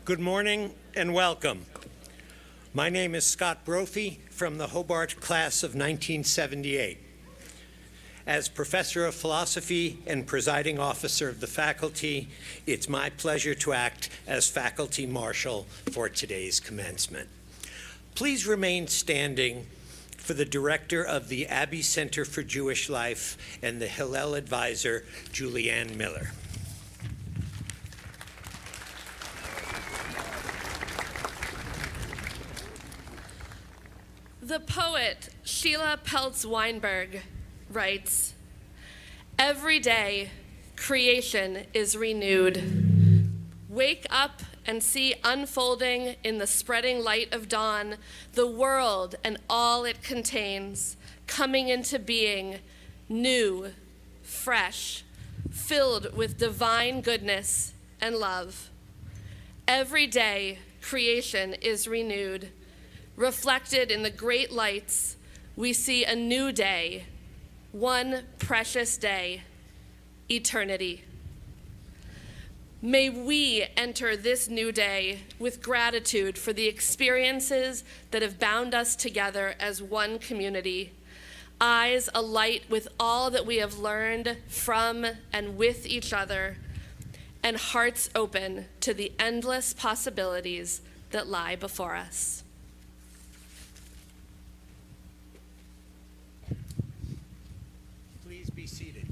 Good morning and welcome. My name is Scott Brophy from the Hobart class of 1978. As Professor of Philosophy and Presiding Officer of the faculty, it's my pleasure to act as Faculty Marshal for today's commencement. Please remain standing for the Director of the Abbey Center for Jewish Life and the Hillel Advisor, Julianne Miller. The poet Sheila Peltz Weinberg writes, "Every day creation is renewed. Wake up and see unfolding in the spreading light of dawn the world and all it contains, coming into being, new, fresh, filled with divine goodness and love. Every day creation is renewed. Reflected in the great lights, we see a new day, one precious day, eternity. May we enter this new day with gratitude for the experiences that have bound us together as one community, eyes alight with all that we have learned from and with each other, and hearts open to the endless possibilities that lie before us." Be seated.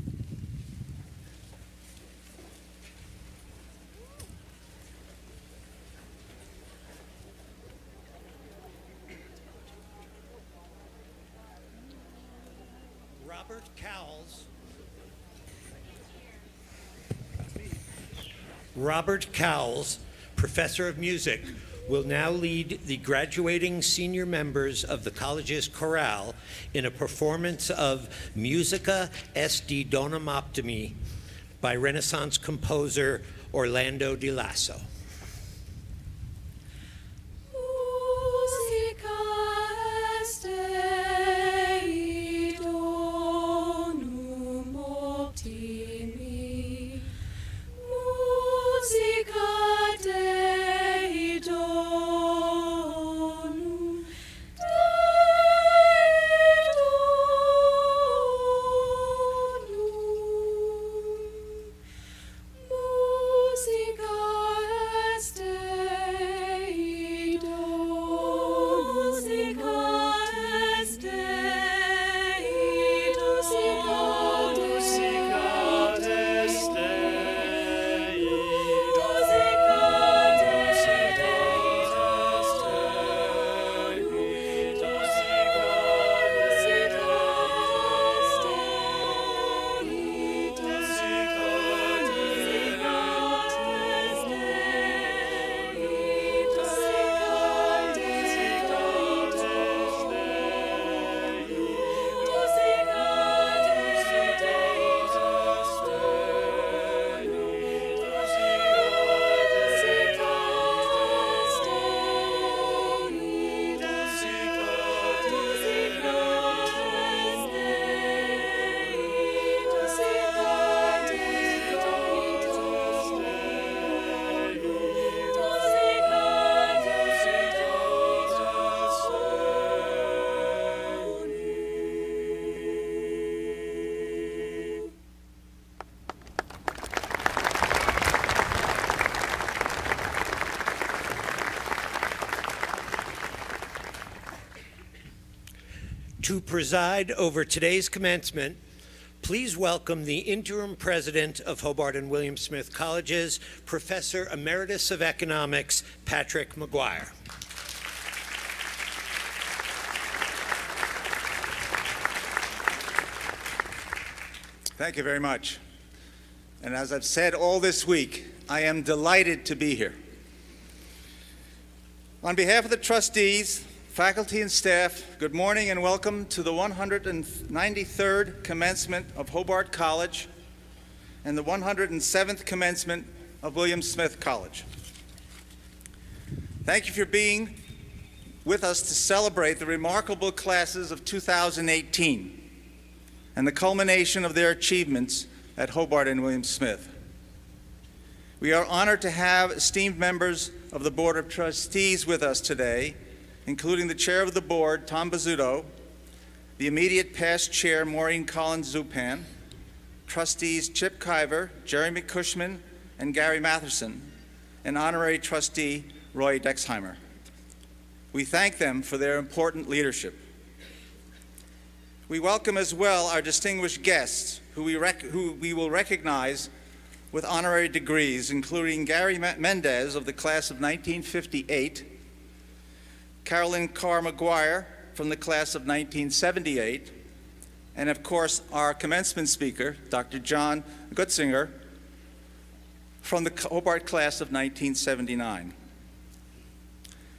Robert Cowles, Professor of Music, will now lead the graduating senior members of the college's chorale in a performance of Musica Est Donum Optimi by Renaissance composer Orlando di Lasso. To preside over today's commencement, please welcome the interim president of Hobart and William Smith Colleges, Professor Emeritus of Economics, Patrick McGuire. Thank you very much. And as I've said all this week, I am delighted to be here. On behalf of the trustees, faculty and staff, good morning and welcome to the 193rd commencement of Hobart College and the 107th commencement of William Smith College. Thank you for being with us to celebrate the remarkable classes of 2018 and the culmination of their achievements at Hobart and William Smith. We are honored to have esteemed members of the Board of Trustees with us today, including the Chair of the Board, Tom Bizzuto, the immediate past Chair, Maureen Collins-Zupan, Trustees Chip Kiver, Jeremy Cushman, and Gary Matherson, and Honorary Trustee Roy Dexheimer. We thank them for their important leadership. We welcome as well our distinguished guests, who we will recognize with honorary degrees, including Gary Mendez of the class of 1958, Carolyn Carr McGuire from the class of 1978, and of course our commencement speaker, Dr. John Gutzinger, from the Hobart class of 1979.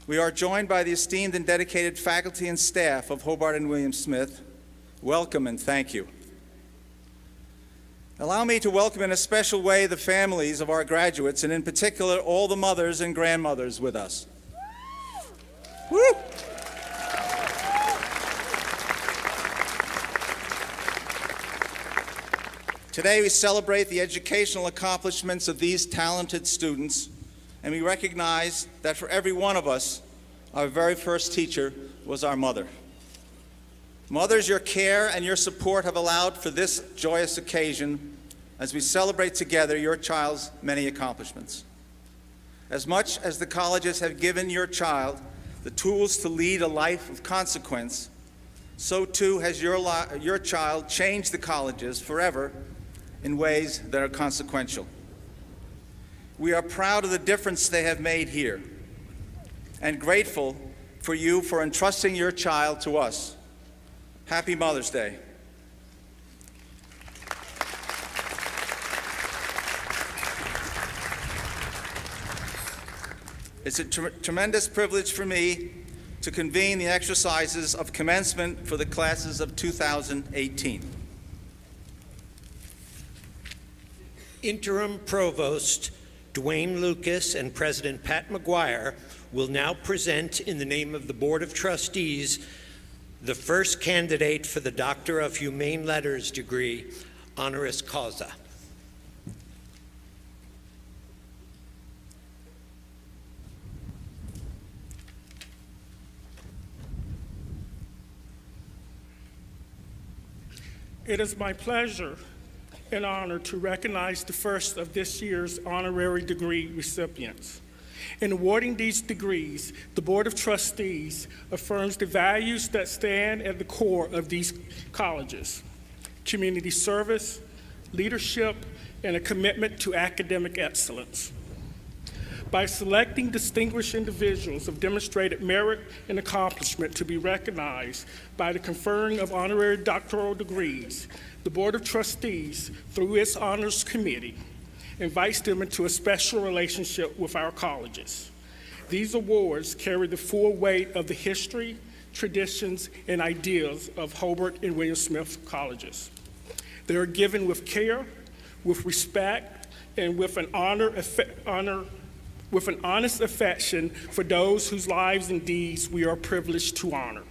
We are joined by the esteemed and dedicated faculty and staff of Hobart and William Smith. Welcome and thank you. Allow me to welcome in a special way the families of our graduates, and in particular all the mothers and grandmothers with us. Woo! Today we celebrate the educational accomplishments of these talented students, and we recognize that for every one of us, our very first teacher was our mother. Mothers, your care and your support have allowed for this joyous occasion as we celebrate together your child's many accomplishments. As much as the colleges have given your child the tools to lead a life of consequence, so too has your child changed the colleges forever in ways that are consequential. We are proud of the difference they have made here and grateful for you for entrusting your child to us. Happy Mother's Day. It's a tremendous privilege for me to convene the exercises of commencement for the classes of 2018. Interim Provost Dwayne Lucas and President Pat McGuire will now present in the name of the Board of Trustees the first candidate for the Doctor of Humane Letters degree, honoris causa. It is my pleasure and honor to recognize the first of this year's honorary degree recipients. In awarding these degrees, the Board of Trustees affirms the values that stand at the core of these colleges: community service, leadership, and a commitment to academic excellence. By selecting distinguished individuals of demonstrated merit and accomplishment to be recognized by the conferring of honorary doctoral degrees, the Board of Trustees, through its Honors Committee, invites them into a special relationship with our colleges. These awards carry the full weight of the history, traditions, and ideals of Hobart and William Smith colleges. They are given with care, with respect, and with an honest affection for those whose lives and deeds we are privileged to honor.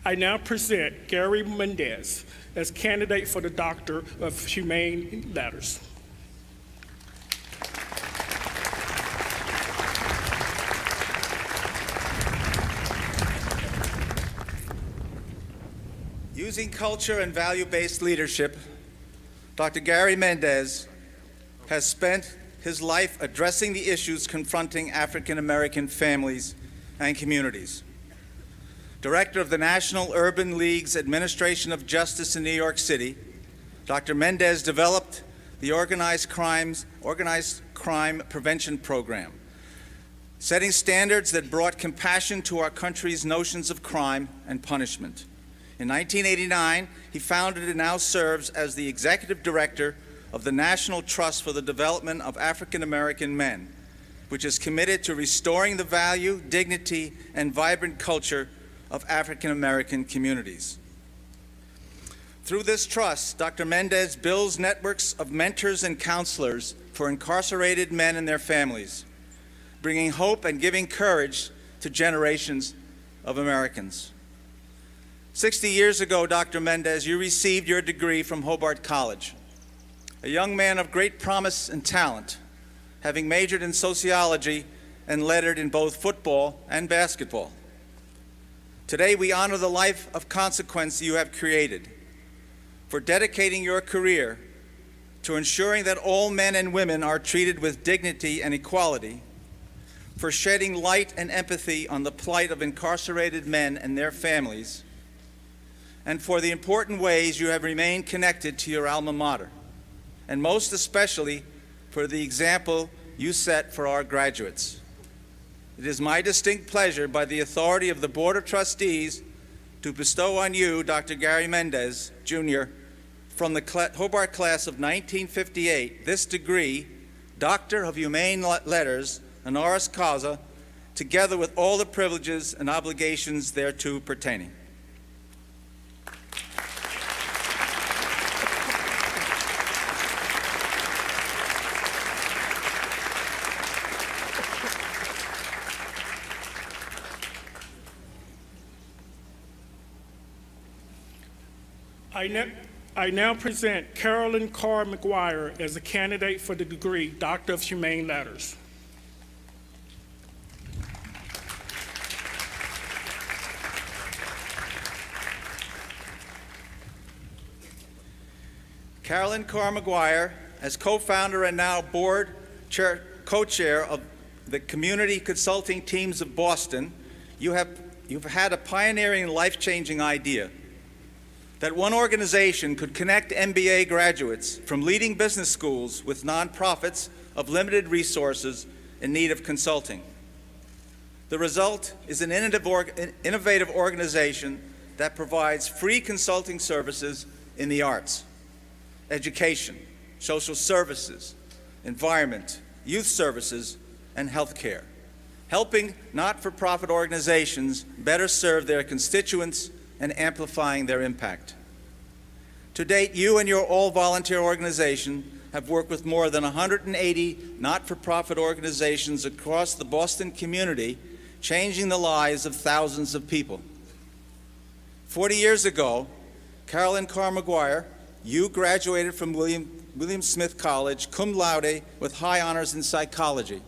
I now present Gary Mendez as candidate for the Doctor of Humane Letters. Using culture and value-based leadership, Dr. Gary Mendez has spent his life addressing the issues confronting African American families and communities. Director of the National Urban League's Administration of Justice in New York City, Dr. Mendez developed the Organized Crime Prevention Program, setting standards that brought compassion to our country's notions of crime and punishment. In 1989, he founded and now serves as the Executive Director of the National Trust for the Development of African American Men, which is committed to restoring the value, dignity, and vibrant culture of African American communities. Through this trust, Dr. Mendez builds networks of mentors and counselors for incarcerated men and their families, bringing hope and giving courage to generations of Americans. 60 years ago, Dr. Mendez, you received your degree from Hobart College. A young man of great promise and talent, having majored in sociology and lettered in both football and basketball. Today, we honor the life of consequence you have created for dedicating your career to ensuring that all men and women are treated with dignity and equality, for shedding light and empathy on the plight of incarcerated men and their families, and for the important ways you have remained connected to your alma mater, and most especially for the example you set for our graduates. It is my distinct pleasure, by the authority of the Board of Trustees, to bestow on you, Dr. Gary Mendez, Jr., from the Hobart class of 1958, this degree, Doctor of Humane Letters, honoris causa, together with all the privileges and obligations thereto pertaining. I now present Carolyn Carr McGuire as a candidate for the degree Doctor of Humane Letters. Carolyn Carr McGuire, as co-founder and now board chair, co-chair of the Community Consulting Teams of Boston, you've had a pioneering, life-changing idea that one organization could connect MBA graduates from leading business schools with nonprofits of limited resources in need of consulting. The result is an innovative organization that provides free consulting services in the arts, education, social services, environment, youth services, and healthcare, helping not-for-profit organizations better serve their constituents and amplifying their impact. To date, you and your all-volunteer organization have worked with more than 180 not-for-profit organizations across the Boston community, changing the lives of thousands of people. 40 years ago, Carolyn Carr McGuire, you graduated from William Smith College, cum laude, with high honors in psychology,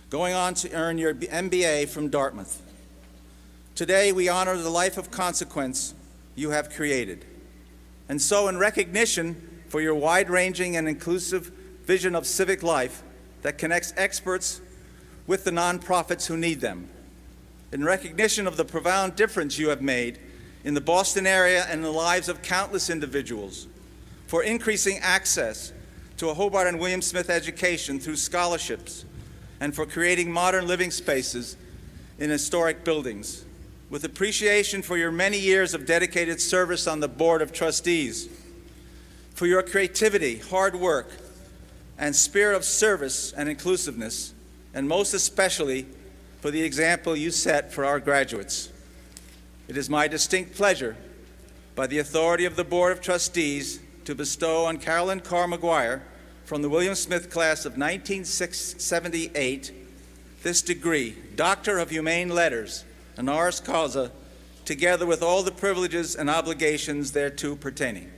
going on to earn your MBA from Dartmouth. Today, we honor the life of consequence you have created. And so, in recognition for your wide-ranging and inclusive vision of civic life that connects experts with the nonprofits who need them, in recognition of the profound difference you have made in the Boston area and in the lives of countless individuals, for increasing access to a Hobart and William Smith education through scholarships, and for creating modern living spaces in historic buildings, with appreciation for your many years of dedicated service on the Board of Trustees, for your creativity, hard work, and spirit of service and inclusiveness, and most especially for the example you set for our graduates. It is my distinct pleasure, by the authority of the Board of Trustees, to bestow on Carolyn Carr McGuire from the William Smith class of 1978 this degree, Doctor of Humane Letters, honoris causa, together with all the privileges and obligations thereto pertaining.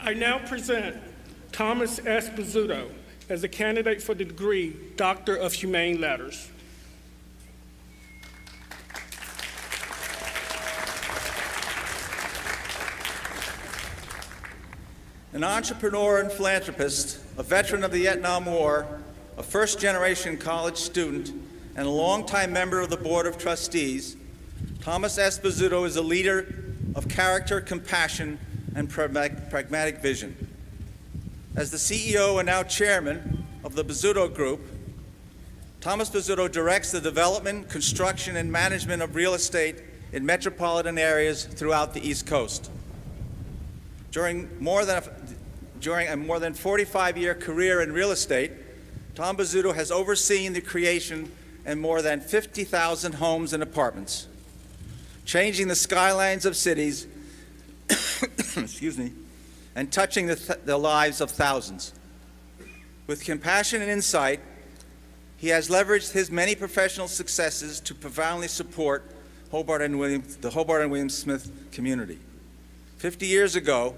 I now present Thomas Esposito as a candidate for the degree Doctor of Humane Letters. An entrepreneur and philanthropist, a veteran of the Vietnam War, a first-generation college student, and a longtime member of the Board of Trustees, Thomas Esposito is a leader of character, compassion, and pragmatic vision. As the CEO and now chairman of the Bizzuto Group, Thomas Bizzuto directs the development, construction, and management of real estate in metropolitan areas throughout the East Coast. During a more than 45-year career in real estate, Tom Bizzuto has overseen the creation of more than 50,000 homes and apartments, changing the skylines of cities excuse me, and touching the lives of thousands. With compassion and insight, He has leveraged his many professional successes to profoundly support the Hobart and William Smith community. 50 years ago,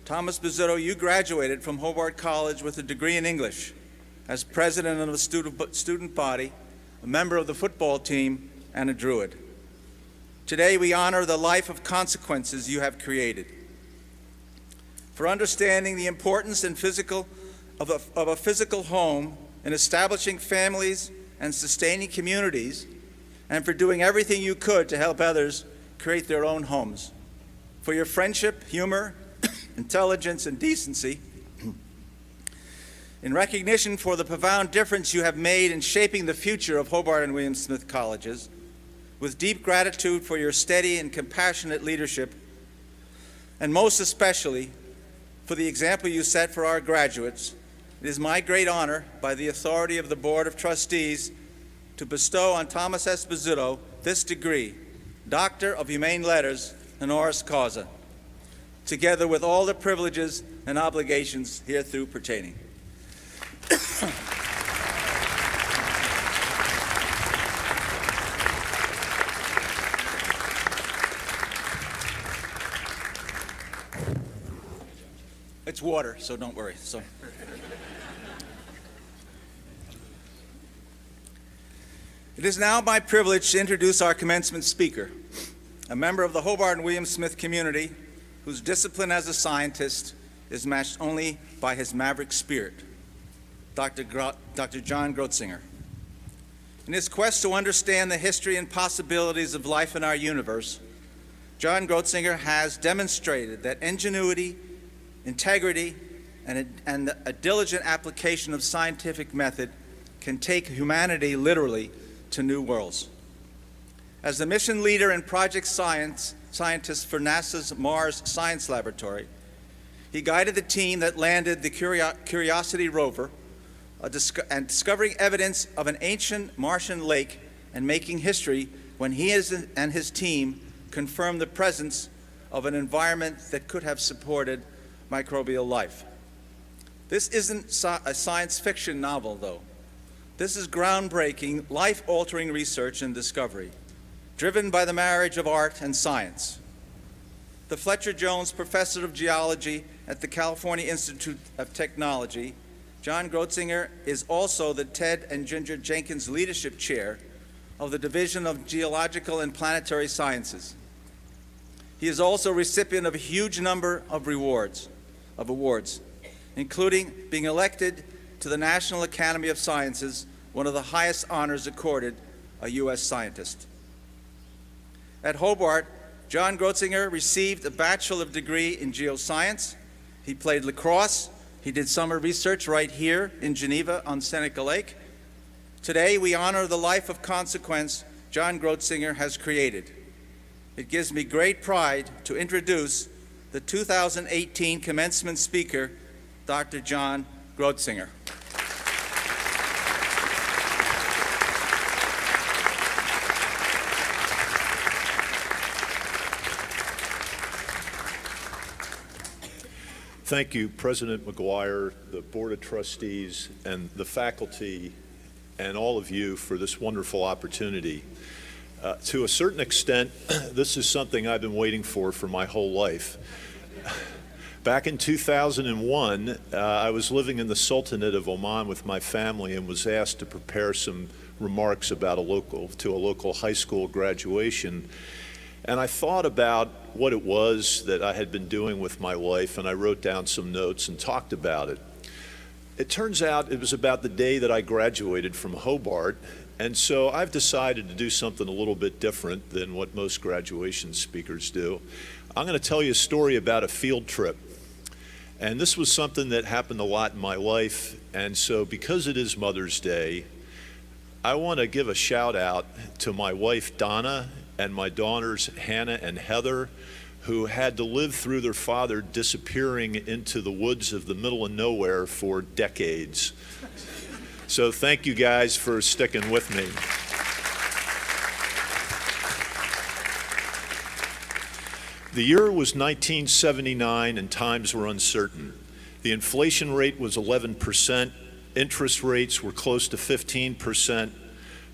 Thomas Esposito, you graduated from Hobart College with a degree in English as president of a student body, a member of the football team, and a Druid. Today, we honor the life of consequences you have created. For understanding the importance of a physical home in establishing families and sustaining communities, and for doing everything you could to help others create their own homes. For your friendship, humor, intelligence, and decency. In recognition for the profound difference you have made in shaping the future of Hobart and William Smith colleges, with deep gratitude for your steady and compassionate leadership, and most especially for the example you set for our graduates, it is my great honor, by the authority of the Board of Trustees, to bestow on Thomas Esposito this degree, Doctor of Humane Letters, honoris causa, together with all the privileges and obligations hereto pertaining. It's water, so don't worry. It is now my privilege to introduce our commencement speaker, a member of the Hobart and William Smith community whose discipline as a scientist is matched only by his maverick spirit, Dr. John Grotzinger. In his quest to understand the history and possibilities of life in our universe, John Grotzinger has demonstrated that ingenuity, integrity, and a diligent application of scientific method can take humanity literally to new worlds. As the mission leader and project scientist for NASA's Mars Science Laboratory, he guided the team that landed the Curiosity rover, and discovering evidence of an ancient Martian lake and making history when he and his team confirmed the presence of an environment that could have supported microbial life. This isn't a science fiction novel, though. This is groundbreaking, life-altering research and discovery, driven by the marriage of art and science. The Fletcher Jones Professor of Geology at the California Institute of Technology, John Grotzinger is also the Ted and Ginger Jenkins Leadership Chair of the Division of Geological and Planetary Sciences. He is also a recipient of a huge number of awards, including being elected to the National Academy of Sciences, one of the highest honors accorded a U.S. scientist. At Hobart, John Grotzinger received a bachelor's degree in geoscience. He played lacrosse. He did summer research right here in Geneva on Seneca Lake. Today, we honor the life of consequence John Grotzinger has created. It gives me great pride to introduce the 2018 commencement speaker, Dr. John Grotzinger. Thank you, President McGuire, the Board of Trustees, and the faculty, and all of you for this wonderful opportunity. To a certain extent, this is something I've been waiting for my whole life. Back in 2001, I was living in the Sultanate of Oman with my family and was asked to prepare some remarks about a local high school graduation. And I thought about what it was that I had been doing with my life, and I wrote down some notes and talked about it. It turns out it was about the day that I graduated from Hobart, and so I've decided to do something a little bit different than what most graduation speakers do. I'm going to tell you a story about a field trip. And this was something that happened a lot in my life, and so because it is Mother's Day, I want to give a shout out to my wife Donna and my daughters Hannah and Heather, who had to live through their father disappearing into the woods of the middle of nowhere for decades. So thank you guys for sticking with me. The year was 1979 and times were uncertain. The inflation rate was 11%, Interest rates were close to 15%.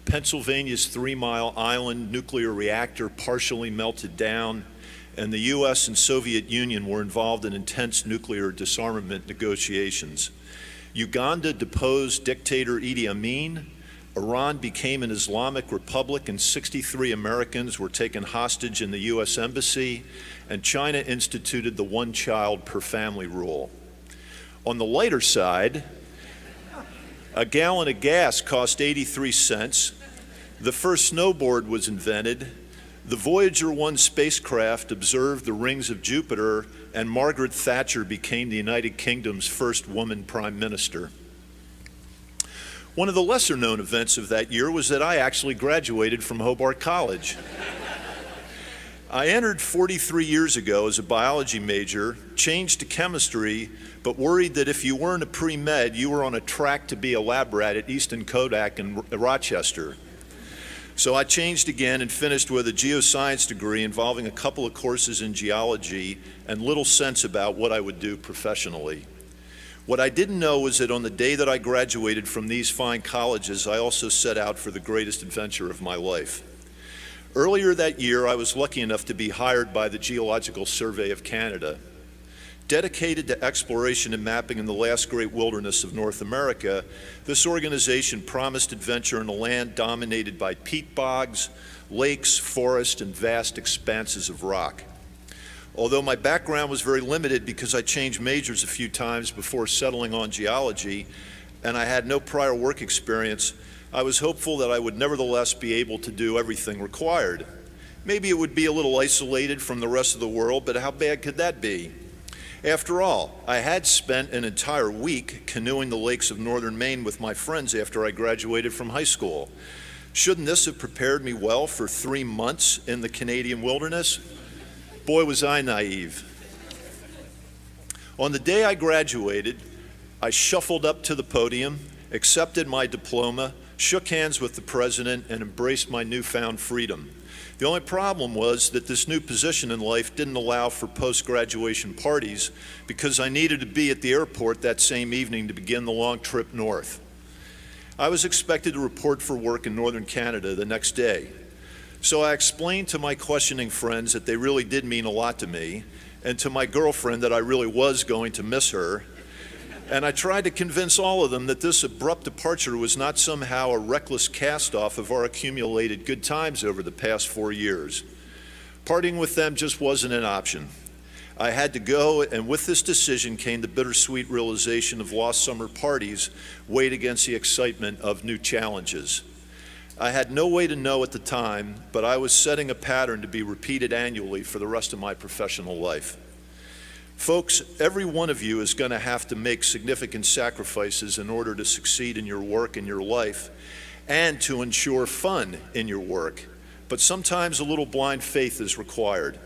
Pennsylvania's 3 Mile Island nuclear reactor partially melted down, and the U.S. and Soviet Union were involved in intense nuclear disarmament negotiations. Uganda deposed dictator Idi Amin. Iran became an Islamic republic, and 63 Americans were taken hostage in the U.S. Embassy, and China instituted the one-child per family rule. On the lighter side, a gallon of gas cost 83 cents. The first snowboard was invented. The Voyager 1 spacecraft observed the rings of Jupiter, and Margaret Thatcher became the United Kingdom's first woman prime minister. One of the lesser-known events of that year was that I actually graduated from Hobart College. I entered 43 years ago as a biology major, changed to chemistry, but worried that if you weren't a pre-med, you were on a track to be a lab rat at Easton Kodak in Rochester. So I changed again and finished with a geoscience degree involving a couple of courses in geology and little sense about what I would do professionally. What I didn't know was that on the day that I graduated from these fine colleges, I also set out for the greatest adventure of my life. Earlier that year, I was lucky enough to be hired by the Geological Survey of Canada. Dedicated to exploration and mapping in the last great wilderness of North America, this organization promised adventure in a land dominated by peat bogs, lakes, forest, and vast expanses of rock. Although my background was very limited because I changed majors a few times before settling on geology, and I had no prior work experience, I was hopeful that I would nevertheless be able to do everything required. Maybe it would be a little isolated from the rest of the world, but how bad could that be? After all, I had spent an entire week canoeing the lakes of northern Maine with my friends after I graduated from high school. Shouldn't this have prepared me well for 3 months in the Canadian wilderness? Boy, was I naive. On the day I graduated, I shuffled up to the podium, accepted my diploma, shook hands with the president, and embraced my newfound freedom. The only problem was that this new position in life didn't allow for post-graduation parties because I needed to be at the airport that same evening to begin the long trip north. I was expected to report for work in northern Canada the next day. So I explained to my questioning friends that they really did mean a lot to me, and to my girlfriend that I really was going to miss her. And I tried to convince all of them that this abrupt departure was not somehow a reckless cast-off of our accumulated good times over the past 4 years. Parting with them just wasn't an option. I had to go, and with this decision came the bittersweet realization of lost summer parties weighed against the excitement of new challenges. I had no way to know at the time, but I was setting a pattern to be repeated annually for the rest of my professional life. Folks, every one of you is going to have to make significant sacrifices in order to succeed in your work and your life, and to ensure fun in your work. But sometimes a little blind faith is required.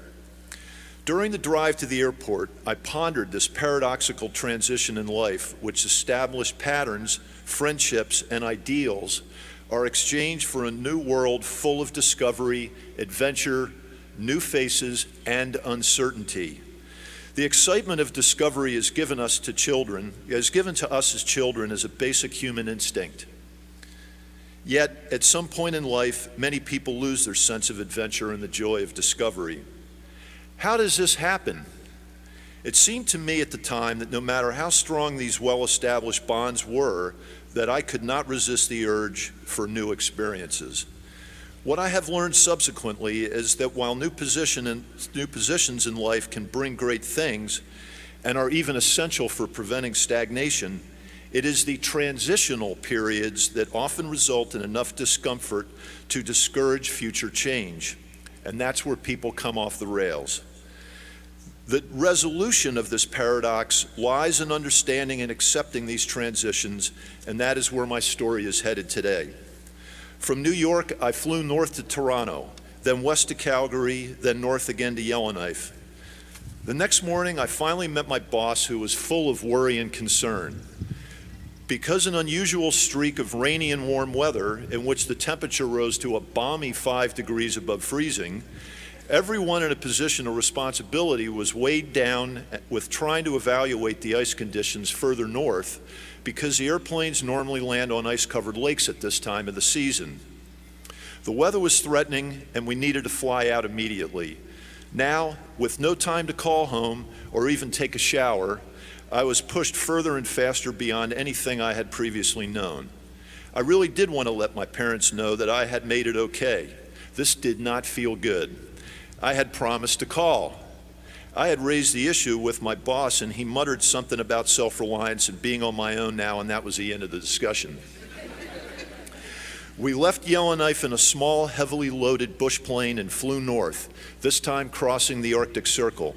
During the drive to the airport, I pondered this paradoxical transition in life, which established patterns, friendships, and ideals are exchanged for a new world full of discovery, adventure, new faces, and uncertainty. The excitement of discovery is given to us as children as a basic human instinct. Yet, at some point in life, many people lose their sense of adventure and the joy of discovery. How does this happen? It seemed to me at the time that no matter how strong these well-established bonds were, that I could not resist the urge for new experiences. What I have learned subsequently is that while new positions in life can bring great things and are even essential for preventing stagnation, it is the transitional periods that often result in enough discomfort to discourage future change. And that's where people come off the rails. The resolution of this paradox lies in understanding and accepting these transitions, and that is where my story is headed today. From New York, I flew north to Toronto, then west to Calgary, then north again to Yellowknife. The next morning, I finally met my boss, who was full of worry and concern. Because an unusual streak of rainy and warm weather, in which the temperature rose to a balmy 5 degrees above freezing, Everyone in a position of responsibility was weighed down with trying to evaluate the ice conditions further north because the airplanes normally land on ice-covered lakes at this time of the season. The weather was threatening and we needed to fly out immediately. Now, with no time to call home or even take a shower, I was pushed further and faster beyond anything I had previously known. I really did want to let my parents know that I had made it okay. This did not feel good. I had promised to call. I had raised the issue with my boss, and he muttered something about self-reliance and being on my own now, and that was the end of the discussion. We left Yellowknife in a small, heavily loaded bush plane and flew north, this time crossing the Arctic Circle.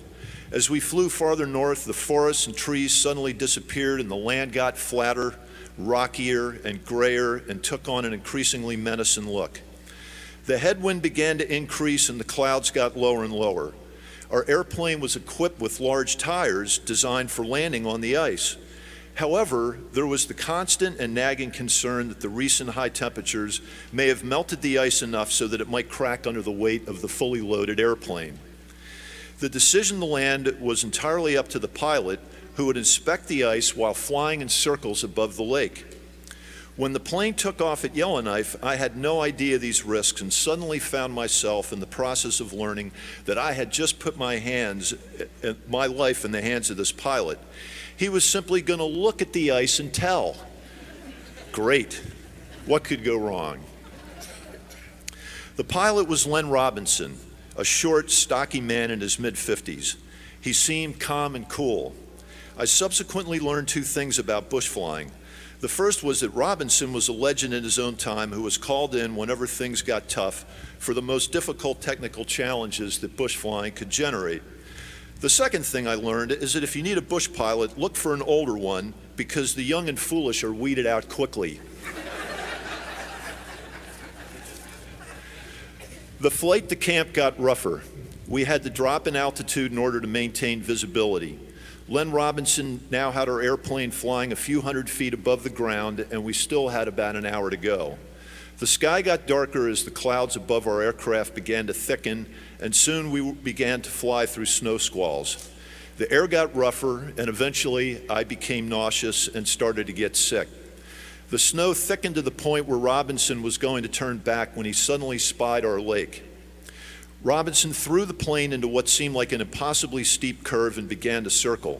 As we flew farther north, the forests and trees suddenly disappeared and the land got flatter, rockier, and grayer, and took on an increasingly menacing look. The headwind began to increase and the clouds got lower and lower. Our airplane was equipped with large tires designed for landing on the ice. However, there was the constant and nagging concern that the recent high temperatures may have melted the ice enough so that it might crack under the weight of the fully loaded airplane. The decision to land was entirely up to the pilot, who would inspect the ice while flying in circles above the lake. When the plane took off at Yellowknife, I had no idea these risks and suddenly found myself in the process of learning that I had just put my life in the hands of this pilot. He was simply going to look at the ice and tell. Great. What could go wrong? The pilot was Len Robinson, a short, stocky man in his mid-50s. He seemed calm and cool. I subsequently learned two things about bush flying. The first was that Robinson was a legend in his own time who was called in whenever things got tough for the most difficult technical challenges that bush flying could generate. The second thing I learned is that if you need a bush pilot, look for an older one because the young and foolish are weeded out quickly. The flight to camp got rougher. We had to drop in altitude in order to maintain visibility. Len Robinson now had our airplane flying a few hundred feet above the ground, and we still had about an hour to go. The sky got darker as the clouds above our aircraft began to thicken, and soon we began to fly through snow squalls. The air got rougher, and eventually I became nauseous and started to get sick. The snow thickened to the point where Robinson was going to turn back when he suddenly spied our lake. Robinson threw the plane into what seemed like an impossibly steep curve and began to circle.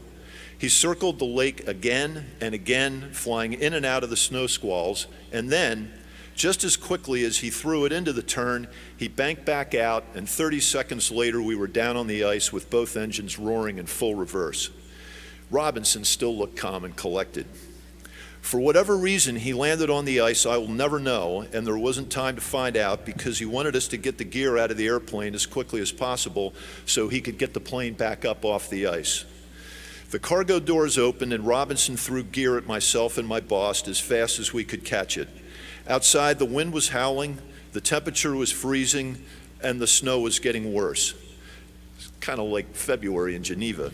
He circled the lake again and again, flying in and out of the snow squalls, and then, just as quickly as he threw it into the turn, he banked back out, and 30 seconds later we were down on the ice with both engines roaring in full reverse. Robinson still looked calm and collected. For whatever reason, he landed on the ice I will never know, and there wasn't time to find out because he wanted us to get the gear out of the airplane as quickly as possible so he could get the plane back up off the ice. The cargo doors opened and Robinson threw gear at myself and my boss as fast as we could catch it. Outside, the wind was howling, the temperature was freezing, and the snow was getting worse. It's kind of like February in Geneva.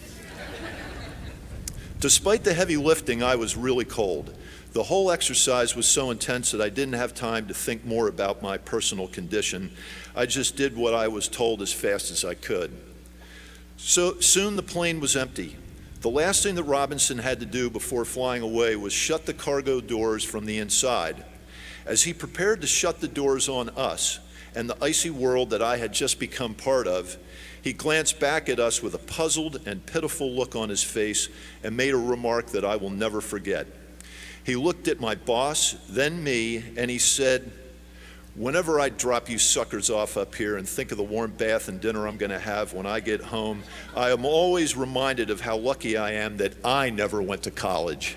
Despite the heavy lifting, I was really cold. The whole exercise was so intense that I didn't have time to think more about my personal condition. I just did what I was told as fast as I could. So soon the plane was empty. The last thing that Robinson had to do before flying away was shut the cargo doors from the inside. As he prepared to shut the doors on us and the icy world that I had just become part of, he glanced back at us with a puzzled and pitiful look on his face and made a remark that I will never forget. He looked at my boss, then me, and he said, "Whenever I drop you suckers off up here and think of the warm bath and dinner I'm going to have when I get home, I am always reminded of how lucky I am that I never went to college."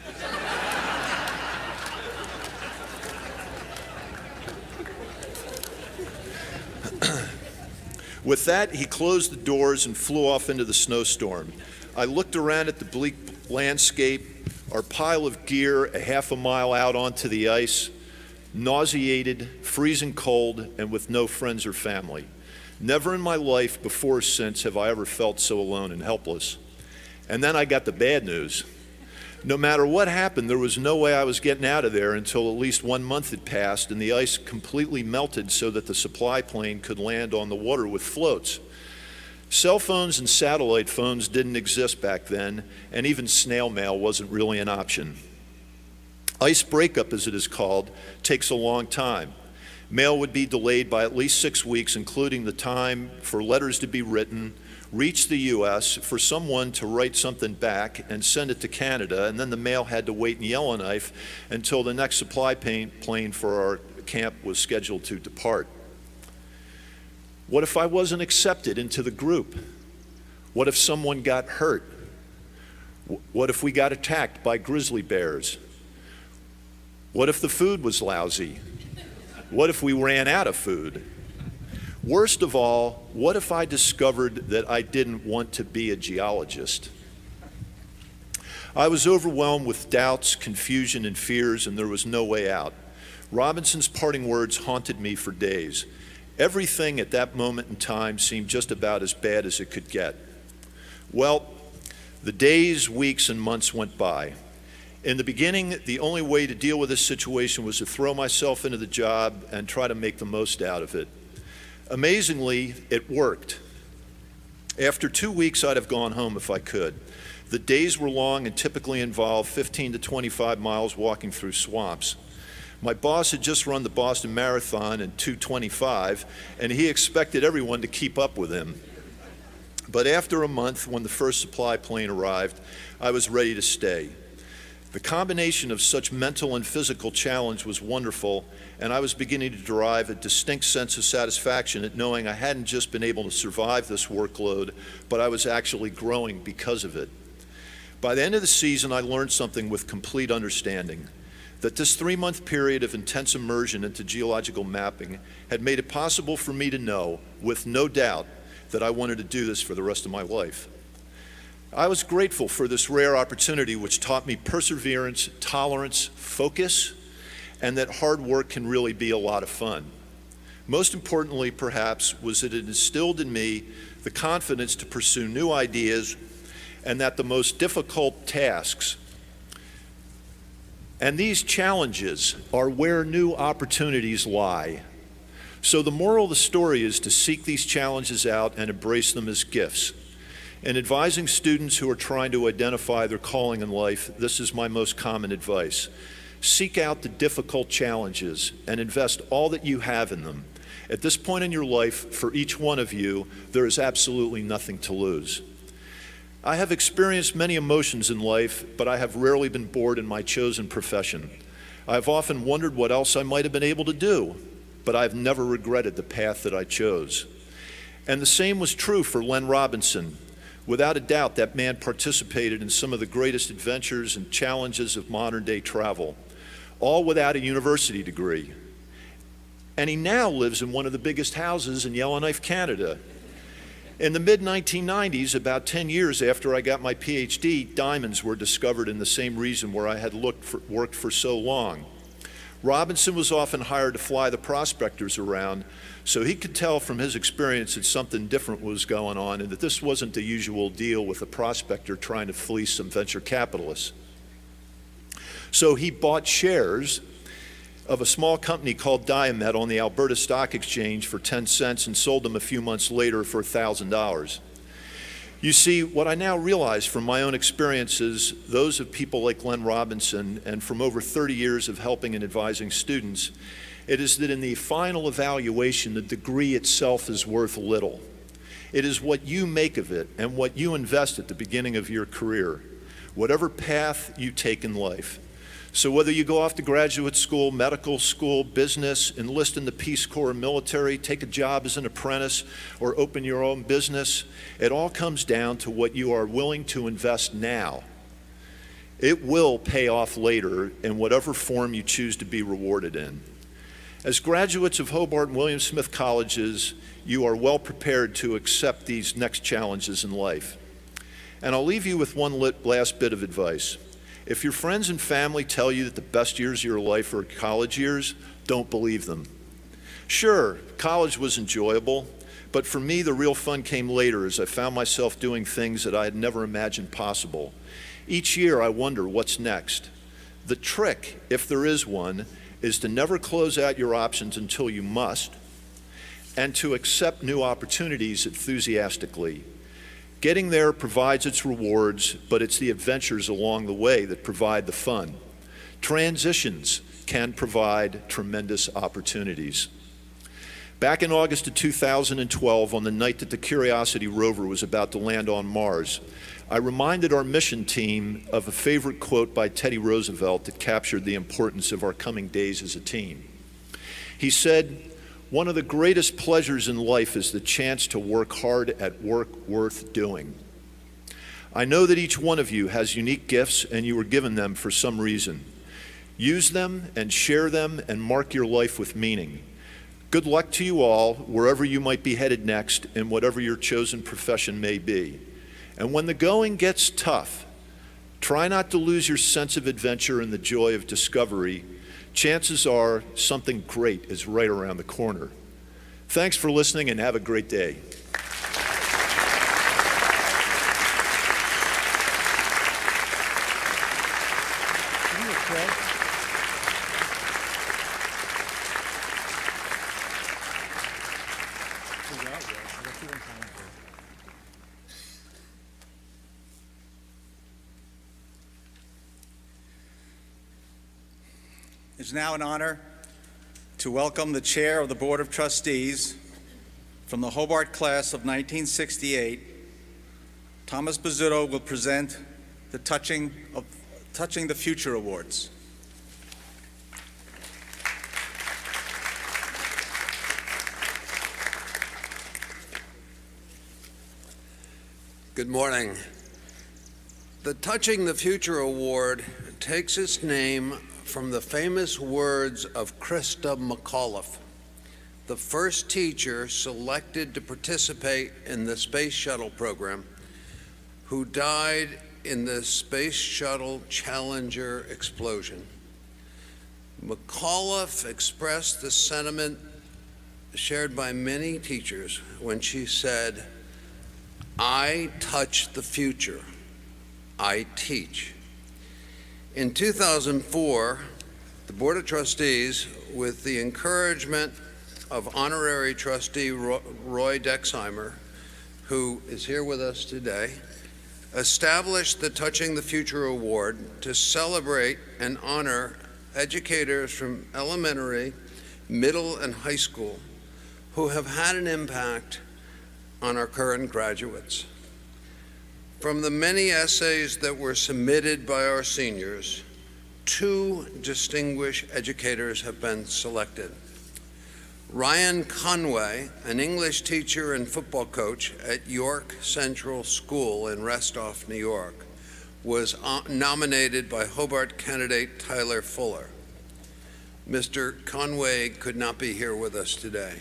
With that, he closed the doors and flew off into the snowstorm. I looked around at the bleak landscape, our pile of gear a half a mile out onto the ice, nauseated, freezing cold, and with no friends or family. Never in my life before or since have I ever felt so alone and helpless. And then I got the bad news. No matter what happened, there was no way I was getting out of there until at least 1 month had passed and the ice completely melted so that the supply plane could land on the water with floats. Cell phones and satellite phones didn't exist back then, and even snail mail wasn't really an option. Ice breakup, as it is called, takes a long time. Mail would be delayed by at least 6 weeks, including the time for letters to be written, reach the U.S., for someone to write something back and send it to Canada, and then the mail had to wait in Yellowknife until the next supply plane for our camp was scheduled to depart. What if I wasn't accepted into the group? What if someone got hurt? What if we got attacked by grizzly bears? What if the food was lousy? What if we ran out of food? Worst of all, what if I discovered that I didn't want to be a geologist? I was overwhelmed with doubts, confusion, and fears, and there was no way out. Robinson's parting words haunted me for days. Everything at that moment in time seemed just about as bad as it could get. Well, the days, weeks, and months went by. In the beginning, the only way to deal with this situation was to throw myself into the job and try to make the most out of it. Amazingly, it worked. After 2 weeks, I'd have gone home if I could. The days were long and typically involved 15 to 25 miles walking through swamps. My boss had just run the Boston Marathon in 2:25, and he expected everyone to keep up with him. But after a month, when the first supply plane arrived, I was ready to stay. The combination of such mental and physical challenge was wonderful, and I was beginning to derive a distinct sense of satisfaction at knowing I hadn't just been able to survive this workload, but I was actually growing because of it. By the end of the season, I learned something with complete understanding, that this 3-month period of intense immersion into geological mapping had made it possible for me to know, with no doubt, that I wanted to do this for the rest of my life. I was grateful for this rare opportunity which taught me perseverance, tolerance, focus, and that hard work can really be a lot of fun. Most importantly, perhaps, was that it instilled in me the confidence to pursue new ideas, and that the most difficult tasks and these challenges are where new opportunities lie. So the moral of the story is to seek these challenges out and embrace them as gifts. In advising students who are trying to identify their calling in life, this is my most common advice. Seek out the difficult challenges and invest all that you have in them. At this point in your life, for each one of you, there is absolutely nothing to lose. I have experienced many emotions in life, but I have rarely been bored in my chosen profession. I have often wondered what else I might have been able to do, but I have never regretted the path that I chose. And the same was true for Len Robinson. Without a doubt, that man participated in some of the greatest adventures and challenges of modern-day travel, all without a university degree. And he now lives in one of the biggest houses in Yellowknife, Canada. In the mid-1990s, about 10 years after I got my PhD, diamonds were discovered in the same region where I had worked for so long. Robinson was often hired to fly the prospectors around, so he could tell from his experience that something different was going on and that this wasn't the usual deal with a prospector trying to fleece some venture capitalists. So he bought shares of a small company called Diomet on the Alberta Stock Exchange for 10 cents and sold them a few months later for $1,000. You see, what I now realize from my own experiences, those of people like Len Robinson, and from over 30 years of helping and advising students, it is that in the final evaluation, the degree itself is worth little. It is what you make of it and what you invest at the beginning of your career, whatever path you take in life. So whether you go off to graduate school, medical school, business, enlist in the Peace Corps or military, take a job as an apprentice, or open your own business, it all comes down to what you are willing to invest now. It will pay off later in whatever form you choose to be rewarded in. As graduates of Hobart and William Smith Colleges, you are well prepared to accept these next challenges in life. And I'll leave you with one last bit of advice. If your friends and family tell you that the best years of your life are college years, don't believe them. Sure, college was enjoyable, but for me the real fun came later as I found myself doing things that I had never imagined possible. Each year I wonder what's next. The trick, if there is one, is to never close out your options until you must, and to accept new opportunities enthusiastically. Getting there provides its rewards, but it's the adventures along the way that provide the fun. Transitions can provide tremendous opportunities. Back in August of 2012, on the night that the Curiosity rover was about to land on Mars, I reminded our mission team of a favorite quote by Teddy Roosevelt that captured the importance of our coming days as a team. He said, "One of the greatest pleasures in life is the chance to work hard at work worth doing." I know that each one of you has unique gifts and you were given them for some reason. Use them and share them and mark your life with meaning. Good luck to you all, wherever you might be headed next and whatever your chosen profession may be. And when the going gets tough, try not to lose your sense of adventure and the joy of discovery. Chances are something great is right around the corner. Thanks for listening and have a great day. It's now an honor to welcome the Chair of the Board of Trustees from the Hobart class of 1968. Thomas Esposito will present the Touching the Future Awards. Good morning. The Touching the Future Award takes its name from the famous words of Christa McAuliffe, the first teacher selected to participate in the Space Shuttle program, who died in the Space Shuttle Challenger explosion. McAuliffe expressed the sentiment shared by many teachers when she said, "I touch the future, I teach." In 2004, the Board of Trustees, with the encouragement of Honorary Trustee Roy Dexheimer, who is here with us today, established the Touching the Future Award to celebrate and honor educators from elementary, middle, and high school who have had an impact on our current graduates. From the many essays that were submitted by our seniors, 2 distinguished educators have been selected. Ryan Conway, an English teacher and football coach at York Central School in Restoff, New York, was nominated by Hobart candidate Tyler Fuller. Mr. Conway could not be here with us today.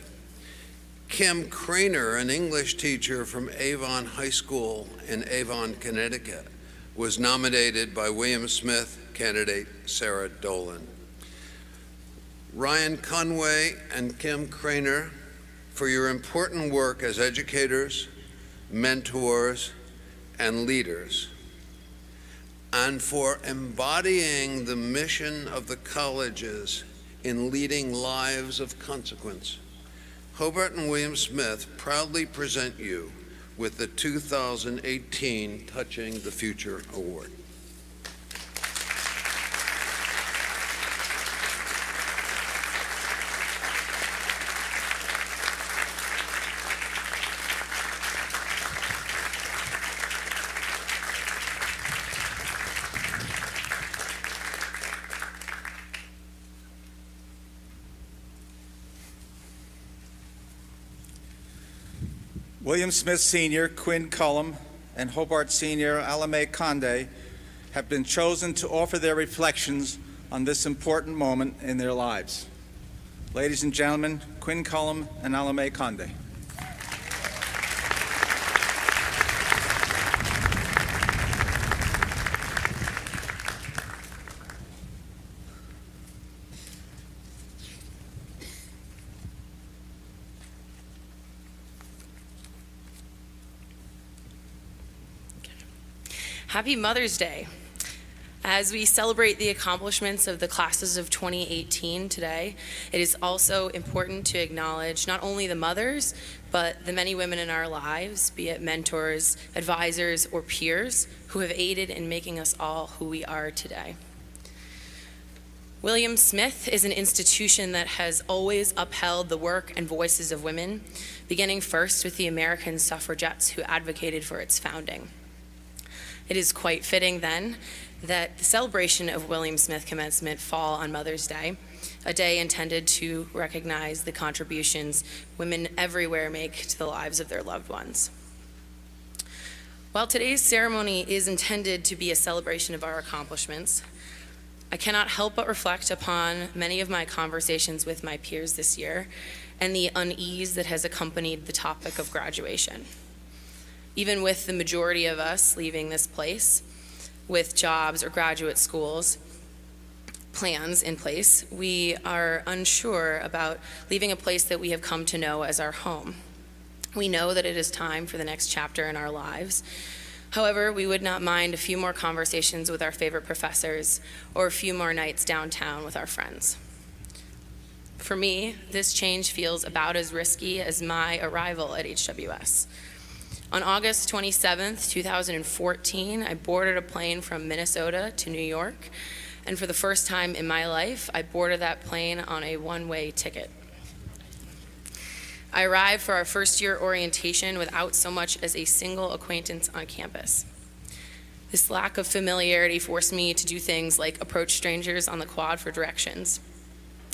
Kim Craner, an English teacher from Avon High School in Avon, Connecticut, was nominated by William Smith candidate Sarah Dolan. Ryan Conway and Kim Craner, for your important work as educators, mentors, and leaders, and for embodying the mission of the colleges in leading lives of consequence. Hobart and William Smith proudly present you with the 2018 Touching the Future Award. William Smith Sr., Quinn Cullen, and Hobart Sr., Alum Conde, have been chosen to offer their reflections on this important moment in their lives. Ladies and gentlemen, Quinn Cullen and Alum Conde. Happy Mother's Day. As we celebrate the accomplishments of the classes of 2018 today, it is also important to acknowledge not only the mothers, but the many women in our lives, be it mentors, advisors, or peers, who have aided in making us all who we are today. William Smith is an institution that has always upheld the work and voices of women, beginning first with the American suffragettes who advocated for its founding. It is quite fitting then that the celebration of William Smith Commencement fall on Mother's Day, a day intended to recognize the contributions women everywhere make to the lives of their loved ones. While today's ceremony is intended to be a celebration of our accomplishments, I cannot help but reflect upon many of my conversations with my peers this year and the unease that has accompanied the topic of graduation. Even with the majority of us leaving this place with jobs or graduate schools plans in place, we are unsure about leaving a place that we have come to know as our home. We know that it is time for the next chapter in our lives. However, we would not mind a few more conversations with our favorite professors or a few more nights downtown with our friends. For me, this change feels about as risky as my arrival at HWS. On August 27th, 2014, I boarded a plane from Minnesota to New York, and for the first time in my life, I boarded that plane on a one-way ticket. I arrived for our first year orientation without so much as a single acquaintance on campus. This lack of familiarity forced me to do things like approach strangers on the quad for directions.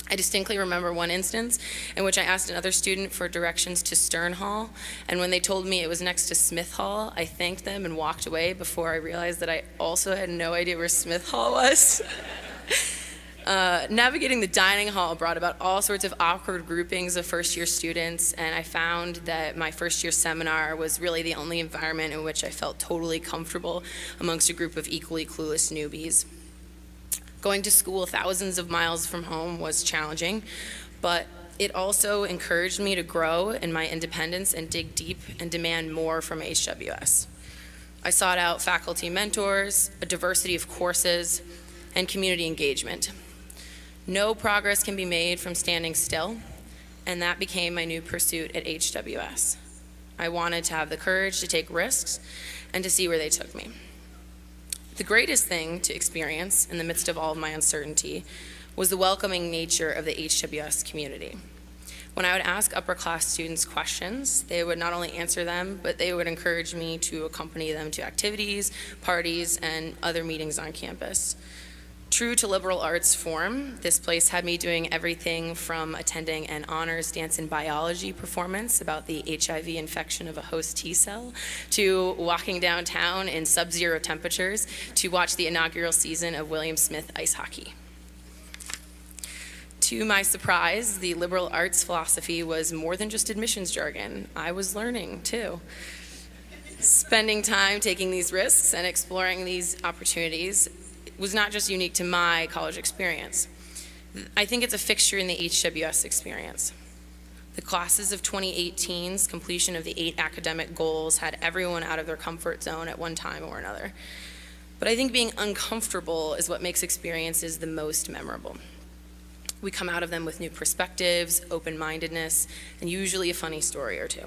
I distinctly remember one instance in which I asked another student for directions to Stern Hall, and when they told me it was next to Smith Hall, I thanked them and walked away before I realized that I also had no idea where Smith Hall was. Navigating the dining hall brought about all sorts of awkward groupings of first-year students, and I found that my first-year seminar was really the only environment in which I felt totally comfortable amongst a group of equally clueless newbies. Going to school thousands of miles from home was challenging, but it also encouraged me to grow in my independence and dig deep and demand more from HWS. I sought out faculty mentors, a diversity of courses, and community engagement. No progress can be made from standing still, and that became my new pursuit at HWS. I wanted to have the courage to take risks and to see where they took me. The greatest thing to experience in the midst of all of my uncertainty was the welcoming nature of the HWS community. When I would ask upper class students questions, they would not only answer them, but they would encourage me to accompany them to activities, parties, and other meetings on campus. True to liberal arts form, this place had me doing everything from attending an honors dance and biology performance about the HIV infection of a host T cell, to walking downtown in sub-zero temperatures to watch the inaugural season of William Smith ice hockey. To my surprise, the liberal arts philosophy was more than just admissions jargon. I was learning too. Spending time taking these risks and exploring these opportunities was not just unique to my college experience. I think it's a fixture in the HWS experience. The classes of 2018's completion of the 8 academic goals had everyone out of their comfort zone at one time or another. But I think being uncomfortable is what makes experiences the most memorable. We come out of them with new perspectives, open-mindedness, and usually a funny story or two.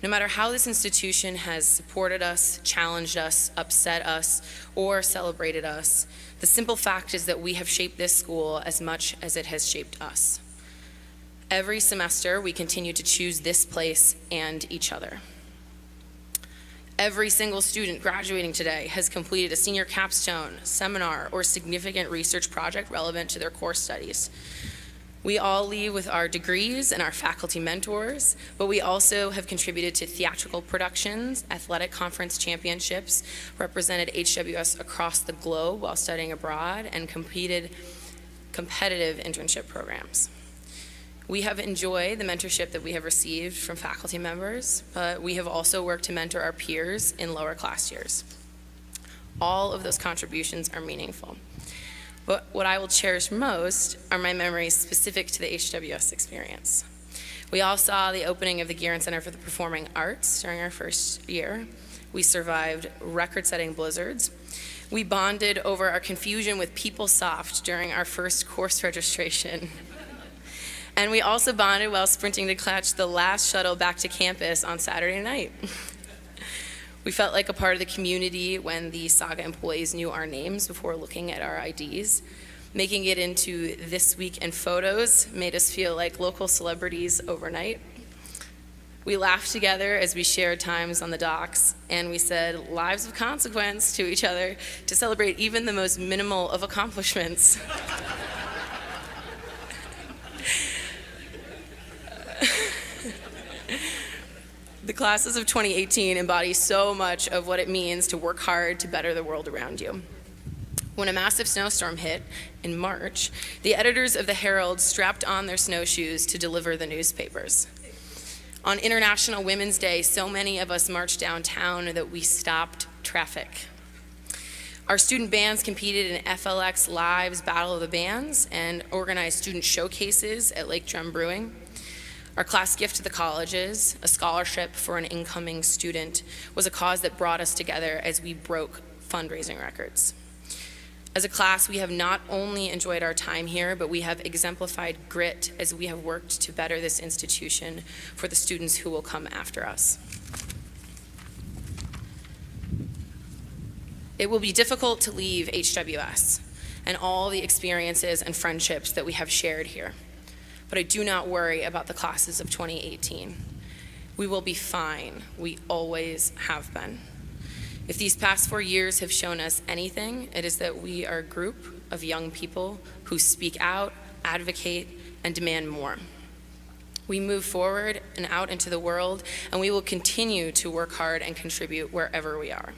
No matter how this institution has supported us, challenged us, upset us, or celebrated us, the simple fact is that we have shaped this school as much as it has shaped us. Every semester, we continue to choose this place and each other. Every single student graduating today has completed a senior capstone, seminar, or significant research project relevant to their core studies. We all leave with our degrees and our faculty mentors, but we also have contributed to theatrical productions, athletic conference championships, represented HWS across the globe while studying abroad, and completed competitive internship programs. We have enjoyed the mentorship that we have received from faculty members, but we have also worked to mentor our peers in lower class years. All of those contributions are meaningful. But what I will cherish most are my memories specific to the HWS experience. We all saw the opening of the Guerin Center for the Performing Arts during our first year. We survived record-setting blizzards. We bonded over our confusion with PeopleSoft during our first course registration. And we also bonded while sprinting to catch the last shuttle back to campus on Saturday night. We felt like a part of the community when the Saga employees knew our names before looking at our IDs. Making it into This Week in Photos made us feel like local celebrities overnight. We laughed together as we shared times on the docks, and we said lives of consequence to each other to celebrate even the most minimal of accomplishments. The classes of 2018 embody so much of what it means to work hard to better the world around you. When a massive snowstorm hit in March, the editors of the Herald strapped on their snowshoes to deliver the newspapers. On International Women's Day, so many of us marched downtown that we stopped traffic. Our student bands competed in FLX Live's Battle of the Bands and organized student showcases at Lake Drum Brewing. Our class gift to the colleges, a scholarship for an incoming student, was a cause that brought us together as we broke fundraising records. As a class, we have not only enjoyed our time here, but we have exemplified grit as we have worked to better this institution for the students who will come after us. It will be difficult to leave HWS and all the experiences and friendships that we have shared here. But I do not worry about the classes of 2018. We will be fine. We always have been. If these past 4 years have shown us anything, it is that we are a group of young people who speak out, advocate, and demand more. We move forward and out into the world, and we will continue to work hard and contribute wherever we are.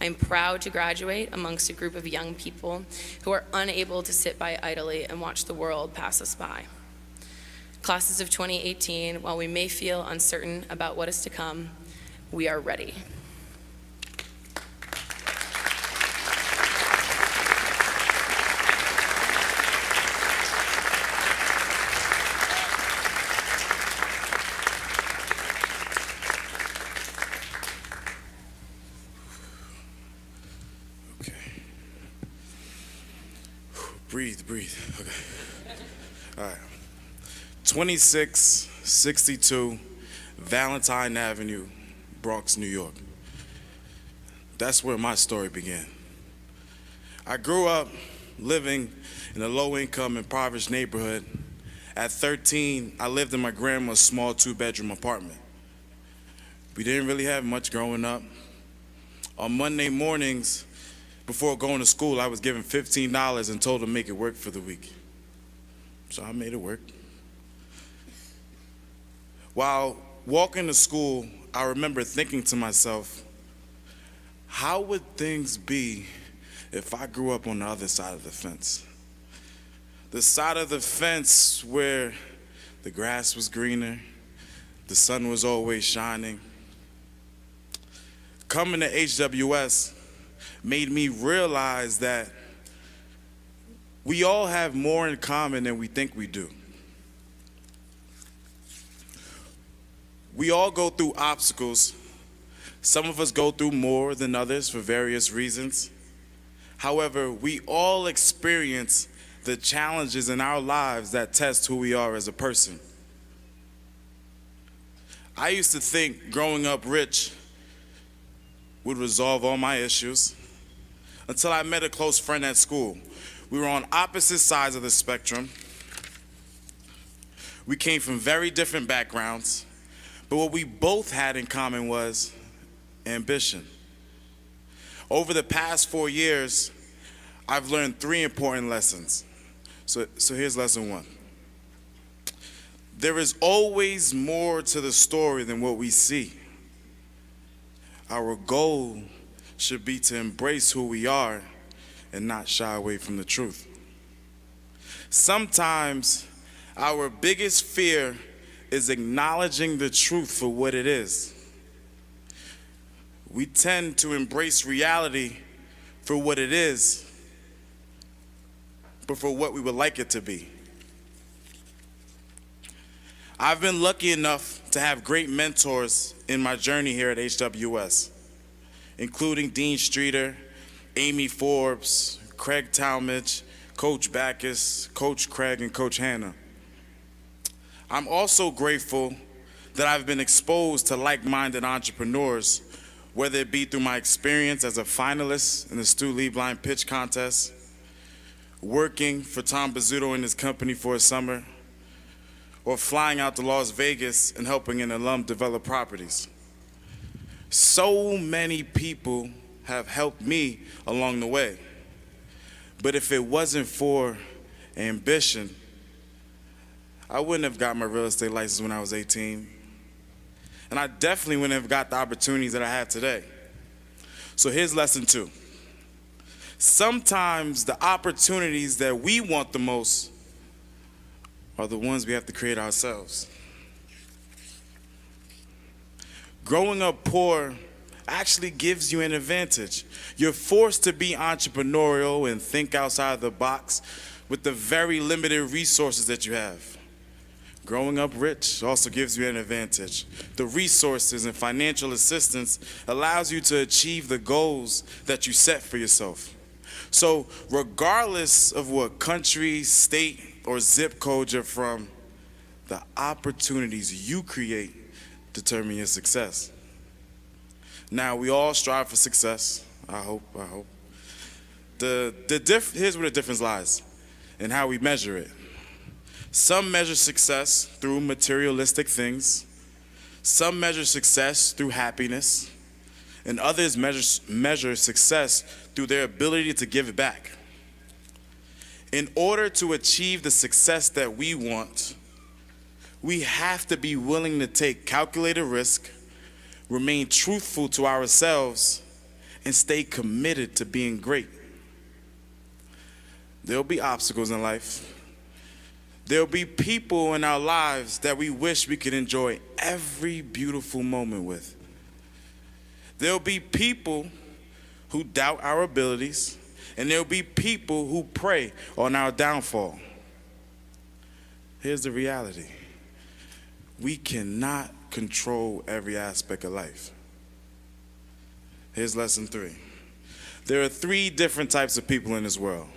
I am proud to graduate amongst a group of young people who are unable to sit by idly and watch the world pass us by. Classes of 2018, while we may feel uncertain about what is to come, we are ready. Okay. Breathe. Okay. All right. 2662 Valentine Avenue, Bronx, New York. That's where my story began. I grew up living in a low-income, impoverished neighborhood. At 13, I lived in my grandma's small 2-bedroom apartment. We didn't really have much growing up. On Monday mornings, before going to school, I was given $15 and told to make it work for the week. So I made it work. While walking to school, I remember thinking to myself, how would things be if I grew up on the other side of the fence? The side of the fence where the grass was greener, the sun was always shining. Coming to HWS made me realize that we all have more in common than we think we do. We all go through obstacles. Some of us go through more than others for various reasons. However, we all experience the challenges in our lives that test who we are as a person. I used to think growing up rich would resolve all my issues until I met a close friend at school. We were on opposite sides of the spectrum. We came from very different backgrounds. But what we both had in common was ambition. Over the past 4 years, I've learned 3 important lessons. So here's lesson 1. There is always more to the story than what we see. Our goal should be to embrace who we are and not shy away from the truth. Sometimes our biggest fear is acknowledging the truth for what it is. We tend to embrace reality for what it is, but for what we would like it to be. I've been lucky enough to have great mentors in my journey here at HWS, including Dean Streeter Amy Forbes, Craig Talmadge, Coach Backus, Coach Craig, and Coach Hannah. I'm also grateful that I've been exposed to like-minded entrepreneurs, whether it be through my experience as a finalist in the Stu Lee Blind Pitch Contest, working for Tom Bizzuto and his company for a summer, or flying out to Las Vegas and helping an alum develop properties. So many people have helped me along the way. But if it wasn't for ambition, I wouldn't have got my real estate license when I was 18. And I definitely wouldn't have got the opportunities that I have today. So here's lesson 2. Sometimes the opportunities that we want the most are the ones we have to create ourselves. Growing up poor actually gives you an advantage. You're forced to be entrepreneurial and think outside the box with the very limited resources that you have. Growing up rich also gives you an advantage. The resources and financial assistance allows you to achieve the goals that you set for yourself. So regardless of what country, state, or zip code you're from, the opportunities you create determine your success. Now, we all strive for success, I hope. Here's where the difference lies, in how we measure it. Some measure success through materialistic things. Some measure success through happiness. And others measure success through their ability to give it back. In order to achieve the success that we want, we have to be willing to take calculated risk, remain truthful to ourselves, and stay committed to being great. There'll be obstacles in life. There'll be people in our lives that we wish we could enjoy every beautiful moment with. There'll be people who doubt our abilities, and there'll be people who prey on our downfall. Here's the reality. We cannot control every aspect of life. Here's lesson 3. There are 3 different types of people in this world.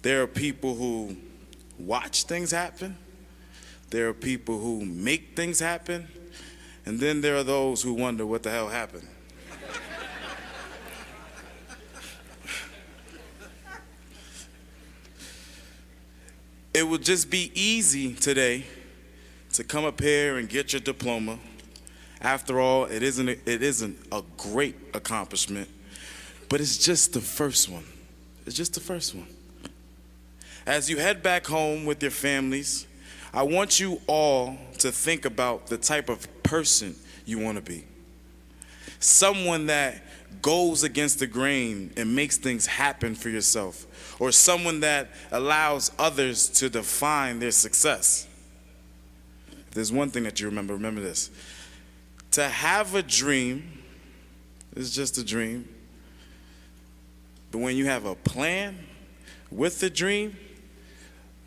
There are people who watch things happen. There are people who make things happen. And then there are those who wonder what the hell happened. It would just be easy today to come up here and get your diploma. After all, it isn't a great accomplishment, but it's just the first one. It's just the first one. As you head back home with your families, I want you all to think about the type of person you want to be. Someone that goes against the grain and makes things happen for yourself, or someone that allows others to define their success. If there's one thing that you remember this. To have a dream is just a dream. But when you have a plan with the dream,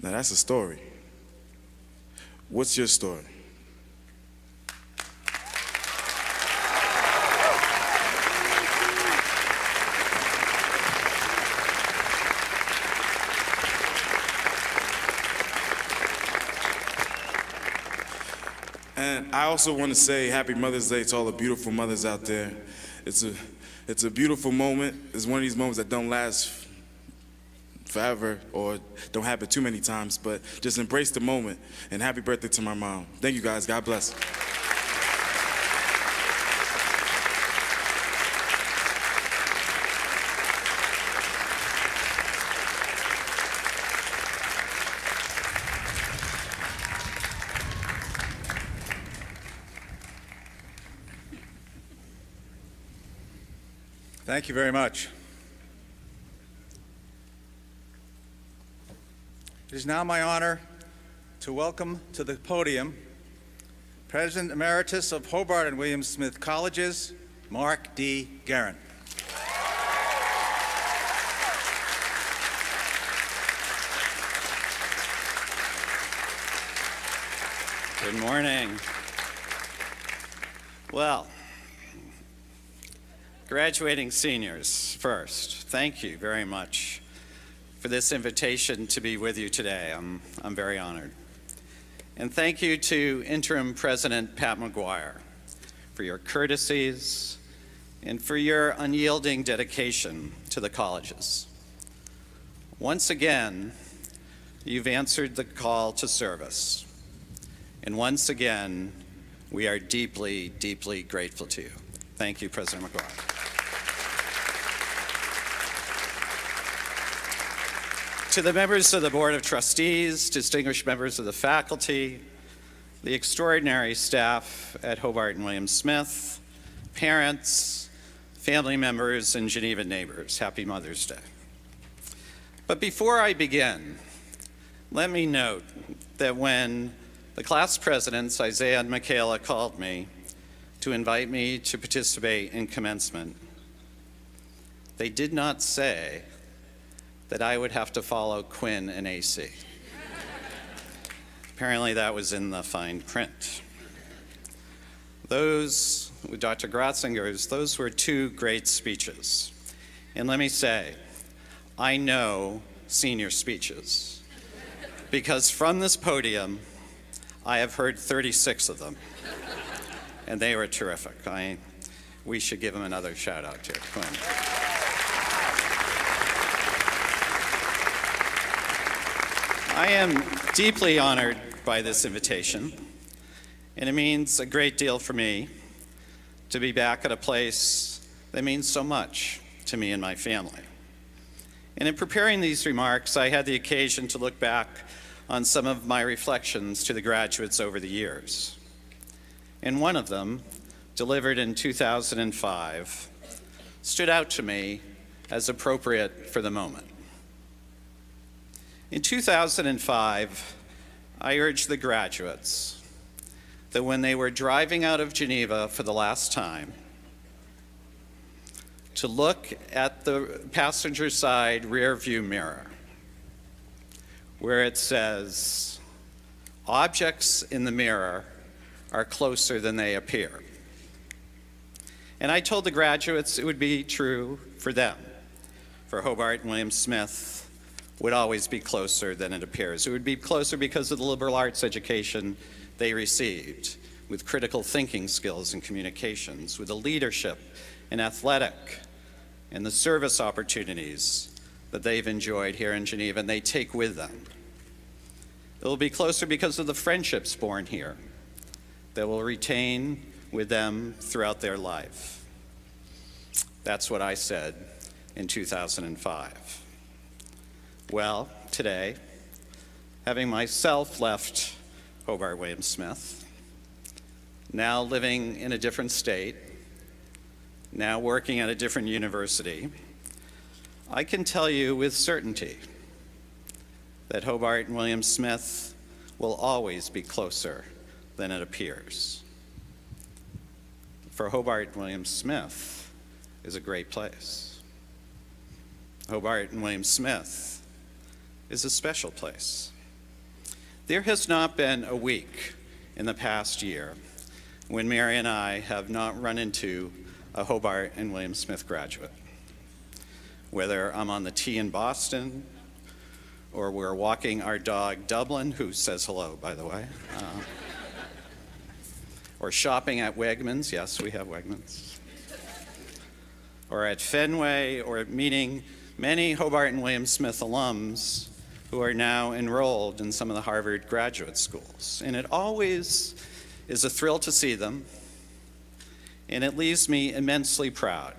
now that's a story. What's your story? And I also want to say Happy Mother's Day to all the beautiful mothers out there. It's a beautiful moment. It's one of these moments that don't last forever or don't happen too many times, but just embrace the moment. And happy birthday to my mom. Thank you guys. God bless. Thank you very much. It is now my honor to welcome to the podium President Emeritus of Hobart and William Smith Colleges, Mark D. Guerin. Good morning. Well, Graduating seniors, first, thank you very much for this invitation to be with you today. I'm very honored. And thank you to Interim President Pat McGuire for your courtesies and for your unyielding dedication to the colleges. Once again, you've answered the call to service. And once again, we are deeply, deeply grateful to you. Thank you, President McGuire. To the members of the Board of Trustees, distinguished members of the faculty, the extraordinary staff at Hobart and William Smith, parents, family members, and Geneva neighbors, happy Mother's Day. But before I begin, let me note that when the class presidents, Isaiah and Michaela, called me to invite me to participate in commencement, they did not say that I would have to follow Quinn and AC. Apparently that was in the fine print. Those, with Dr. Gratzinger's, those were two great speeches. And let me say, I know senior speeches, because from this podium, I have heard 36 of them, and they were terrific. We should give them another shout out to Quinn. I am deeply honored by this invitation, and it means a great deal for me to be back at a place that means so much to me and my family. And in preparing these remarks, I had the occasion to look back on some of my reflections to the graduates over the years. And one of them, delivered in 2005, stood out to me as appropriate for the moment. In 2005, I urged the graduates that when they were driving out of Geneva for the last time, to look at the passenger side rear view mirror, where it says, "Objects in the mirror are closer than they appear." And I told the graduates it would be true for them, for Hobart and William Smith would always be closer than it appears. It would be closer because of the liberal arts education they received, with critical thinking skills and communications, with the leadership and athletic and the service opportunities that they've enjoyed here in Geneva and they take with them. It will be closer because of the friendships born here that will retain with them throughout their life. That's what I said in 2005. Well, today, having myself left Hobart William Smith, now living in a different state, now working at a different university, I can tell you with certainty that Hobart and William Smith will always be closer than it appears. For Hobart and William Smith is a great place. Hobart and William Smith is a special place. There has not been a week in the past year when Mary and I have not run into a Hobart and William Smith graduate. Whether I'm on the T in Boston, or we're walking our dog Dublin, who says hello, by the way, or shopping at Wegmans, yes, we have Wegmans, or at Fenway, or meeting many Hobart and William Smith alums who are now enrolled in some of the Harvard graduate schools. And it always is a thrill to see them, and it leaves me immensely proud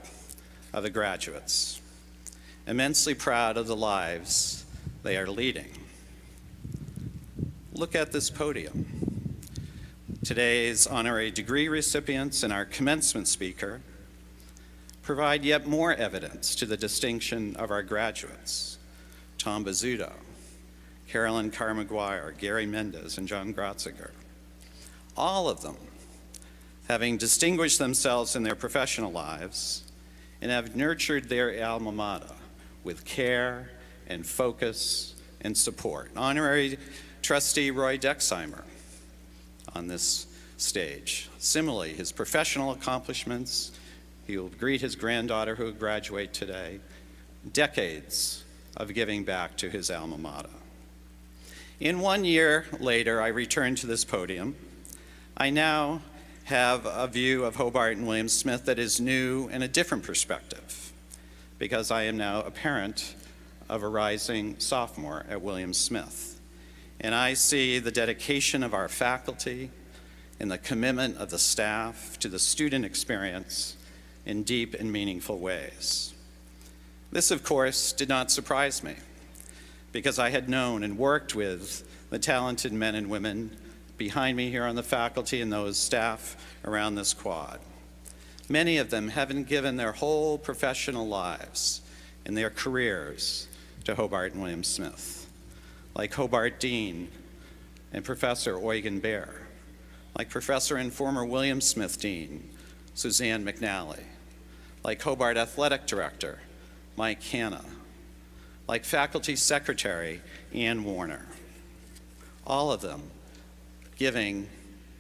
of the graduates, immensely proud of the lives they are leading. Look at this podium. Today's honorary degree recipients and our commencement speaker provide yet more evidence to the distinction of our graduates. Tom Bizzuto, Carolyn Carr McGuire, Gary Mendez, and John Gratzinger. All of them having distinguished themselves in their professional lives and have nurtured their alma mater with care and focus and support. Honorary trustee Roy Dexheimer on this stage. Similarly, his professional accomplishments He will greet his granddaughter who will graduate today. Decades of giving back to his alma mater. In 1 year later, I returned to this podium. I now have a view of Hobart and William Smith that is new and a different perspective, because I am now a parent of a rising sophomore at William Smith. And I see the dedication of our faculty and the commitment of the staff to the student experience in deep and meaningful ways. This, of course, did not surprise me, because I had known and worked with the talented men and women behind me here on the faculty and those staff around this quad. Many of them having given their whole professional lives and their careers to Hobart and William Smith, like Hobart Dean and Professor Eugen Baer, like Professor and former William Smith Dean, Suzanne McNally, like Hobart Athletic Director, Mike Hanna, like Faculty Secretary Ann Warner, all of them giving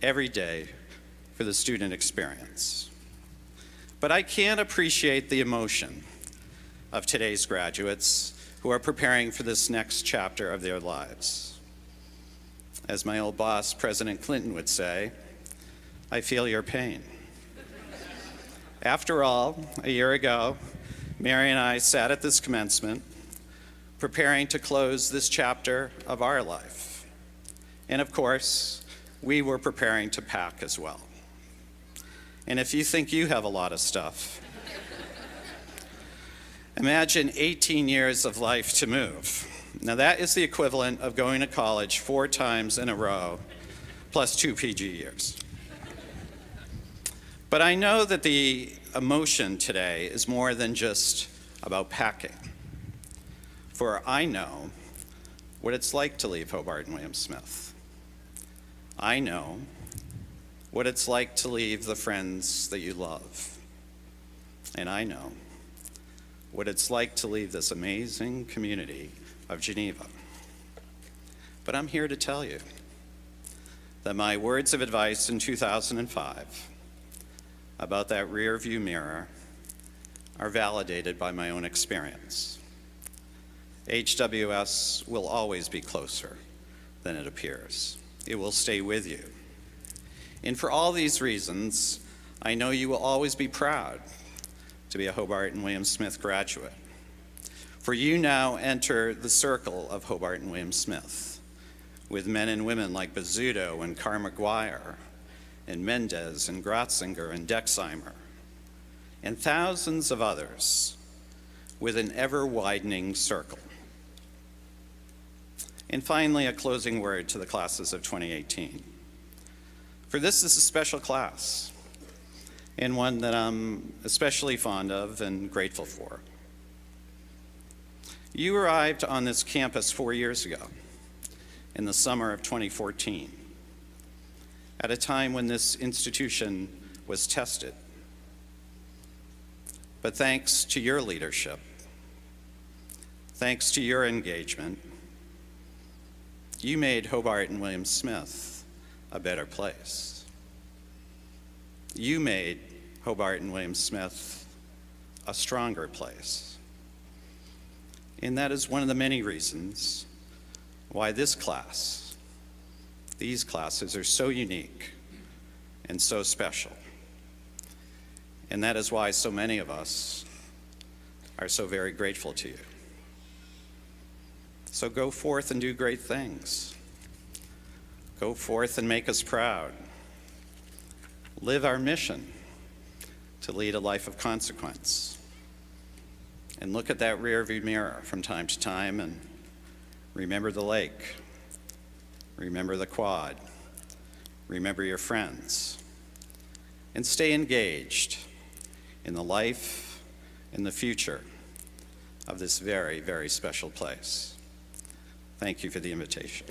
every day for the student experience. But I can't appreciate the emotion of today's graduates who are preparing for this next chapter of their lives. As my old boss, President Clinton, would say, I feel your pain. After all, a year ago, Mary and I sat at this commencement preparing to close this chapter of our life. And of course, we were preparing to pack as well. And if you think you have a lot of stuff, imagine 18 years of life to move. Now that is the equivalent of going to college 4 times in a row, plus 2 PG years. But I know that the emotion today is more than just about packing. For I know what it's like to leave Hobart and William Smith. I know what it's like to leave the friends that you love. And I know what it's like to leave this amazing community of Geneva. But I'm here to tell you that my words of advice in 2005 about that rear view mirror are validated by my own experience. HWS will always be closer than it appears. It will stay with you. And for all these reasons, I know you will always be proud to be a Hobart and William Smith graduate. For you now enter the circle of Hobart and William Smith, with men and women like Esposito and Carr McGuire, and Mendez and Grotzinger and Dexheimer, and thousands of others, with an ever-widening circle. And finally, a closing word to the classes of 2018. For this is a special class, and one that I'm especially fond of and grateful for. You arrived on this campus 4 years ago, in the summer of 2014, at a time when this institution was tested. But thanks to your leadership, thanks to your engagement, you made Hobart and William Smith a better place. You made Hobart and William Smith a stronger place. And that is one of the many reasons why this class, these classes are so unique and so special. And that is why so many of us are so very grateful to you. So go forth and do great things. Go forth and make us proud. Live our mission to lead a life of consequence. And look at that rearview mirror from time to time and remember the lake. Remember the quad. Remember your friends. And stay engaged in the life and the future of this very, very special place. Thank you for the invitation.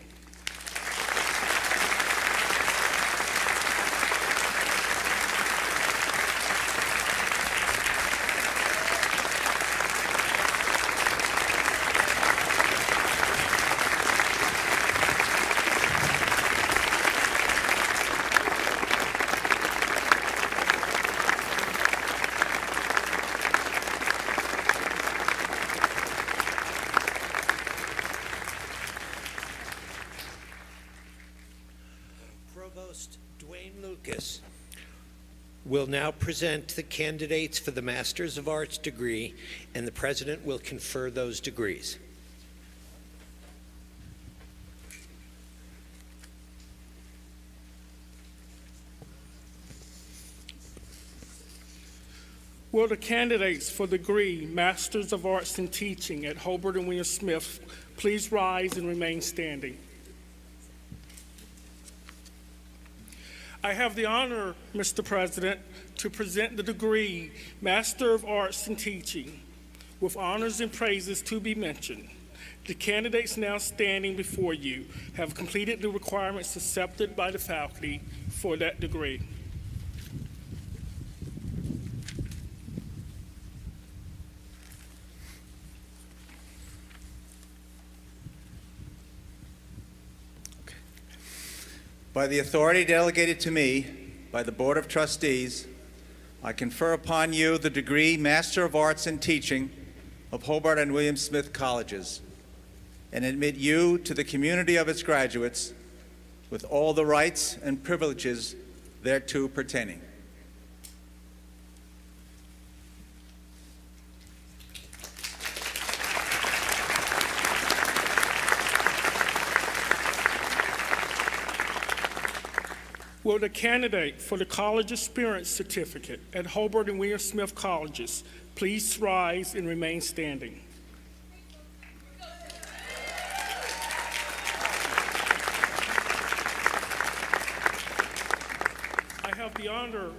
Provost Dwayne Lucas will now present the candidates for the Masters of Arts degree, and the President will confer those degrees. Will the candidates for the degree Masters of Arts in Teaching at Hobart and William Smith please rise and remain standing? I have the honor, Mr. President, to present the degree Master of Arts in Teaching with honors and praises to be mentioned. The candidates now standing before you have completed the requirements accepted by the faculty for that degree. By the authority delegated to me by the Board of Trustees, I confer upon you the degree Master of Arts in Teaching of Hobart and William Smith Colleges, and admit you to the community of its graduates with all the rights and privileges thereto pertaining. Will the candidate for the College Experience Certificate at Hobart and William Smith Colleges please rise and remain standing? I have the honor,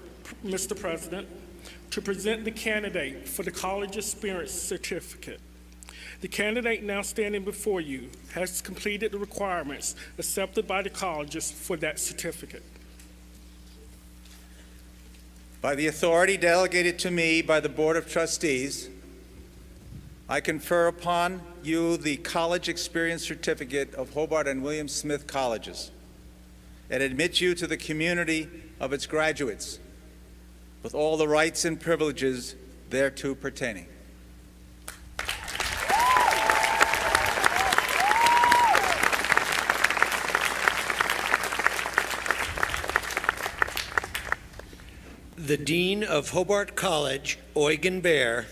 Mr. President, to present the candidate for the College Experience Certificate. The candidate now standing before you has completed the requirements accepted by the colleges for that certificate. By the authority delegated to me by the Board of Trustees, I confer upon you the College Experience Certificate of Hobart and William Smith Colleges, and admit you to the community of its graduates with all the rights and privileges thereto pertaining. The Dean of Hobart College, Eugen Baer,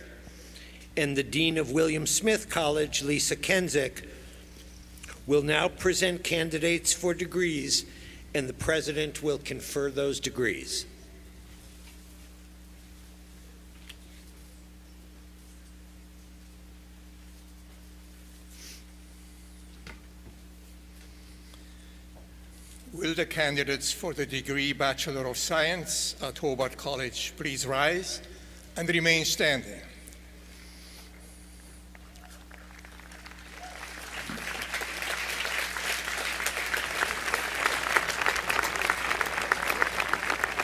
and the Dean of William Smith College, Lisa Kensick, will now present candidates for degrees, and the President will confer those degrees. Will the candidates for the degree Bachelor of Science at Hobart College please rise and remain standing?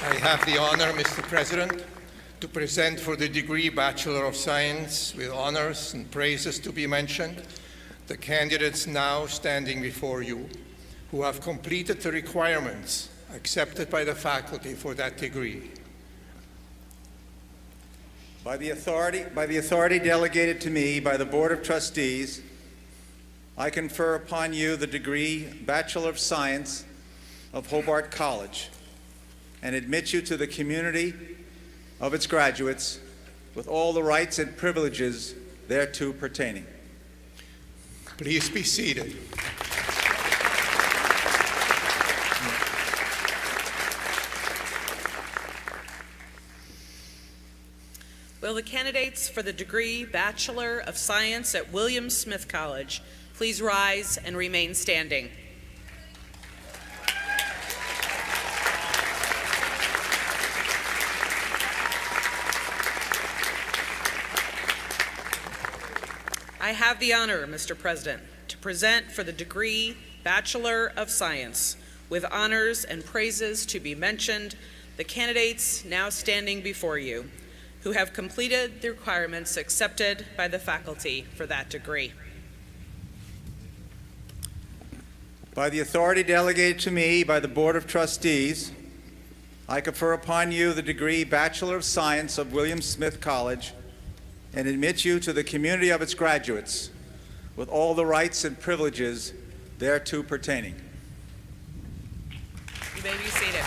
I have the honor, Mr. President, to present for the degree Bachelor of Science with honors and praises to be mentioned, the candidates now standing before you, who have completed the requirements accepted by the faculty for that degree. By the authority delegated to me by the Board of Trustees, I confer upon you the degree Bachelor of Science of Hobart College, and admit you to the community of its graduates with all the rights and privileges thereto pertaining. Please be seated. Will the candidates for the degree Bachelor of Science at William Smith College please rise and remain standing? I have the honor, Mr. President, to present for the degree Bachelor of Science with honors and praises to be mentioned, the candidates now standing before you, who have completed the requirements accepted by the faculty for that degree. By the authority delegated to me by the Board of Trustees, I confer upon you the degree Bachelor of Science of William Smith College, and admit you to the community of its graduates with all the rights and privileges thereto pertaining. You may be seated.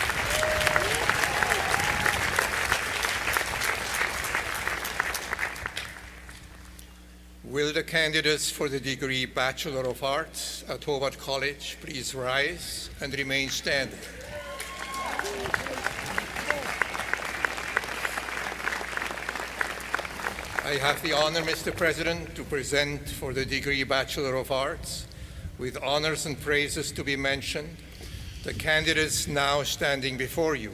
Will the candidates for the degree Bachelor of Arts at Hobart College please rise and remain standing? I have the honor, Mr. President, to present for the degree Bachelor of Arts, with honors and praises to be mentioned, the candidates now standing before you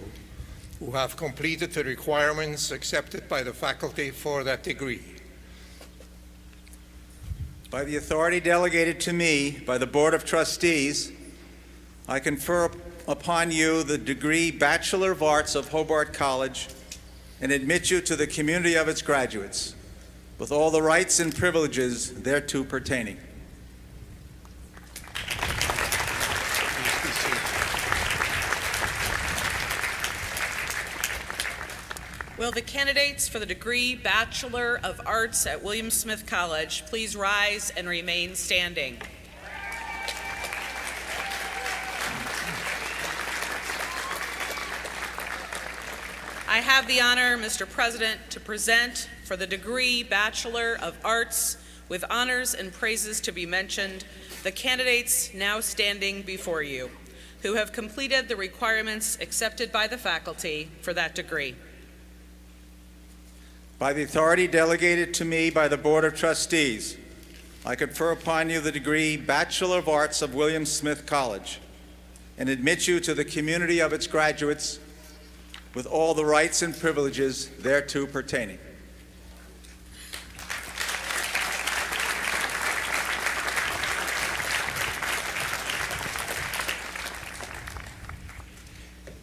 who have completed the requirements accepted by the faculty for that degree. By the authority delegated to me by the Board of Trustees, I confer upon you the degree Bachelor of Arts of Hobart College and admit you to the community of its graduates, with all the rights and privileges thereto pertaining. Will the candidates for the degree Bachelor of Arts at William Smith College please rise and remain standing? I have the honor, Mr. President, to present for the degree Bachelor of Arts with honors and praises to be mentioned, the candidates now standing before you, who have completed the requirements accepted by the faculty for that degree. By the authority delegated to me by the Board of Trustees, I confer upon you the degree Bachelor of Arts of William Smith College and admit you to the community of its graduates with all the rights and privileges thereto pertaining.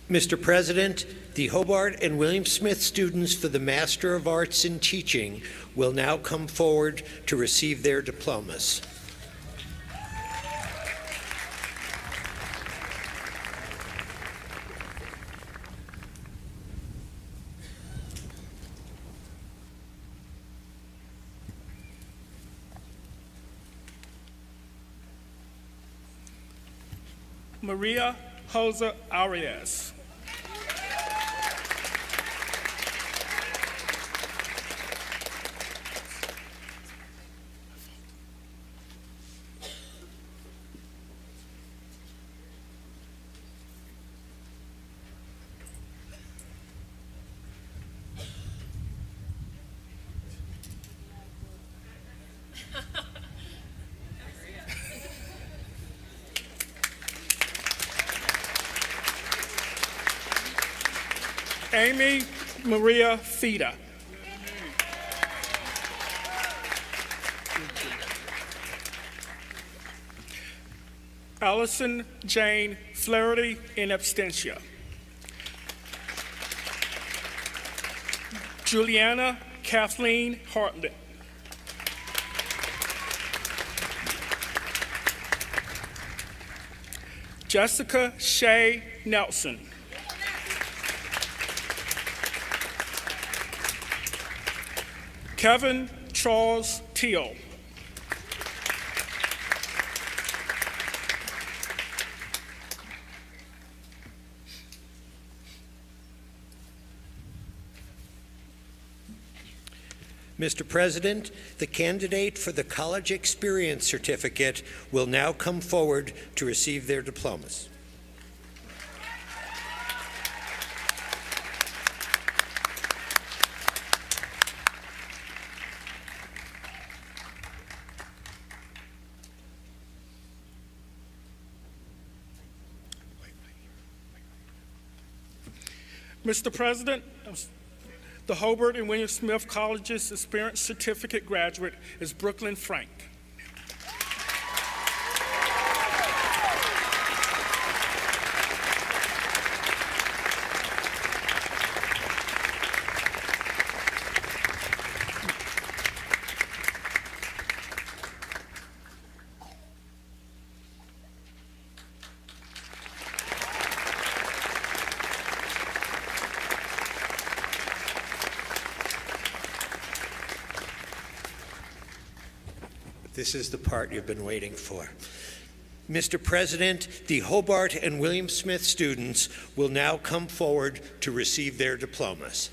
Mr. President, the Hobart and William Smith students for the Master of Arts in Teaching will now come forward to receive their diplomas. Maria Jose Arias. Amy Maria Fida. Allison Jane Flaherty in absentia. Juliana Kathleen Hartlett. Jessica Shay Nelson. Kevin Charles Teal. Mr. President, the candidate for the College Experience Certificate will now come forward to receive their diplomas. Mr. President, the Hobart and William Smith College's Experience Certificate graduate is Brooklyn Frank. This is the part you've been waiting for. Mr. President, the Hobart and William Smith students will now come forward to receive their diplomas.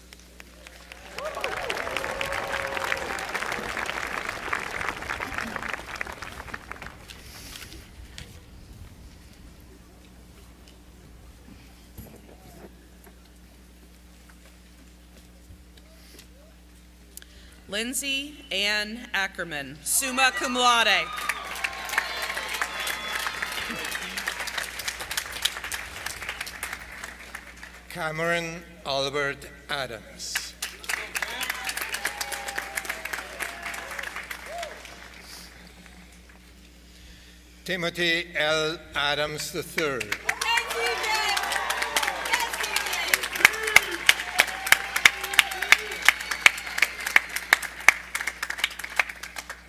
Lindsay Ann Ackerman, summa cum laude. Cameron Albert Adams. Timothy L. Adams III.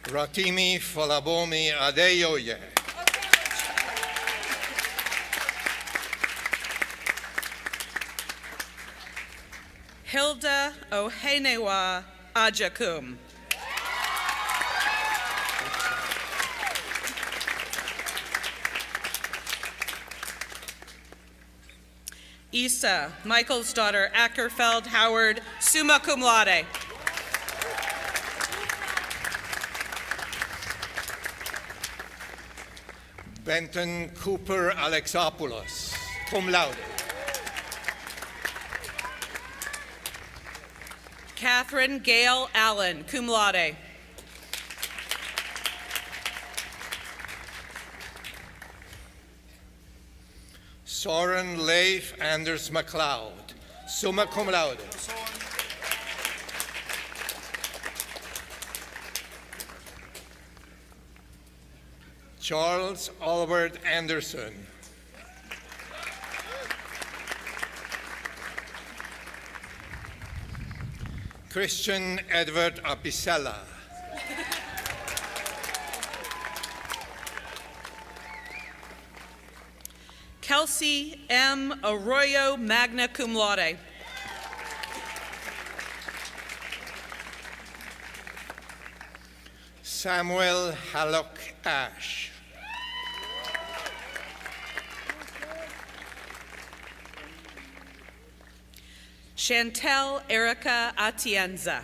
Rotimi Folabomi Adeyoye. Hilda Ohenewa Ajakum. Issa, Michael's daughter, Ackerfeld Howard, summa cum laude. Benton Cooper Alexopoulos, cum laude. Catherine Gale Allen, cum laude. Soren Leif Anders MacLeod, summa cum laude. Charles Albert Anderson. Christian Edward Apicella. Kelsey M. Arroyo, magna cum laude. Samuel Hallock Ash. Chantel Erica Atienza.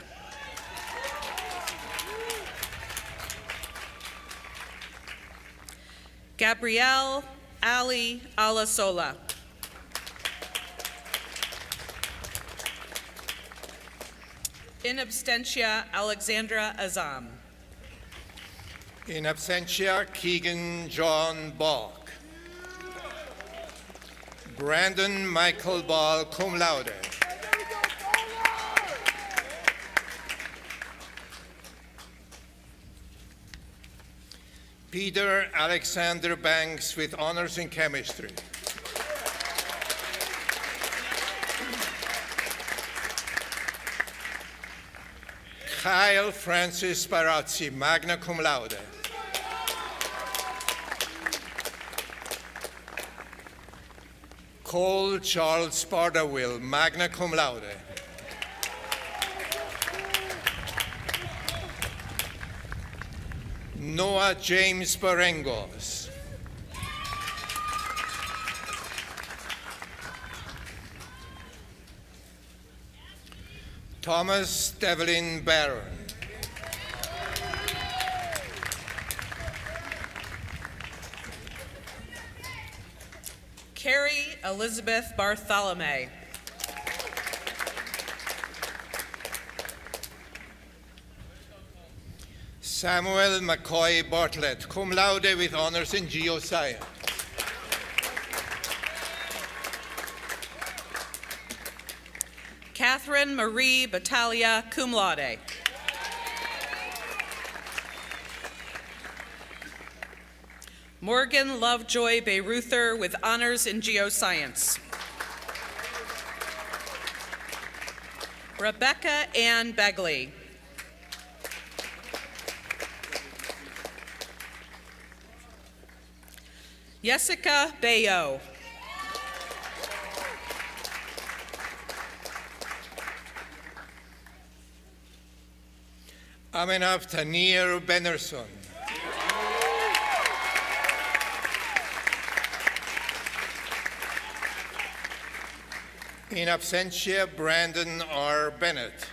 Gabrielle Ali Alasola. In absentia, Alexandra Azam. In absentia, Keegan John Bach. Brandon Michael Ball, cum laude. Peter Alexander Banks with honors in chemistry. Kyle Francis Barazzi, magna cum laude. Cole Charles Bardawill, magna cum laude. Noah James Barengos. Thomas Devlin Barron. Carrie Elizabeth Bartholomew. Samuel McCoy Bartlett, cum laude with honors in geoscience. Catherine Marie Battaglia, cum laude. Morgan Lovejoy Bayreuther with honors in geoscience. Rebecca Ann Begley. Jessica Bayo. Amenav Tanir Benerson. In absentia, Brandon R. Bennett.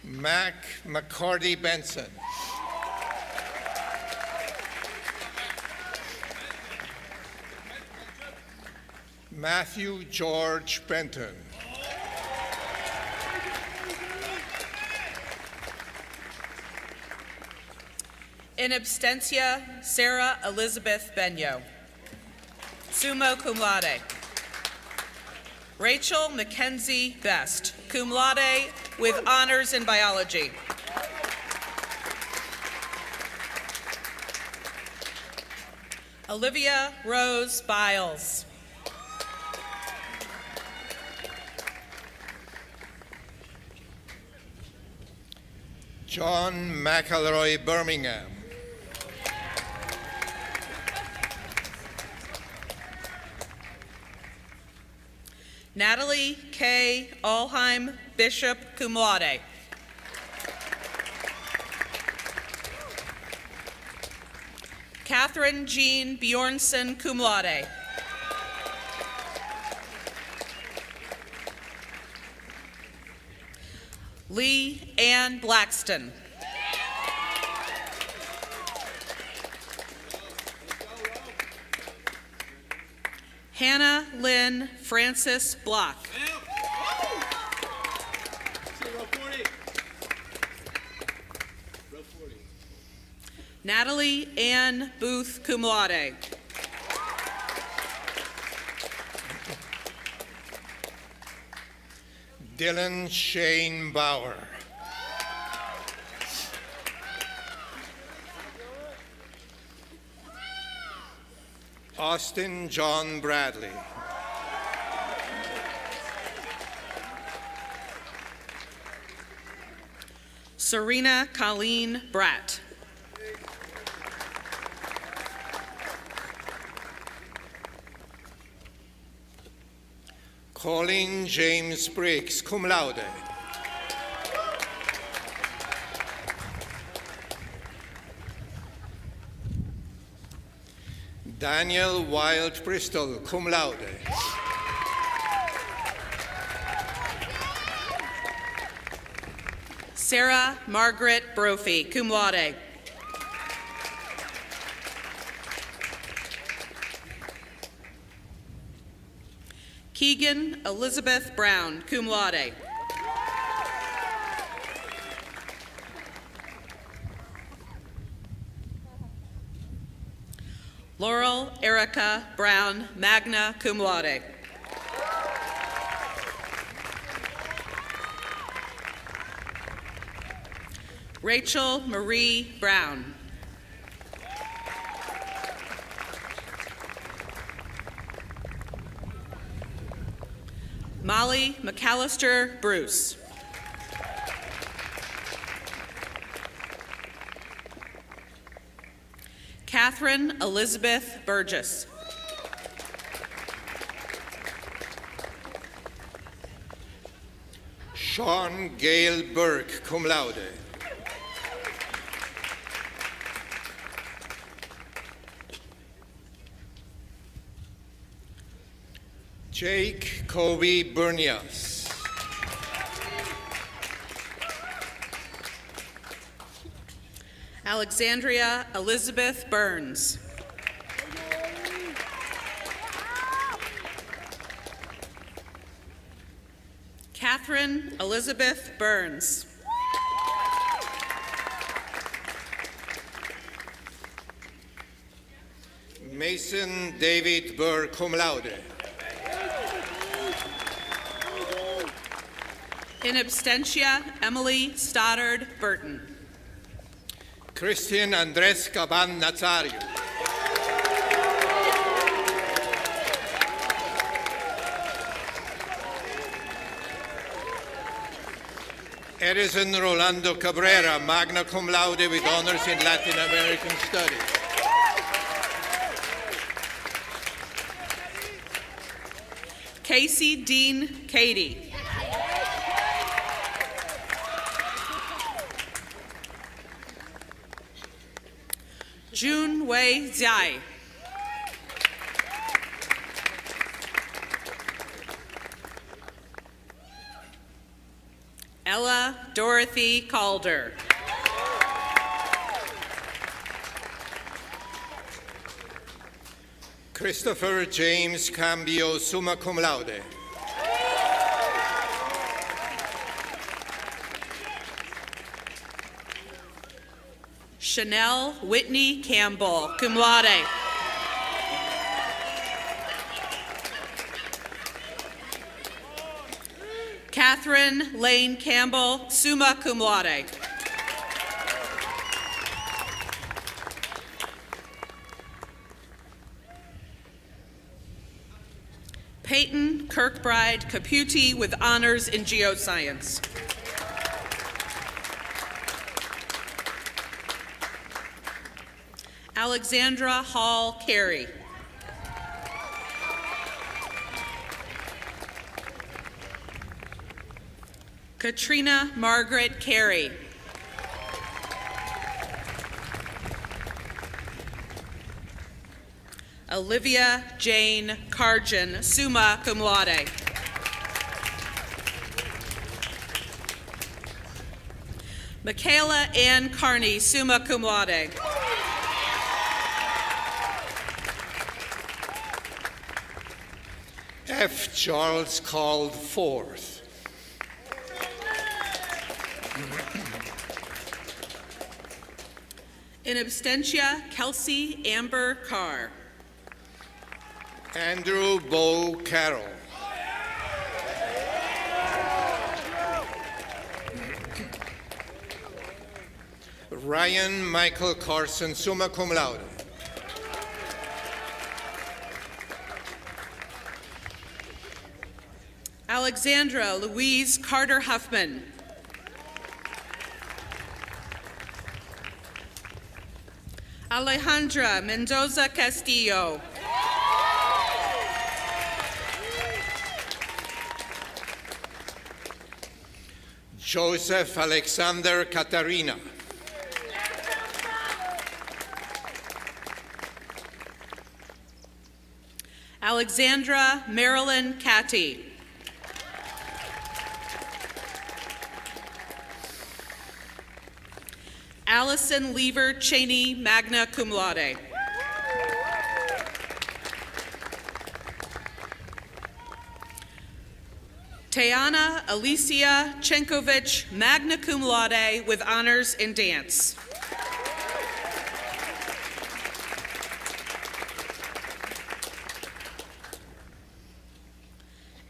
Mac McCarty Benson. Matthew George Benton. In absentia, Sarah Elizabeth Benyo. Summa cum laude. Rachel Mackenzie Best, cum laude with honors in biology. Olivia Rose Biles. John McElroy Birmingham. Natalie K. Alheim Bishop, cum laude. Catherine Jean Bjornson, cum laude. Lee Ann Blackston. Hannah Lynn Francis Block. Natalie Ann Booth, cum laude. Dylan Shane Bauer. Austin John Bradley. Serena Colleen Bratt. Colin James Briggs, cum laude. Daniel Wild Bristol, cum laude. Sarah Margaret Brophy, cum laude. Keegan Elizabeth Brown, cum laude. Laurel Erica Brown, magna cum laude. Rachel Marie Brown. Molly McAllister Bruce. Catherine Elizabeth Burgess. Sean Gale Burke, cum laude. Jake Kobe Bernias. Alexandria Elizabeth Burns. Catherine Elizabeth Burns. Mason David Burr, cum laude. In absentia, Emily Stoddard Burton. Christian Andres Caban Nazario. Edison Rolando Cabrera, magna cum laude with honors in Latin American Studies. Casey Dean Cady. Jun Wei Zhai. Ella Dorothy Calder. Christopher James Cambio, summa cum laude. Chanel Whitney Campbell, cum laude. Catherine Lane Campbell, summa cum laude. Peyton Kirkbride Caputi with honors in geoscience. Alexandra Hall Carey. Katrina Margaret Carey. Olivia Jane Cargen, summa cum laude. Michaela Ann Carney, summa cum laude. F. Charles called forth. In absentia, Kelsey Amber Carr. Andrew Bo Carroll. Ryan Michael Carson, summa cum laude. Alexandra Louise Carter Huffman. Alejandra Mendoza Castillo. Joseph Alexander Katarina. Alexandra Marilyn Catty. Allison Lever Cheney, magna cum laude. Tayana Alicia Chenkovich, magna cum laude with honors in dance.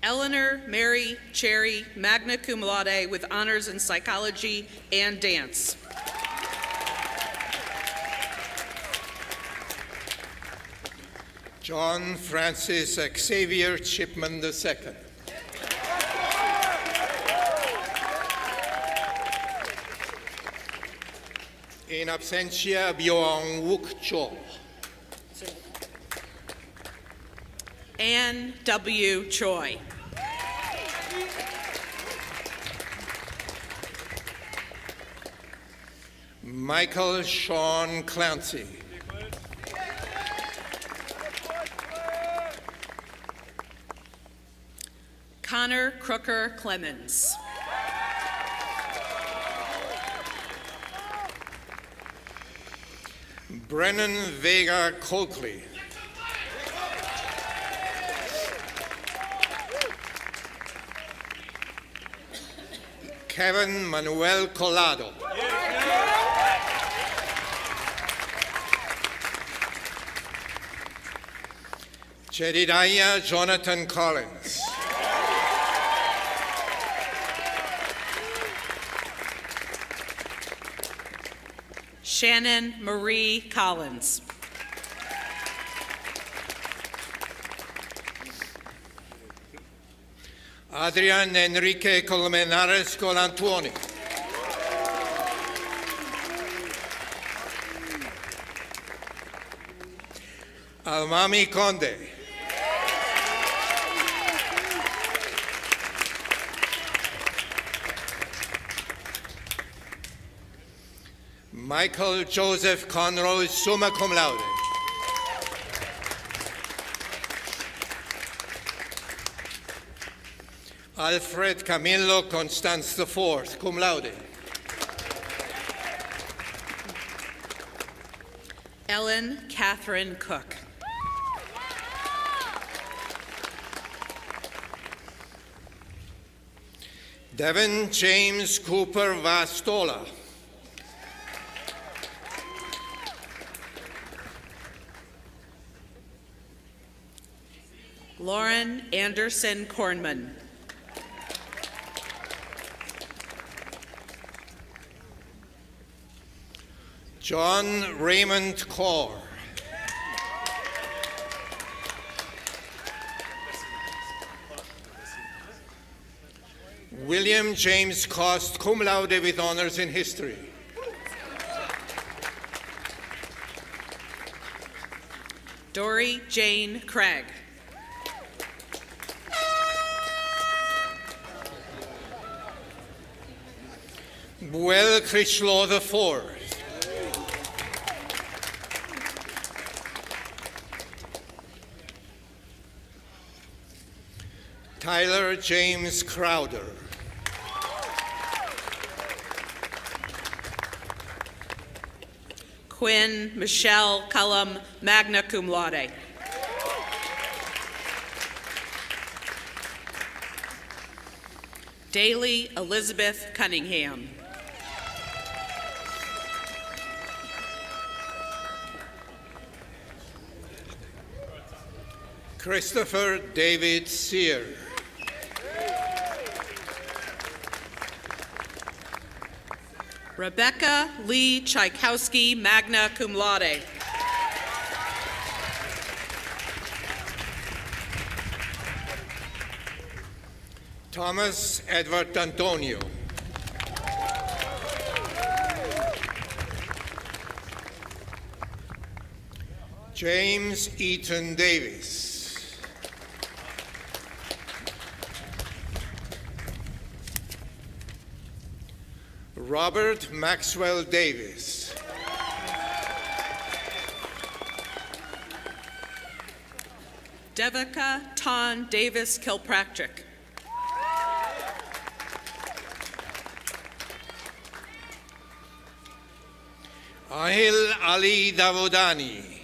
Eleanor Mary Cherry, magna cum laude with honors in psychology and dance. John Francis Xavier Chipman II. In absentia, Byung Wook Cho. Ann W. Choi. Michael Sean Clancy. Connor Crooker Clemens. Brennan Vega Coakley. Kevin Manuel Collado. Jedediah Jonathan Collins. Shannon Marie Collins. Adrian Enrique Colmenares Colantuoni. Almami Conde. Michael Joseph Conroy, summa cum laude. Alfred Camillo Constance IV, cum laude. Ellen Catherine Cook. Devin James Cooper Vastola. Lauren Anderson Kornman. John Raymond Carr. William James Cost, cum laude with honors in history. Dory Jane Craig. Buell Critchlow IV. Tyler James Crowder. Quinn Michelle Cullum, magna cum laude. Daly Elizabeth Cunningham. Christopher David Sear. Rebecca Lee Tchaikovsky, magna cum laude. Thomas Edward Antonio. James Eaton Davis. Robert Maxwell Davis. Devika Ton Davis Kilpatrick. Ahil Ali Davodani.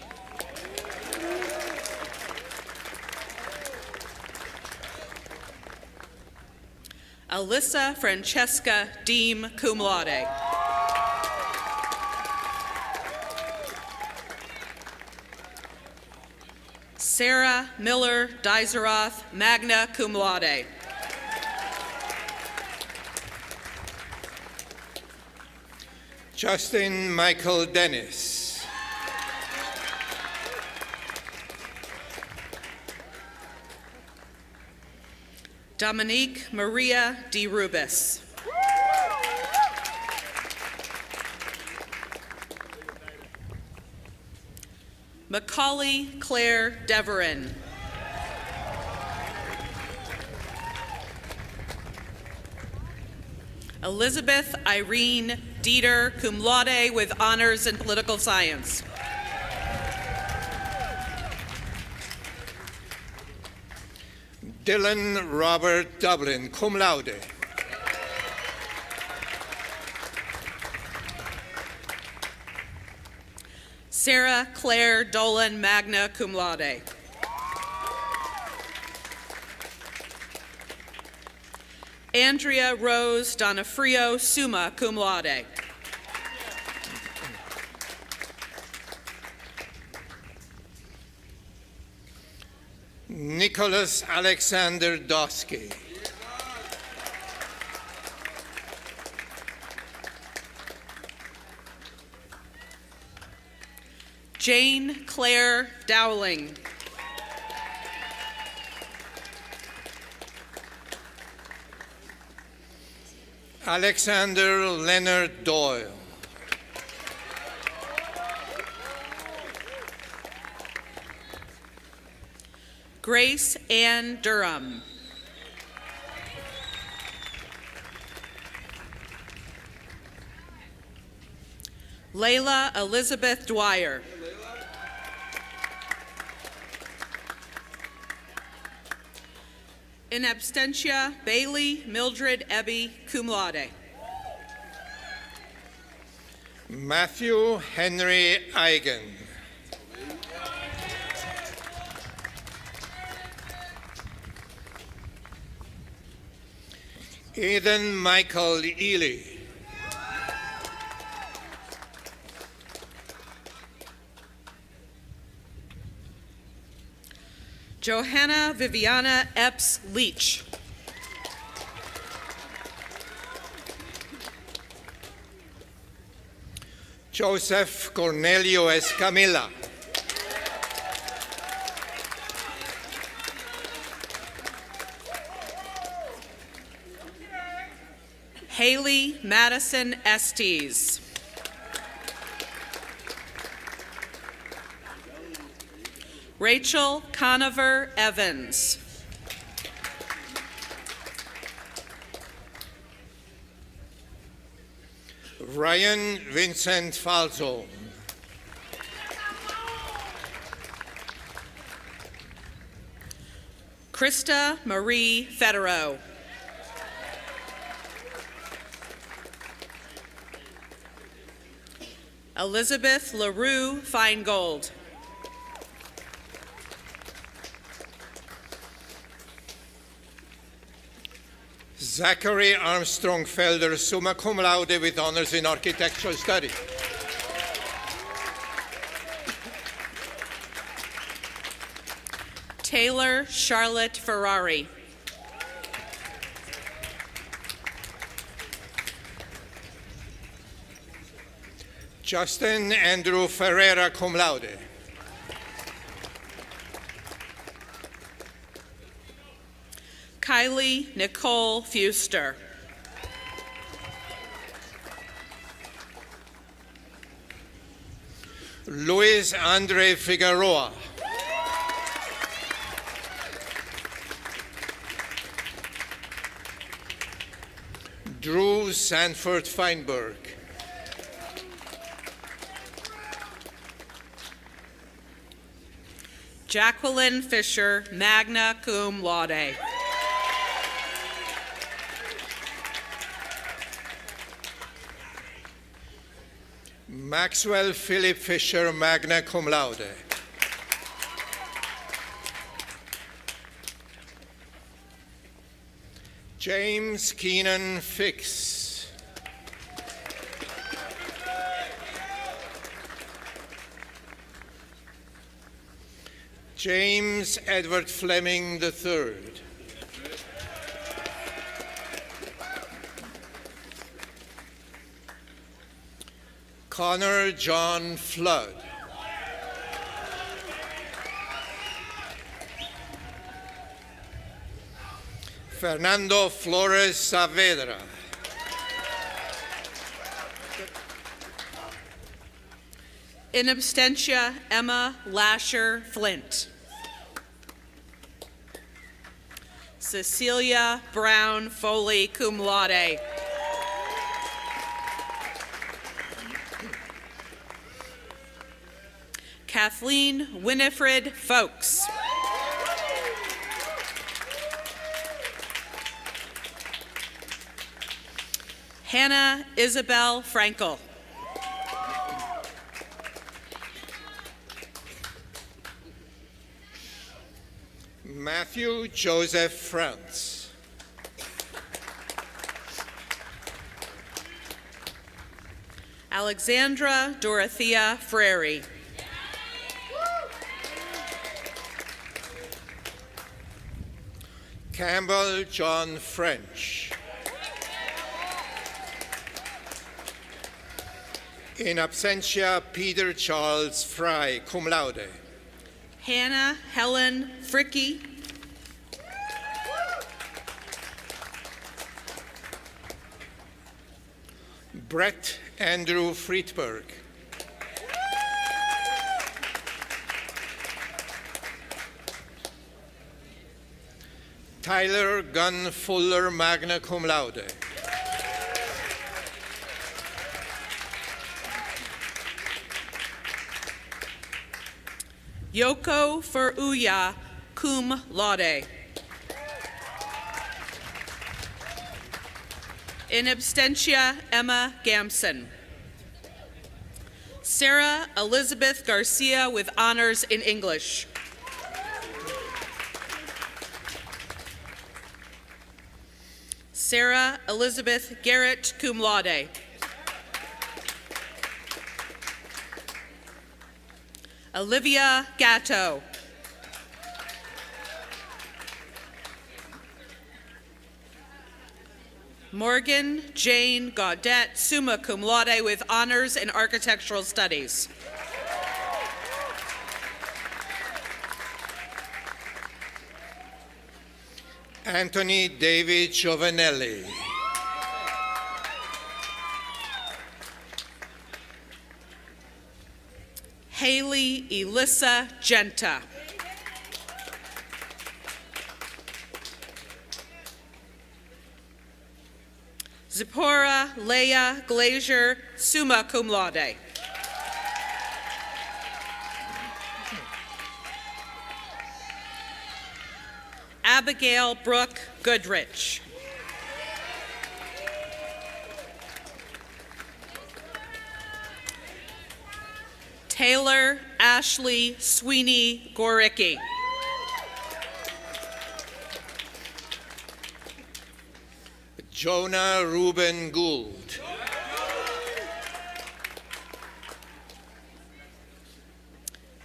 Alyssa Francesca Deem, cum laude. Sarah Miller Dizeroth, magna cum laude. Justin Michael Dennis. Dominique Maria De Rubis. Macaulay Claire Deverin. Elizabeth Irene Dieter, cum laude with honors in political science. Dylan Robert Dublin, cum laude. Sarah Claire Dolan, magna cum laude. Andrea Rose Donofrio, summa cum laude. Nicholas Alexander Dosky. Jane Claire Dowling. Alexander Leonard Doyle. Grace Ann Durham. Layla Elizabeth Dwyer. In absentia, Bailey Mildred Ebby, cum laude. Matthew Henry Eigen. Eden Michael Ely. Johanna Viviana Epps Leach. Joseph Cornelio Escamilla. Haley Madison Estes. Rachel Conover Evans. Ryan Vincent Falzo. Krista Marie Federow. Elizabeth LaRue Feingold. Zachary Armstrong Felder, summa cum laude with honors in architectural study. Taylor Charlotte Ferrari. Justin Andrew Ferreira, cum laude. Kylie Nicole Fuster. Luis Andre Figueroa. Drew Sanford Feinberg. Jacqueline Fisher, magna cum laude. Maxwell Philip Fisher, magna cum laude. James Keenan Fix. James Edward Fleming III. Connor John Flood. Fernando Flores Saavedra. In absentia, Emma Lasher Flint. Cecilia Brown Foley, cum laude. Kathleen Winifred Folks. Hannah Isabel Frankel. Matthew Joseph France. Alexandra Dorothea Frary. Campbell John French. In absentia, Peter Charles Fry, cum laude. Hannah Helen Fricky. Brett Andrew Friedberg. Tyler Gunn Fuller, magna cum laude. Yoko Furuya, cum laude. In absentia, Emma Gamson. Sarah Elizabeth Garcia with honors in English. Sarah Elizabeth Garrett, cum laude. Olivia Gatto. Morgan Jane Gaudette, summa cum laude with honors in architectural studies. Anthony David Giovanelli. Haley Elissa Genta. Zipporah Leah Glazier, summa cum laude. Abigail Brooke Goodrich. Taylor Ashley Sweeney Goricki. Jonah Reuben Gould.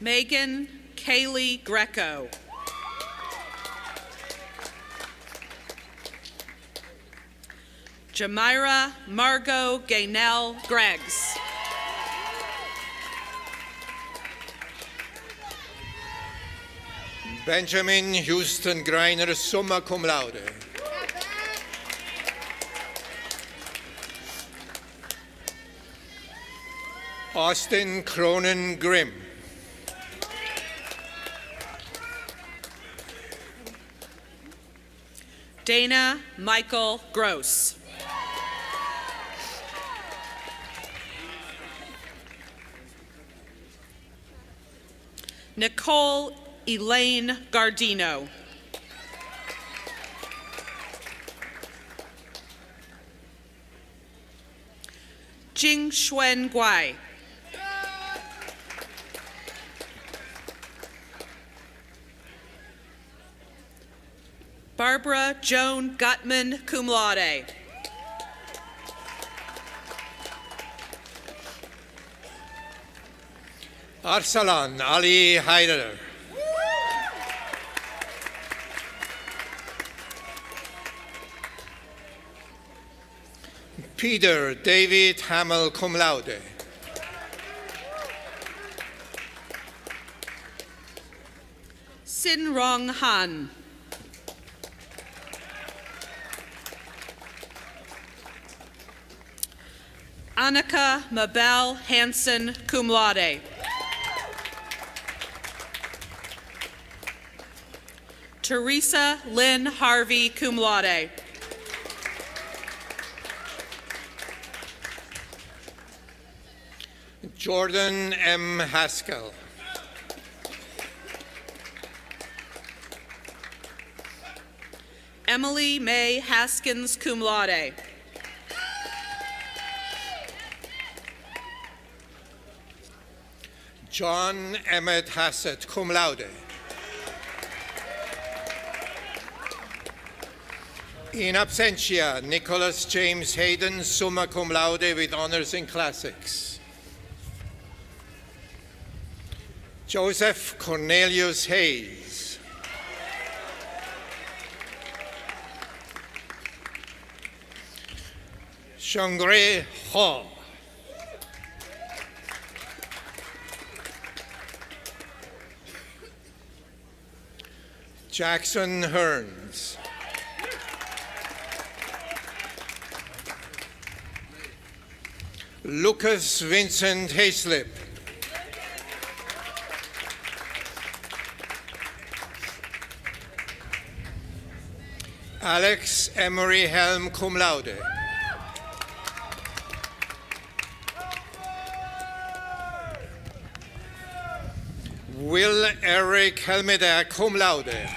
Megan Kaylee Greco. Jamira Margot Gaynell Greggs. Benjamin Houston Greiner, summa cum laude. Austin Cronin Grimm. Dana Michael Gross. Nicole Elaine Gardino. Jing Shuen Guai. Barbara Joan Gutman, cum laude. Arsalan Ali Haider. Peter David Hamill, cum laude. Sin Rong Han. Annika Mabel Hansen, cum laude. Teresa Lynn Harvey, cum laude. Jordan M. Haskell. Emily May Haskins, cum laude. John Emmett Hassett, cum laude. In absentia, Nicholas James Hayden, summa cum laude with honors in classics. Joseph Cornelius Hayes. Shangre Ho. Jackson Hearns. Lucas Vincent Hayslip. Alex Emery Helm, cum laude. Will Eric Helmeda, cum laude.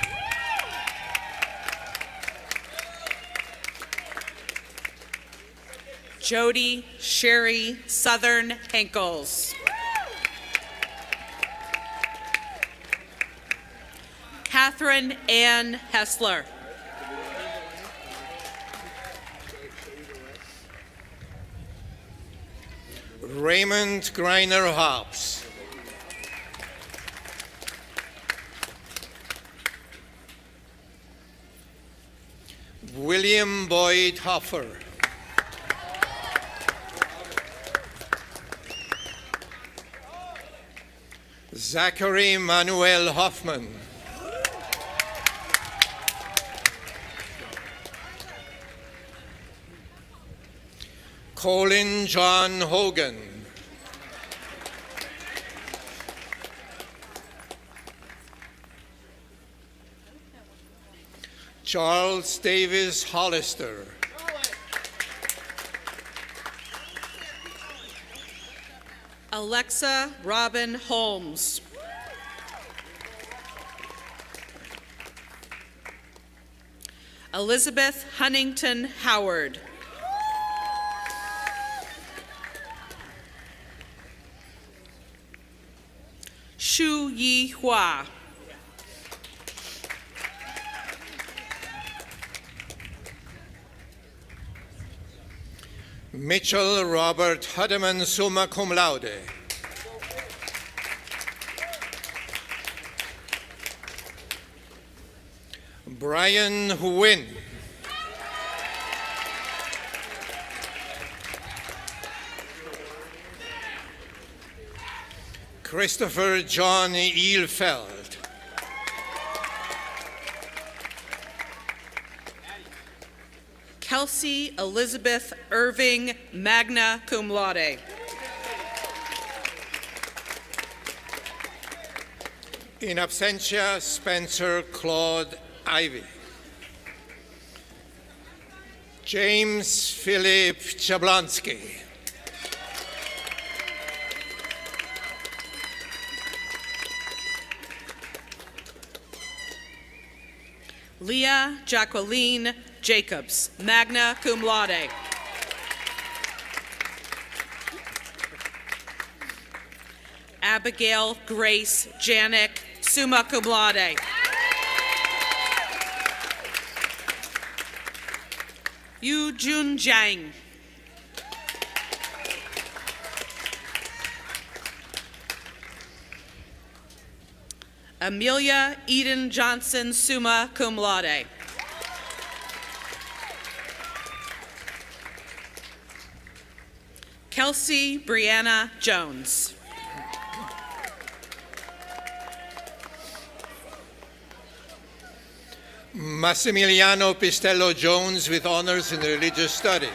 Jody Sherry Southern Henkels. Catherine Ann Hessler. Raymond Greiner Hobbs. William Boyd Hoffer. Zachary Manuel Hoffman. Colin John Hogan. Charles Davis Hollister. Alexa Robin Holmes. Elizabeth Huntington Howard. Shu Yi Hua. Mitchell Robert Hudeman, summa cum laude. Brian Huyn. Christopher John Eelfeld. Kelsey Elizabeth Irving, magna cum laude. In absentia, Spencer Claude Ivy. James Philip Jablonski. Leah Jacqueline Jacobs, magna cum laude. Abigail Grace Janik, summa cum laude. Yu Jun Jiang. Amelia Eden Johnson, summa cum laude. Kelsey Brianna Jones. Massimiliano Pistello Jones with honors in religious studies.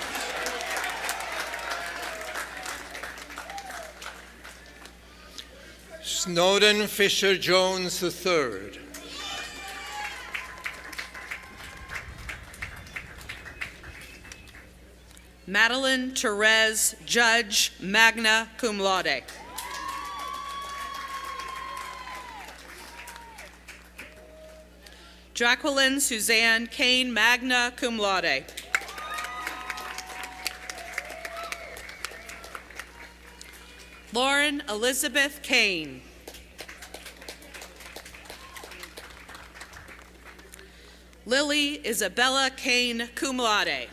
Snowden Fisher Jones III. Madeline Therese Judge, magna cum laude. Jacqueline Suzanne Kane, magna cum laude. Lauren Elizabeth Kane. Lily Isabella Kane, cum laude.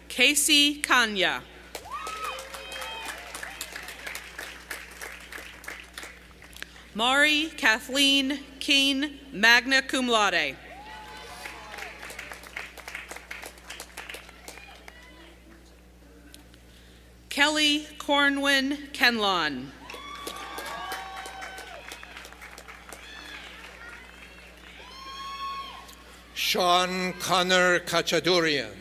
Casey Kanya. Mari Kathleen Keen, magna cum laude. Kelly Cornwin Kenlon. Sean Connor Kachadurian.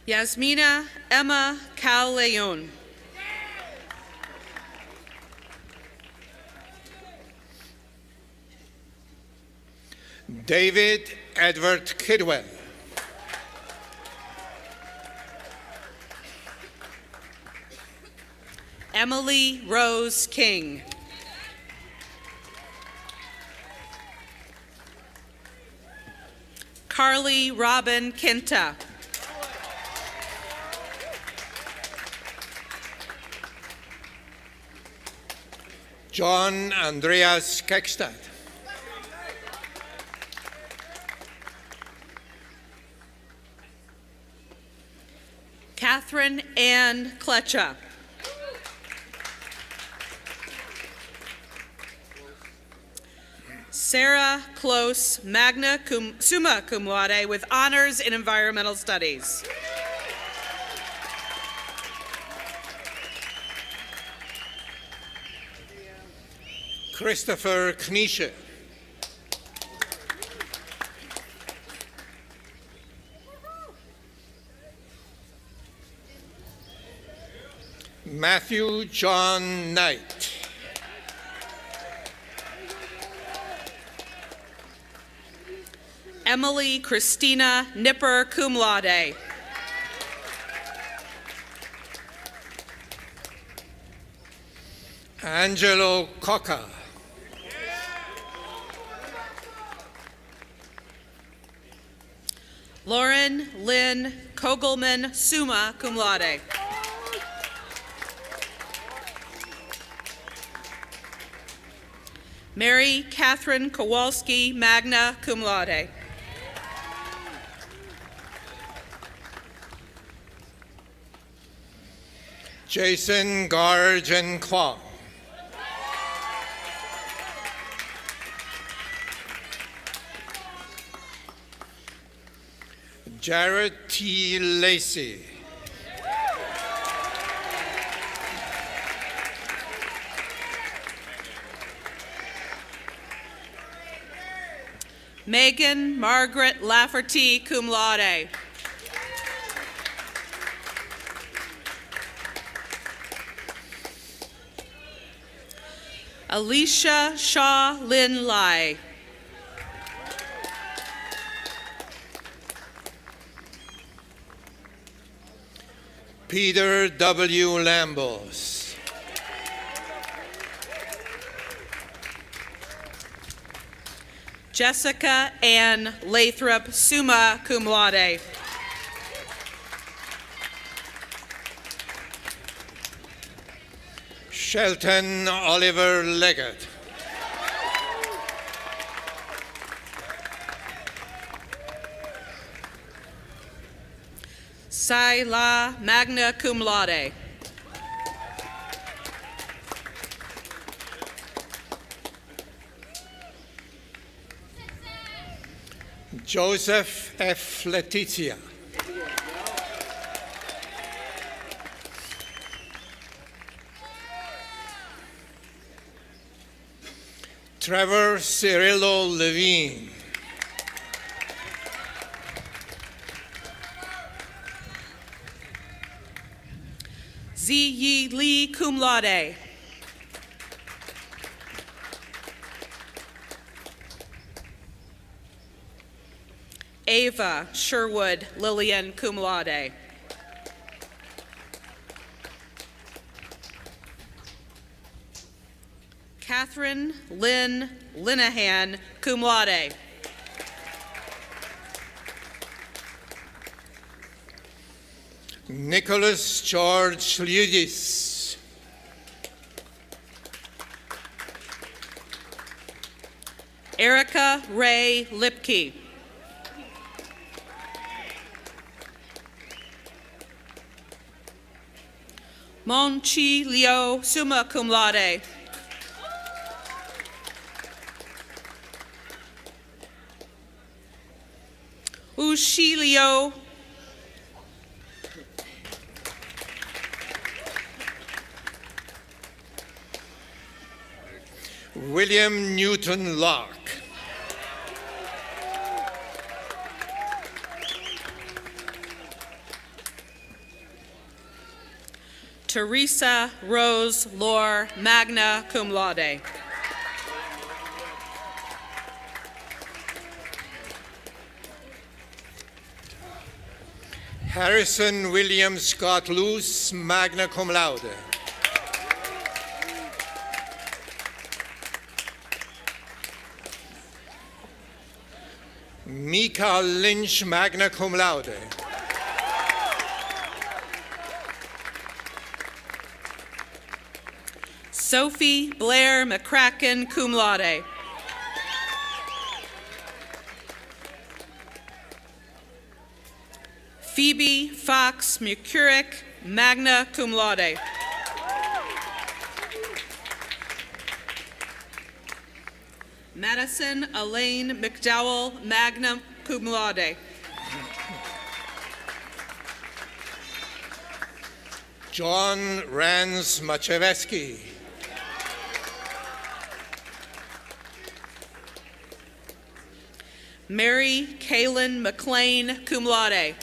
Yasmina Emma Cal-Leon. David Edward Kidwell. Emily Rose King. Carly Robin Quinta. John Andreas Kekstad. Catherine Ann Kletcha. Sarah Close, summa cum laude with honors in environmental studies. Christopher Knische. Matthew John Knight. Emily Christina Nipper, cum laude. Angelo Coca. Lauren Lynn Kogelman, summa cum laude. Mary Catherine Kowalski, magna cum laude. Jason Garjan Kwong. Jared T. Lacey. Megan Margaret Lafferty, cum laude. Alicia Shaw Lin Lai. Peter W. Lambos. Jessica Ann Lathrop, summa cum laude. Shelton Oliver Leggett. Sai La, magna cum laude. Joseph F. Letizia. Trevor Cirillo Levine. Ziyi Lee, cum laude. Ava Sherwood Lillian, cum laude. Catherine Lynn Linehan, cum laude. Nicholas George Liudis. Erica Ray Lipke. Mon Chi Leo, summa cum laude. Ushi Leo. William Newton Locke. Teresa Rose Lore, magna cum laude. Harrison William Scott Luce, magna cum laude. Mika Lynch, magna cum laude. Sophie Blair McCracken, cum laude. Phoebe Fox McCurrick, magna cum laude. Madison Elaine McDowell, magna cum laude. John Rans Maciejewski. Mary Kaylin McLean, cum laude.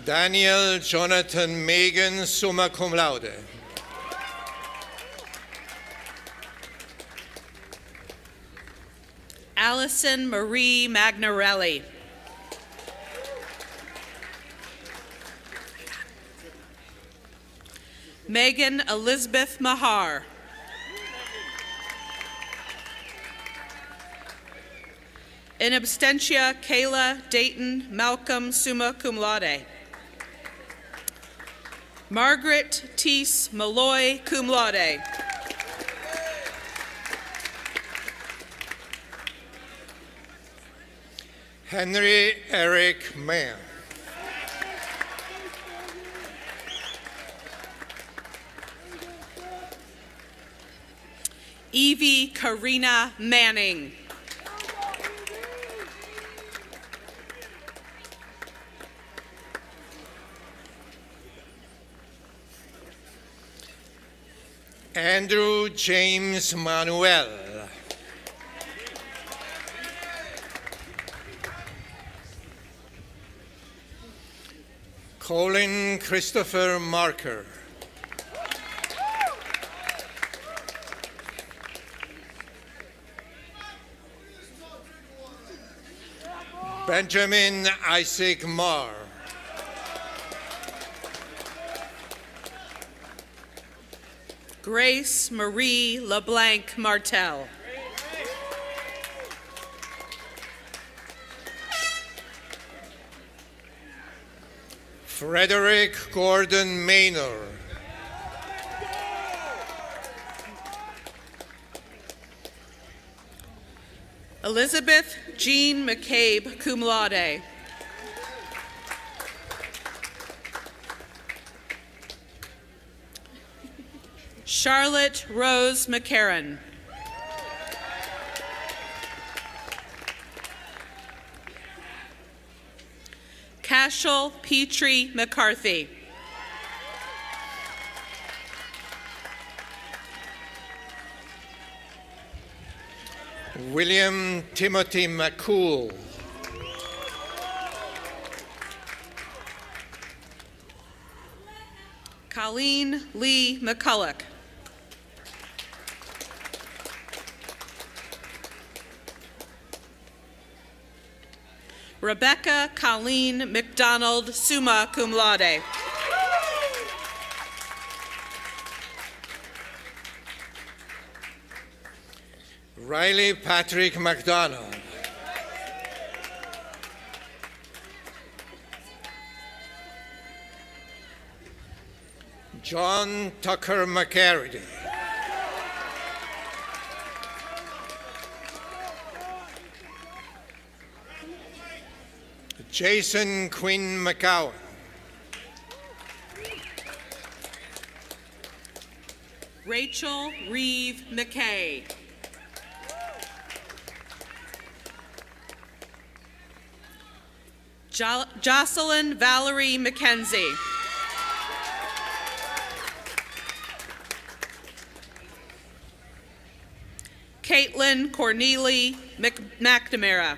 Daniel Jonathan Megan, summa cum laude. Allison Marie Magnarelli. Megan Elizabeth Mahar. In absentia, Kayla Dayton Malcolm, summa cum laude. Margaret Teese Malloy, cum laude. Henry Eric Mann. Evie Karina Manning. Andrew James Manuel. Colin Christopher Marker. Benjamin Isaac Marr. Grace Marie LeBlanc Martel. Frederick Gordon Maynor. Elizabeth Jean McCabe, cum laude. Charlotte Rose McCarran. Cashel Petrie McCarthy. William Timothy McCool. Colleen Lee McCulloch. Rebecca Colleen McDonald, summa cum laude. Riley Patrick McDonald. John Tucker McCarty. Jason Quinn McCowan. Rachel Reeve McKay. Jocelyn Valerie McKenzie. Caitlin Cornelie McNamara.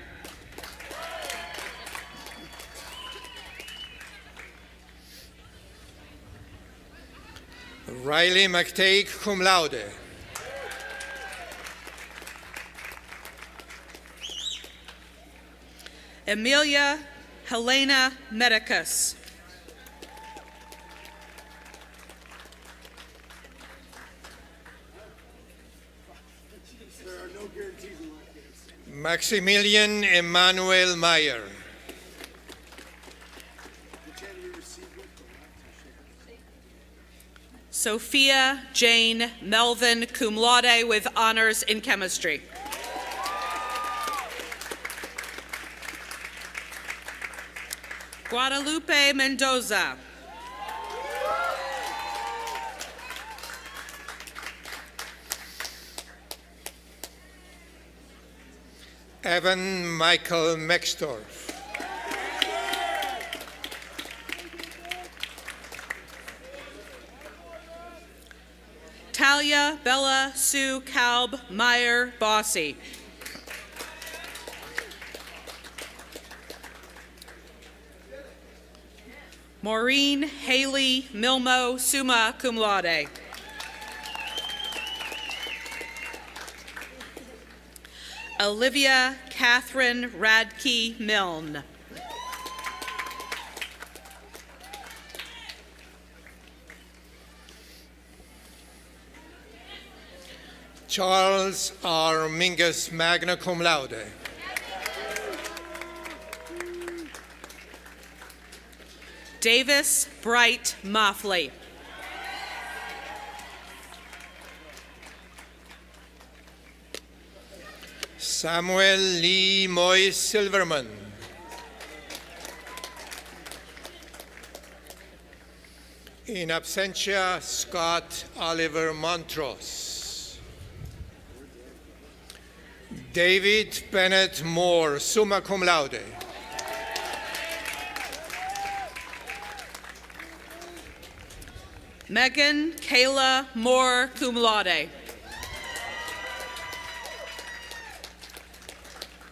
Riley McTague, cum laude. Emilia Helena Medicus. Maximilian Emmanuel Meyer. Sophia Jane Melvin, cum laude, with honors in chemistry. Guadalupe Mendoza. Evan Michael Mexdorf. Talia Bella Sue Kalb Meyer Bossy. Maureen Haley Milmo, summa cum laude. Olivia Catherine Radke Milne. Charles R. Mingus, magna cum laude. Davis Bright Moffley. Samuel Lee Moy Silverman. In absentia, Scott Oliver Montrose. David Bennett Moore, summa cum laude. Megan Kayla Moore, cum laude.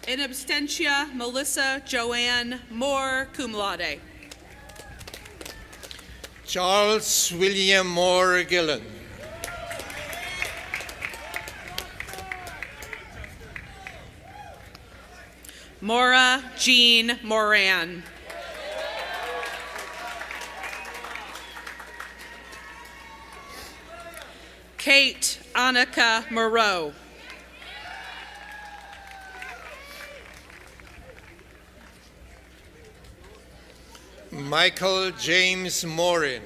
In absentia, Melissa Joanne Moore, cum laude. Charles William Moore Gillen. Maura Jean Moran. Kate Annika Moreau. Michael James Morin.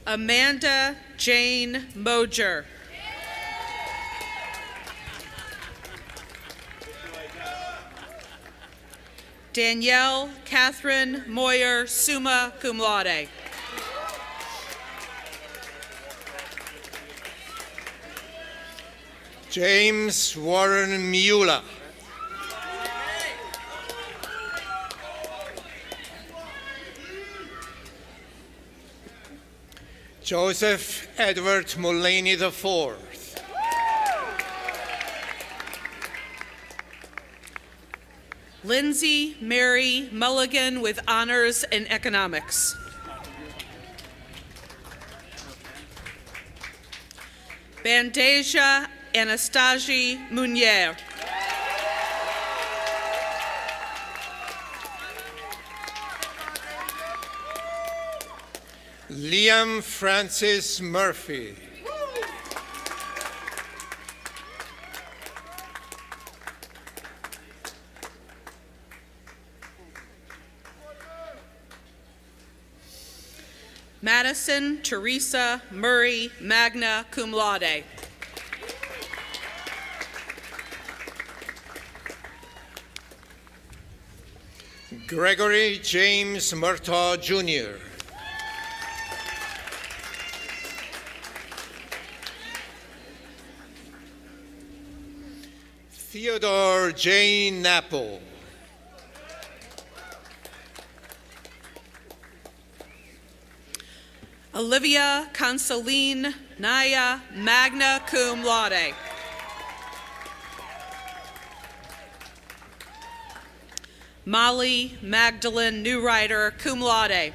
Amanda Jane Moger. Danielle Catherine Moyer, summa cum laude. James Warren Mueller. Joseph Edward Mulaney IV. Lindsay Mary Mulligan with honors in economics. Bandeja Anastasia Munier. Liam Francis Murphy. Madison Teresa Murray, magna cum laude. Gregory James Murtaugh Jr. Theodore J. Napple. Olivia Consoline Naya, magna cum laude. Molly Magdalene Newrider, cum laude.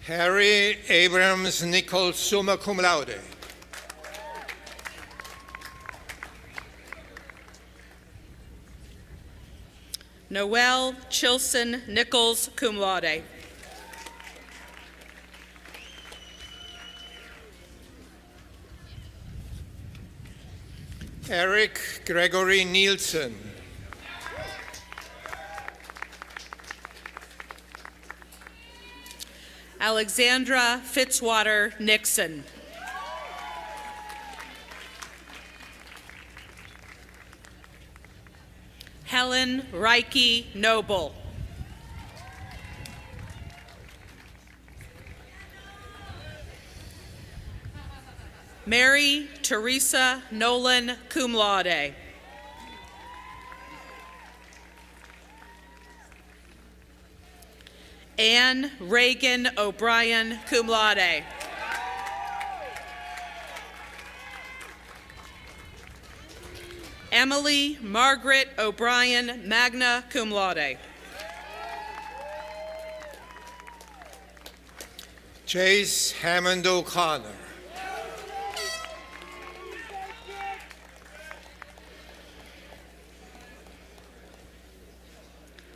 Harry Abrams Nichols, summa cum laude. Noel Chilson Nichols, cum laude. Eric Gregory Nielsen. Alexandra Fitzwater Nixon. Helen Reike Noble. Mary Teresa Nolan, cum laude. Anne Reagan O'Brien, cum laude. Emily Margaret O'Brien, magna cum laude. Chase Hammond O'Connor.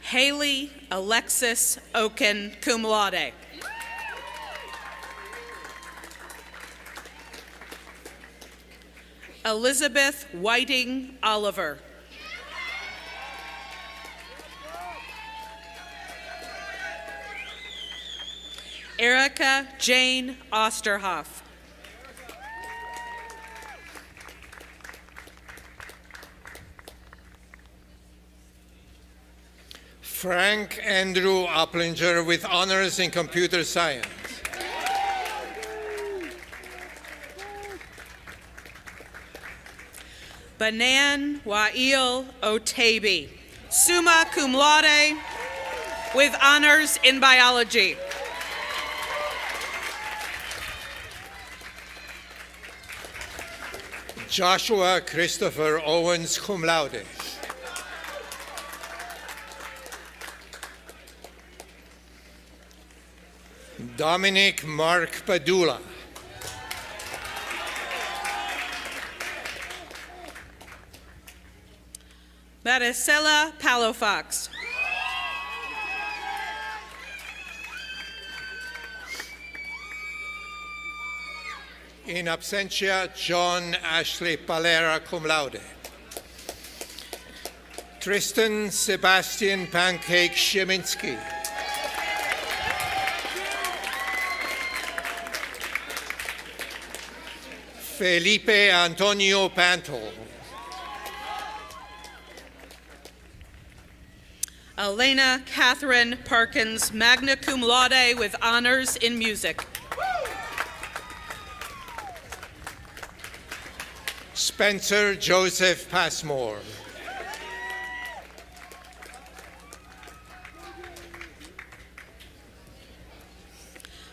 Haley Alexis Oken, cum laude. Elizabeth Whiting Oliver. Erica Jane Osterhoff. Frank Andrew Opplinger with honors in computer science. Banan Wael Otabi, summa cum laude with honors in biology. Joshua Christopher Owens, cum laude. Dominic Mark Padula. Maricela Palofax. In absentia, John Ashley Palera, cum laude. Tristan Sebastian Pancake Sheminski. Felipe Antonio Pantel. Elena Catherine Parkins, magna cum laude with honors in music. Spencer Joseph Passmore.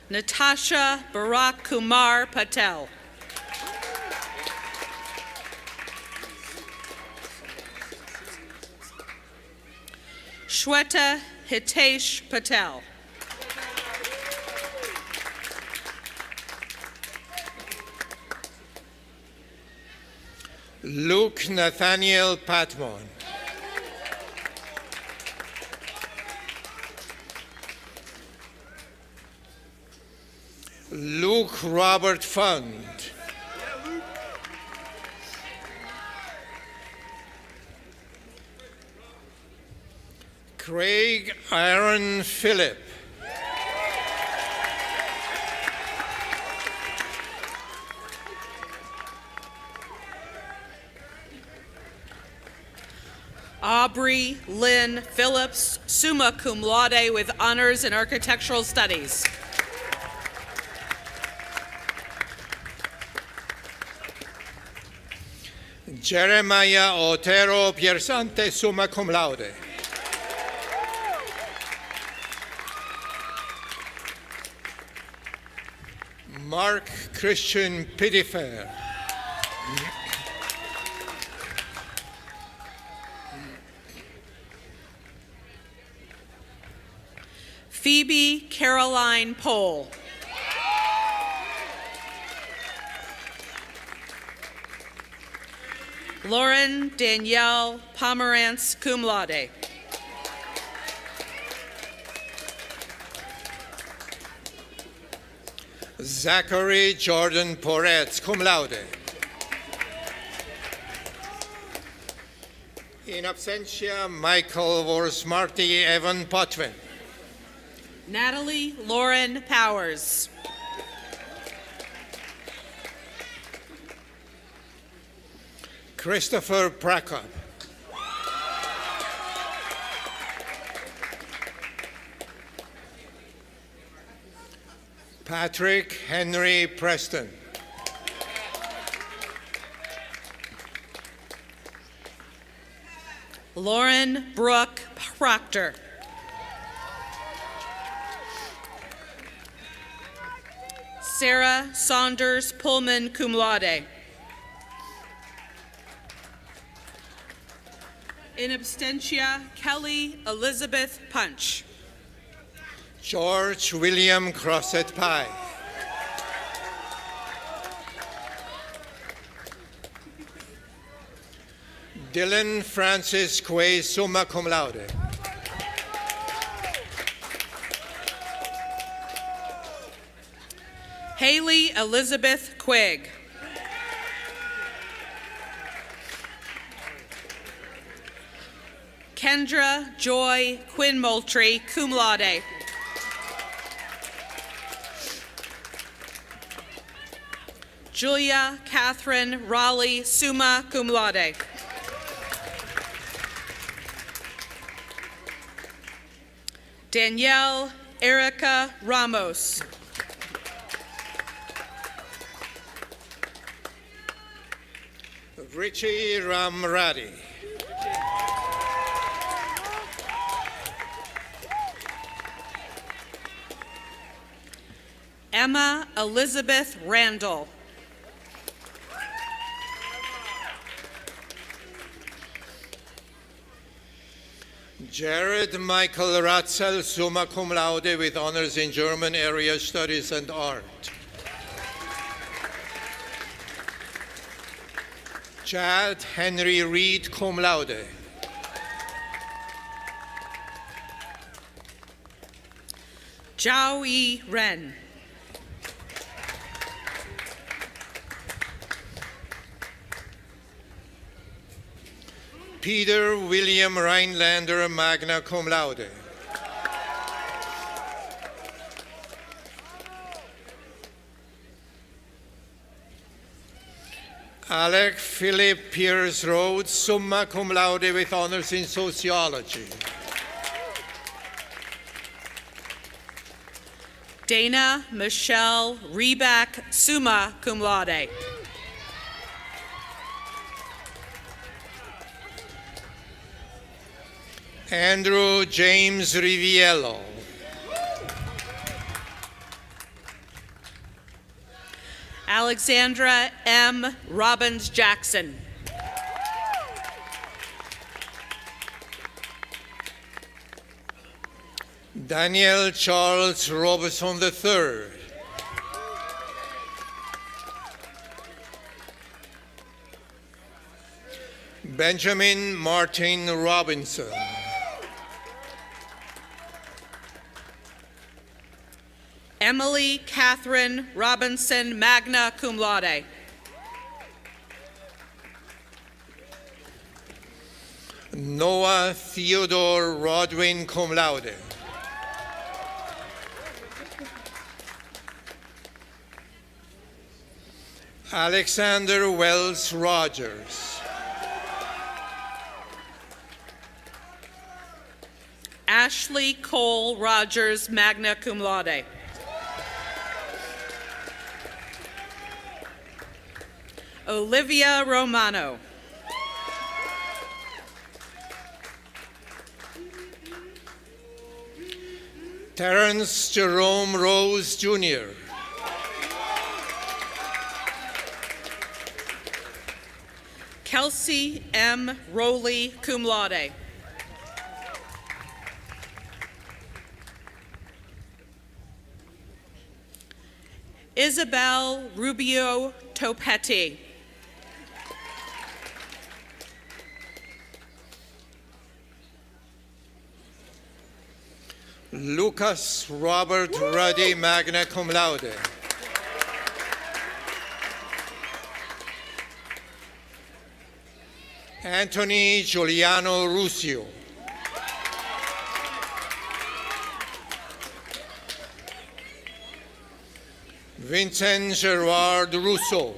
Natasha Barak Kumar Patel. Shweta Hitesh Patel. Luke Nathaniel Patmon. Luke Robert Fund. Craig Aaron Phillip. Aubrey Lynn Phillips, summa cum laude with honors in architectural studies. Jeremiah Otero Piersante, summa cum laude. Mark Christian Pittifer. Phoebe Caroline Pohl. Lauren Danielle Pomerantz, cum laude. Zachary Jordan Poretz, cum laude. In absentia, Michael Vorsmarty Evan Potvin. Natalie Lauren Powers. Christopher Prakop. Patrick Henry Preston. Lauren Brooke Proctor. Sarah Saunders Pullman, cum laude. In absentia, Kelly Elizabeth Punch. George William Crosset Pye. Dylan Francis Quay, summa cum laude. Haley Elizabeth Quigg. Kendra Joy Quinn Moultrie, cum laude. Julia Catherine Raleigh, summa cum laude. Danielle Erica Ramos. Richie Ramradi. Emma Elizabeth Randall. Jared Michael Ratzel, summa cum laude, with honors in German area studies and art. Chad Henry Reed, cum laude. Zhao Yi Ren. Peter William Rhinelander, magna cum laude. Alec Philip Pierce Rhodes, summa cum laude, with honors in sociology. Dana Michelle Reback, summa cum laude. Andrew James Riviello. Alexandra M. Robbins Jackson. Daniel Charles Robertson III. Benjamin Martin Robinson. Emily Catherine Robinson, magna cum laude. Noah Theodore Rodwin, cum laude. Alexander Wells Rogers. Ashley Cole Rogers, magna cum laude. Olivia Romano. Terrence Jerome Rose, Jr. Kelsey M. Rowley, cum laude. Isabel Rubio Topetti. Lucas Robert Ruddy, magna cum laude. Anthony Giuliano Ruscio. Vincent Gerard Russo.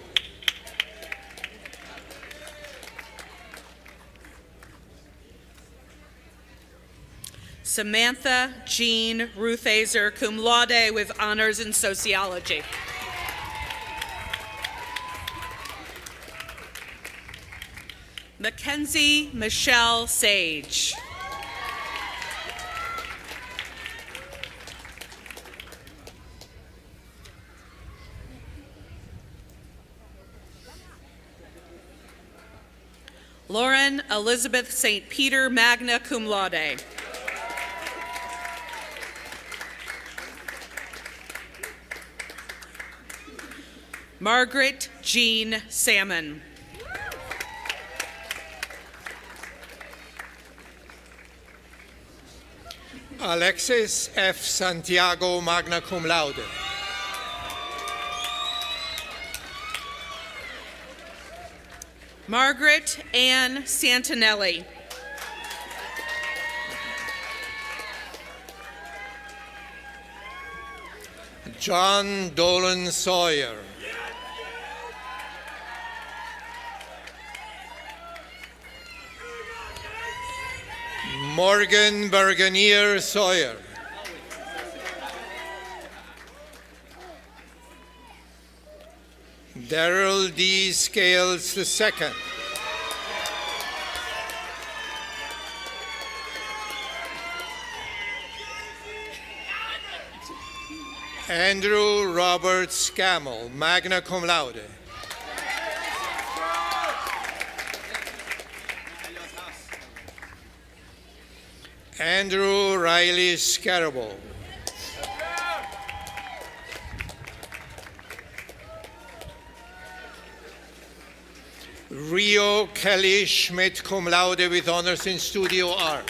Samantha Jean Ruthazer, cum laude with honors in sociology. Mackenzie Michelle Sage. Lauren Elizabeth St. Peter, magna cum laude. Margaret Jean Salmon. Alexis F. Santiago, magna cum laude. Margaret Ann Santinelli. John Dolan Sawyer. Morgan Berganier Sawyer. Darrell D. Scales II. Andrew Robert Scammell, magna cum laude. Andrew Riley Scarabo. Rio Kelly Schmidt, cum laude with honors in Studio R.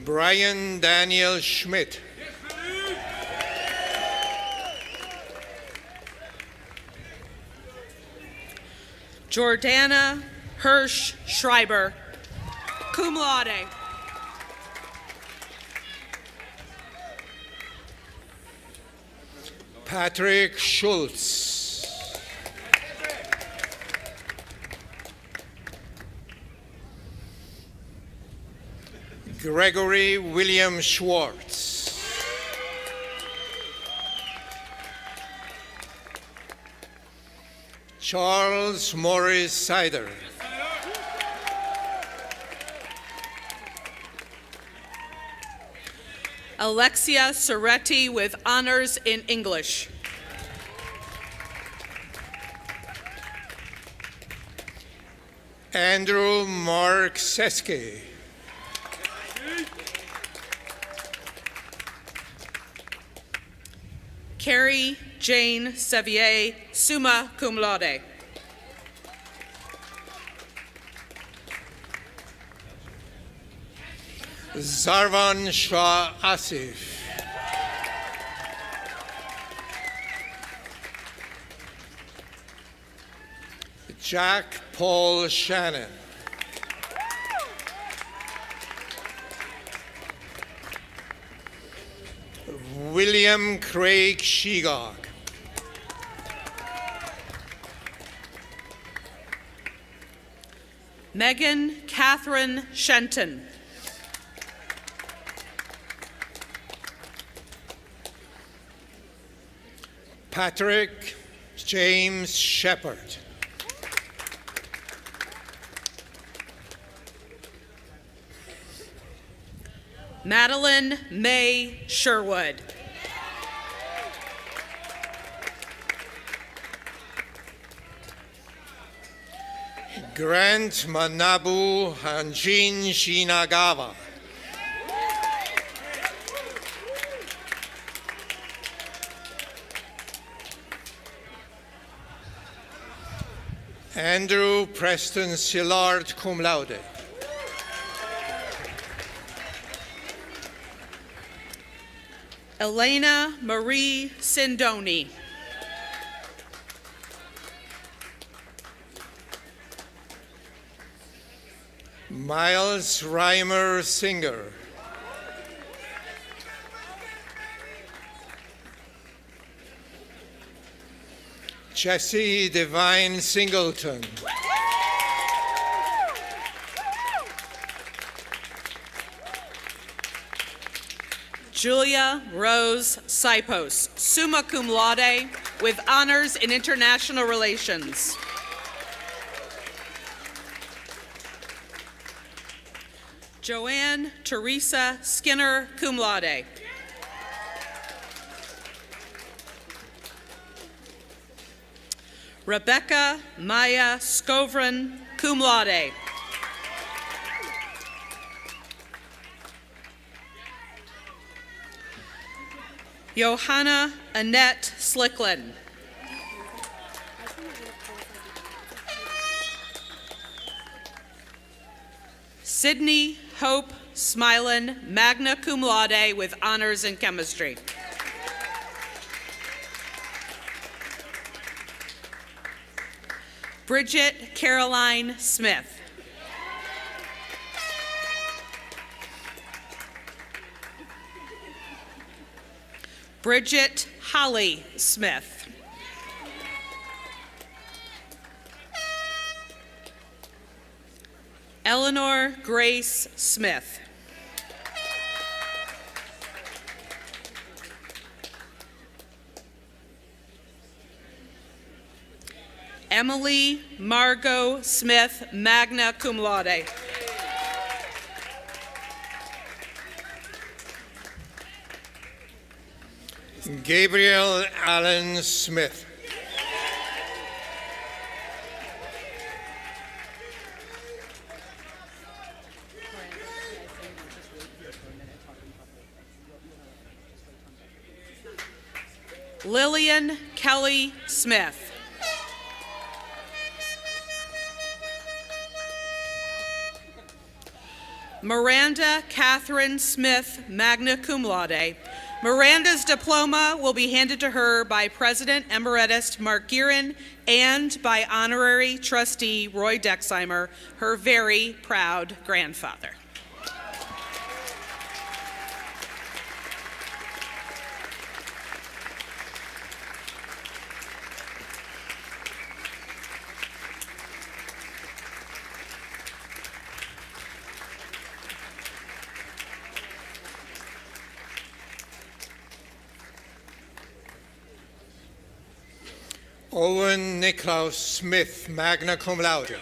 Brian Daniel Schmidt. Jordana Hirsch Schreiber, cum laude. Patrick Schultz. Gregory William Schwartz. Charles Morris Sider. Alexia Soretti with honors in English. Andrew Mark Seske. Carrie Jane Sevier, summa cum laude. Zarvan Shah Asif. Jack Paul Shannon. William Craig Shegog. Megan Catherine Shenton. Patrick James Shepard. Madeline May Sherwood. Grant Manabu Hanjin Shinagawa. Andrew Preston Sillard, cum laude. Elena Marie Sindoni. Miles Reimer Singer. Jesse Devine Singleton. Julia Rose Sipos, summa cum laude, with honors in international relations. Joanne Teresa Skinner, cum laude. Rebecca Maya Scovran, cum laude. Johanna Annette Slicklin. Sydney Hope Smilin, magna cum laude, with honors in chemistry. Bridget Caroline Smith. Bridget Holly Smith. Eleanor Grace Smith. Emily Margot Smith, magna cum laude. Gabriel Allen Smith. Lillian Kelly Smith. Miranda Catherine Smith, magna cum laude. Miranda's diploma will be handed to her by President Emeritus Mark Guerin and by Honorary Trustee Roy Dexheimer, her very proud grandfather. Owen Niklaus Smith, magna cum laude.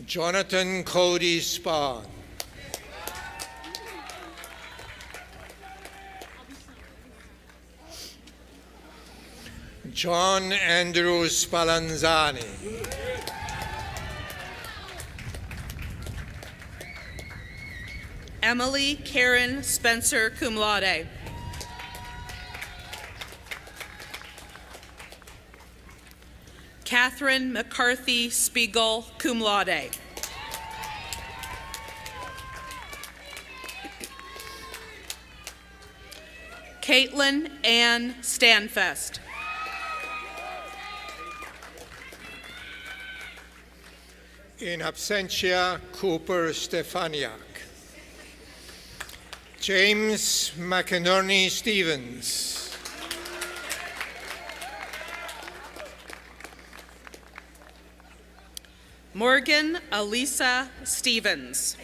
Jonathan Cody Spahn. John Andrew Spallanzani. Emily Karen Spencer, cum laude. Catherine McCarthy Spiegel, cum laude. Caitlin Ann Stanfest. In absentia, Cooper Stefaniak. James McInerney Stevens. Morgan Elisa Stevens.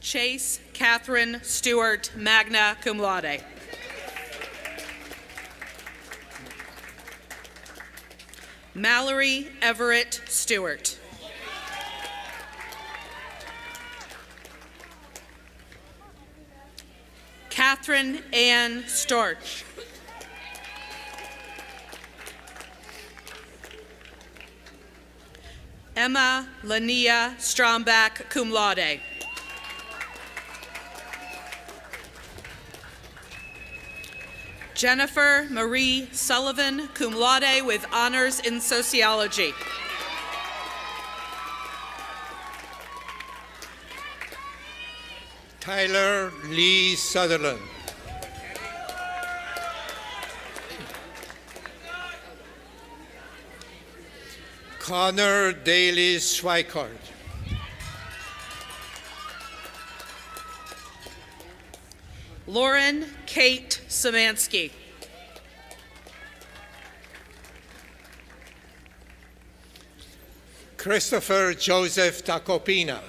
Chase Catherine Stewart, magna cum laude. Mallory Everett Stewart. Catherine Ann Storch. Emma Lania Stromback, cum laude. Jennifer Marie Sullivan, cum laude, with honors in sociology. Tyler Lee Sutherland. Connor Daly Schweikart. Lauren Kate Szymanski. Christopher Joseph Tacopina.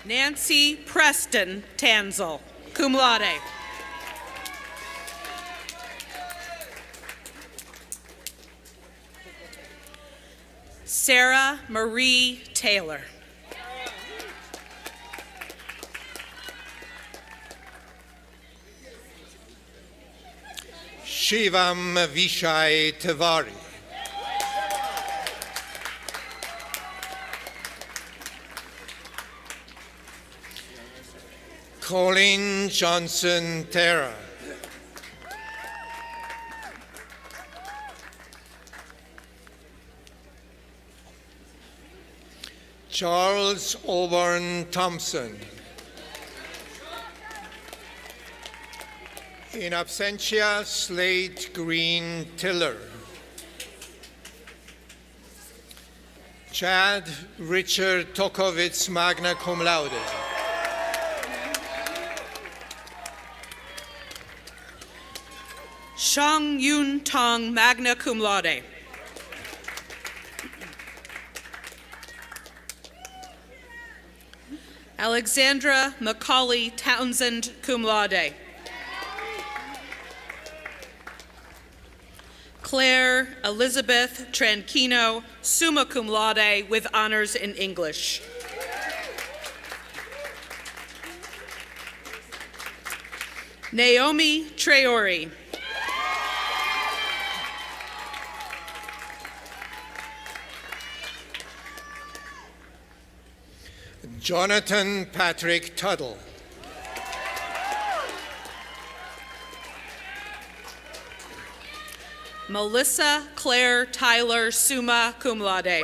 Nancy Preston Tanzel, cum laude. Sarah Marie Taylor. Shivam Vishai Tiwari. Colleen Johnson Terra. Charles Auburn Thompson. In absentia, Slade Green Tiller. Chad Richard Tokovitz, magna cum laude. Shang Yun Tong, magna cum laude. Alexandra Macaulay Townsend, cum laude. Claire Elizabeth Tranquino, summa cum laude with honors in English. Naomi Traori. Jonathan Patrick Tuttle. Melissa Claire Tyler, summa cum laude.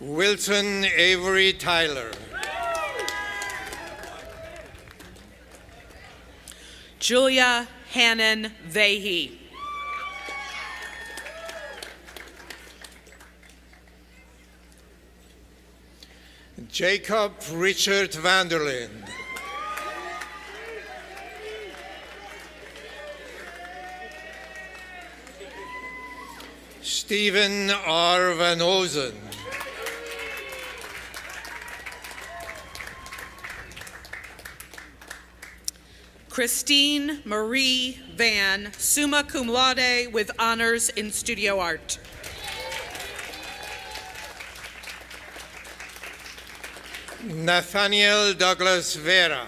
Wilson Avery Tyler. Julia Hannon Vahey. Jacob Richard Vanderlind. Stephen R. Van Ozen. Christine Marie Van, summa cum laude with honors in studio art. Nathaniel Douglas Vera.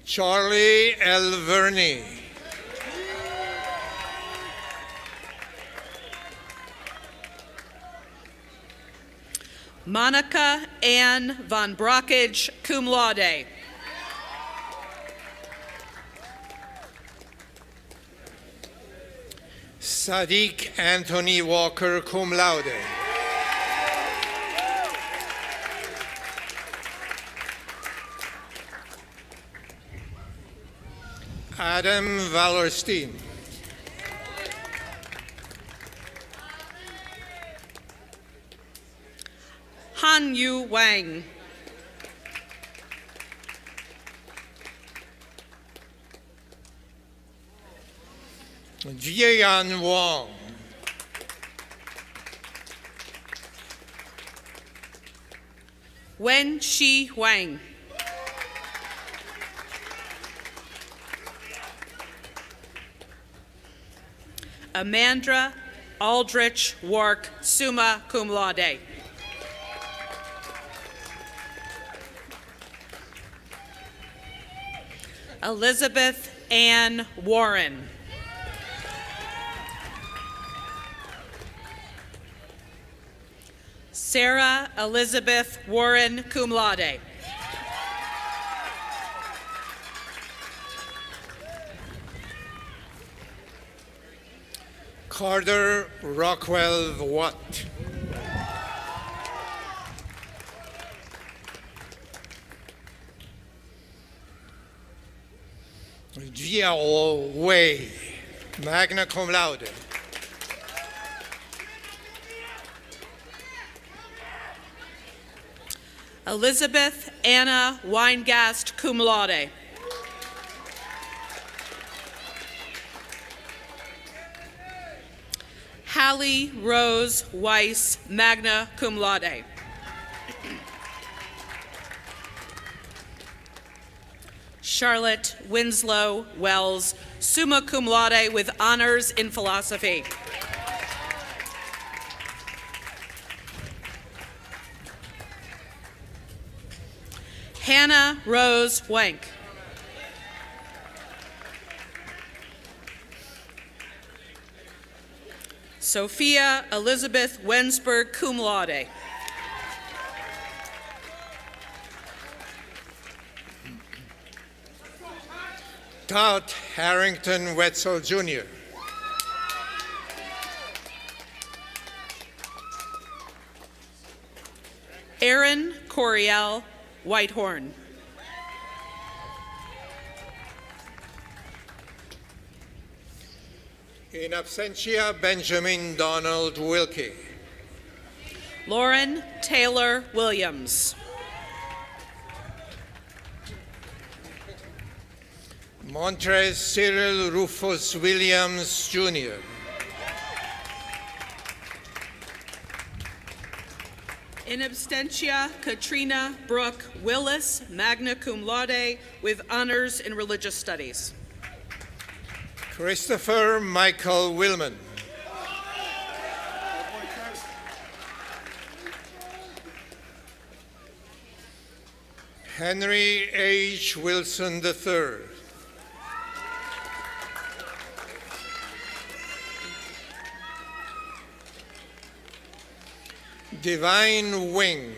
Charlie L. Verney. Monica Ann von Brockage, cum laude. Sadiq Anthony Walker, cum laude. Adam Wallerstein. Han Yu Wang. Jian Wang. Wen Shi Wang. Amandra Aldrich Wark, summa cum laude. Elizabeth Ann Warren. Sarah Elizabeth Warren, cum laude. Carter Rockwell Watt. Jiao Wei, magna cum laude. Elizabeth Anna Weingast, cum laude. Hallie Rose Weiss, magna cum laude. Charlotte Winslow Wells, summa cum laude with honors in philosophy. Hannah Rose Wank. Sophia Elizabeth Wensberg, cum laude. Todd Harrington Wetzel Jr. Aaron Coriel Whitehorn. In absentia, Benjamin Donald Wilkie. Lauren Taylor Williams. Montrez Cyril Rufus Williams, Jr. In absentia, Katrina Brooke Willis, magna cum laude with honors in religious studies. Christopher Michael Willman. Henry H. Wilson III. Divine Wing.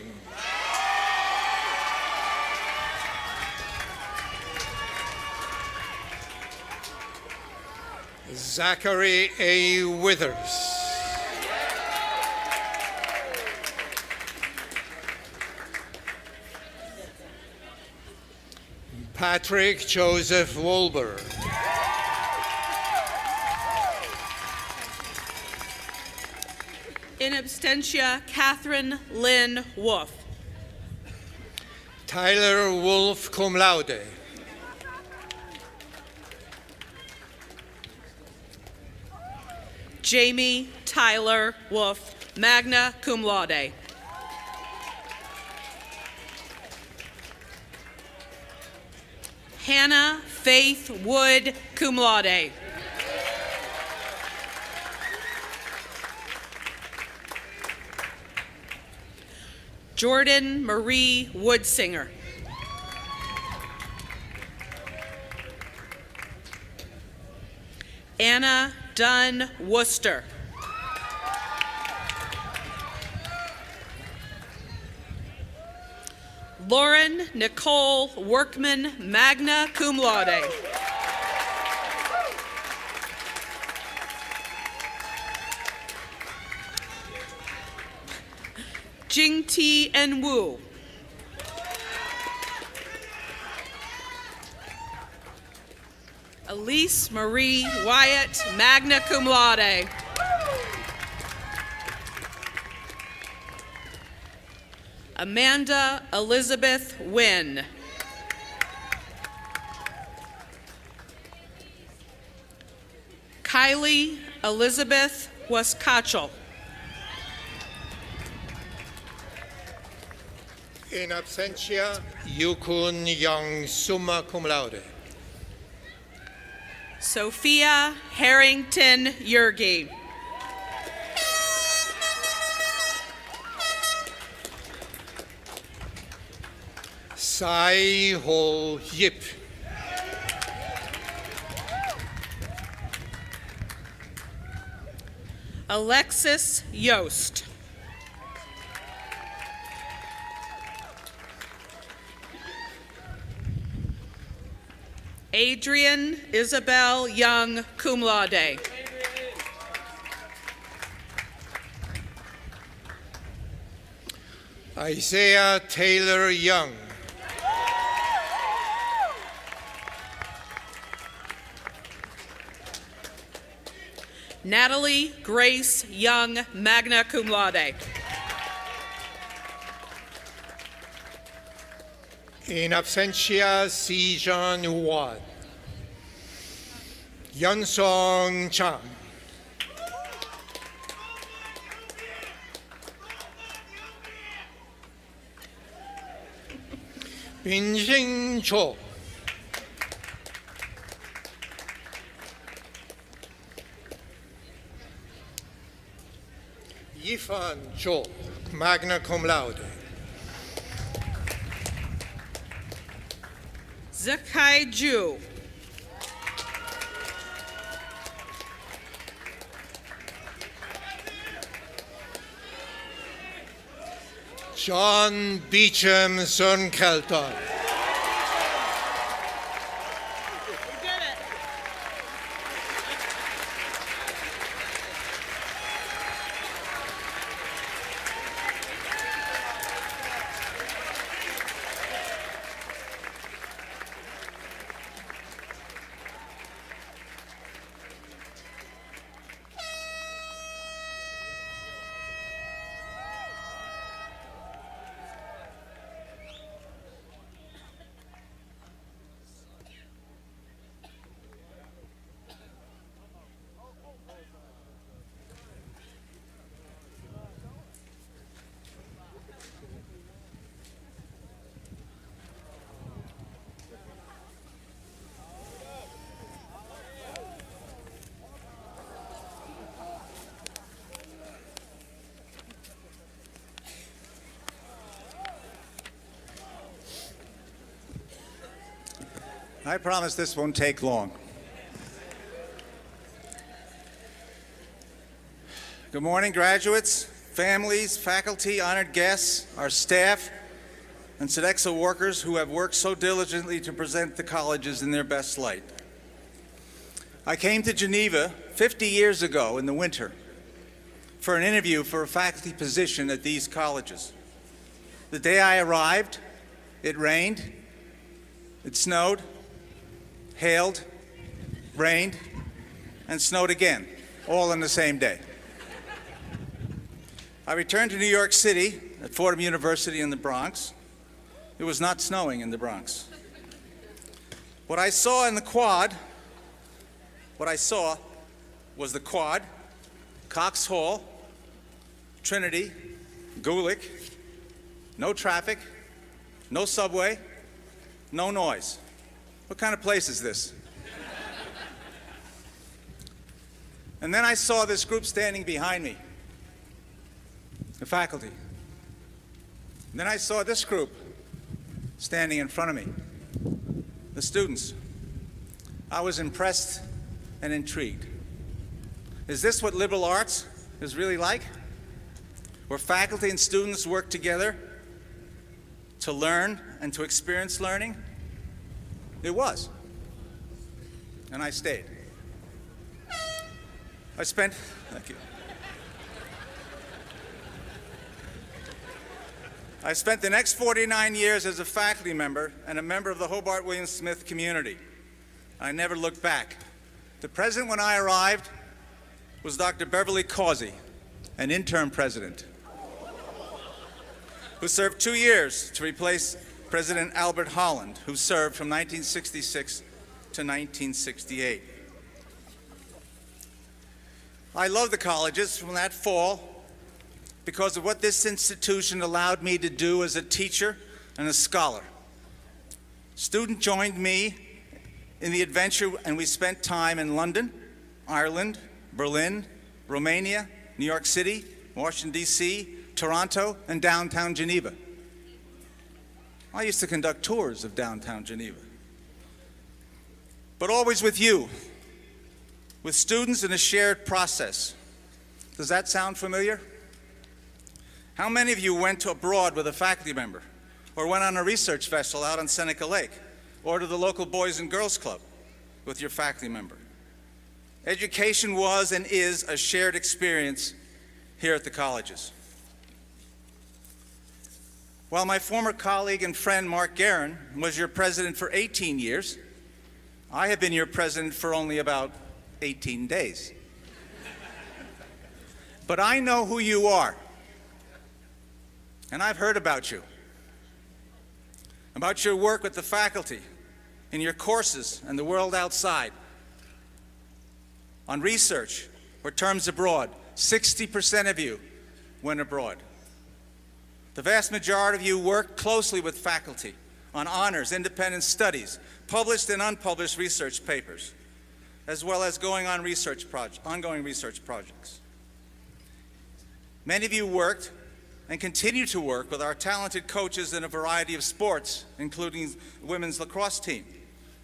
Zachary A. Withers. Patrick Joseph Wolber. In absentia, Catherine Lynn Wolf. Tyler Wolf, cum laude. Jamie Tyler Wolf, magna cum laude. Hannah Faith Wood, cum laude. Jordan Marie Woodsinger. Anna Dunn Worcester. Lauren Nicole Workman, magna cum laude. Jing T. and Wu. Elise Marie Wyatt, magna cum laude. Amanda Elizabeth Wynn. Kylie Elizabeth Waskachel. In absentia, Yukun Young, summa cum laude. Sophia Harrington Yergi. Sai Ho Yip. Alexis Yost. Adrian Isabel Young, cum laude. Isaiah Taylor Young. Natalie Grace Young, magna cum laude. In absentia, Si Jean Huat. Yun Song Chang. Binjing Cho. Yifan Cho, magna cum laude. Zakai Ju. John Beecham Surnkelton. I promise this won't take long. Good morning, graduates, families, faculty, honored guests, our staff, and Sodexo workers who have worked so diligently to present the colleges in their best light. I came to Geneva 50 years ago in the winter for an interview for a faculty position at these colleges. The day I arrived, it rained, it snowed, hailed, rained, and snowed again, all on the same day. I returned to New York City at Fordham University in the Bronx. It was not snowing in the Bronx. What I saw was the Quad, Cox Hall, Trinity, Gulick, no traffic, no subway, no noise. What kind of place is this? And then I saw this group standing behind me, the faculty. And then I saw this group standing in front of me, the students. I was impressed and intrigued. Is this what liberal arts is really like? Where faculty and students work together to learn and to experience learning? It was. And I stayed. Thank you. I spent the next 49 years as a faculty member and a member of the Hobart William Smith community. I never looked back. The president when I arrived was Dr. Beverly Causey, an interim president, who served 2 years to replace President Albert Holland, who served from 1966 to 1968. I love the colleges from that fall because of what this institution allowed me to do as a teacher and a scholar. Student joined me in the adventure, and we spent time in London, Ireland, Berlin, Romania, New York City, Washington, D.C., Toronto, and downtown Geneva. I used to conduct tours of downtown Geneva. But always with you, with students in a shared process. Does that sound familiar? How many of you went abroad with a faculty member, or went on a research vessel out on Seneca Lake, or to the local Boys and Girls Club with your faculty member? Education was and is a shared experience here at the colleges. While my former colleague and friend Mark Guerin was your president for 18 years, I have been your president for only about 18 days. But I know who you are, and I've heard about you, about your work with the faculty, in your courses and the world outside, on research or terms abroad. 60% of you went abroad. The vast majority of you worked closely with faculty on honors, independent studies, published and unpublished research papers, as well as ongoing research projects. Many of you worked and continue to work with our talented coaches in a variety of sports, including the women's lacrosse team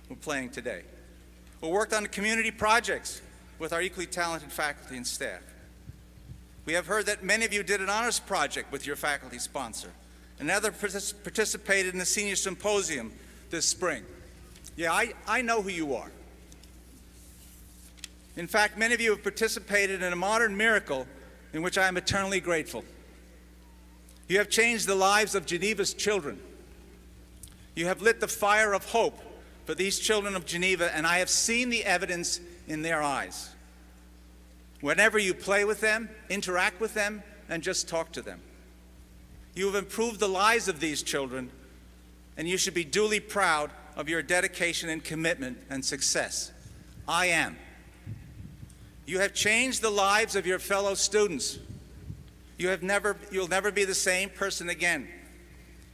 who are playing today, or worked on community projects with our equally talented faculty and staff. We have heard that many of you did an honors project with your faculty sponsor, and others participated in the senior symposium this spring. Yeah, I know who you are. In fact, many of you have participated in a modern miracle in which I am eternally grateful. You have changed the lives of Geneva's children. You have lit the fire of hope for these children of Geneva, and I have seen the evidence in their eyes. Whenever you play with them, interact with them, and just talk to them. You have improved the lives of these children, and you should be duly proud of your dedication and commitment and success. I am. You have changed the lives of your fellow students. You'll never be the same person again.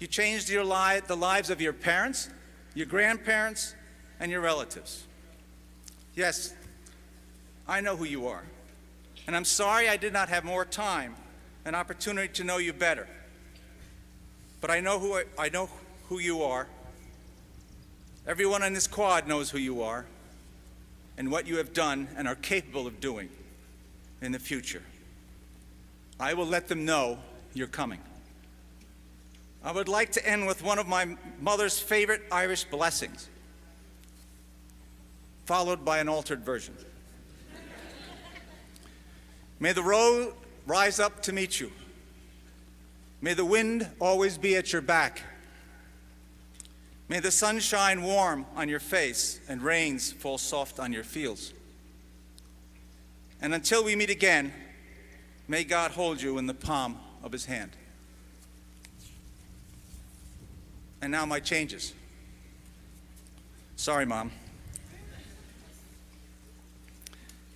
You changed the lives of your parents, your grandparents, and your relatives. Yes, I know who you are. And I'm sorry I did not have more time and opportunity to know you better. But I know who you are. Everyone in this quad knows who you are and what you have done and are capable of doing in the future. I will let them know you're coming. I would like to end with one of my mother's favorite Irish blessings, followed by an altered version. May the road rise up to meet you. May the wind always be at your back. May the sun shine warm on your face and rains fall soft on your fields. And until we meet again, may God hold you in the palm of his hand. And now my changes. Sorry, Mom.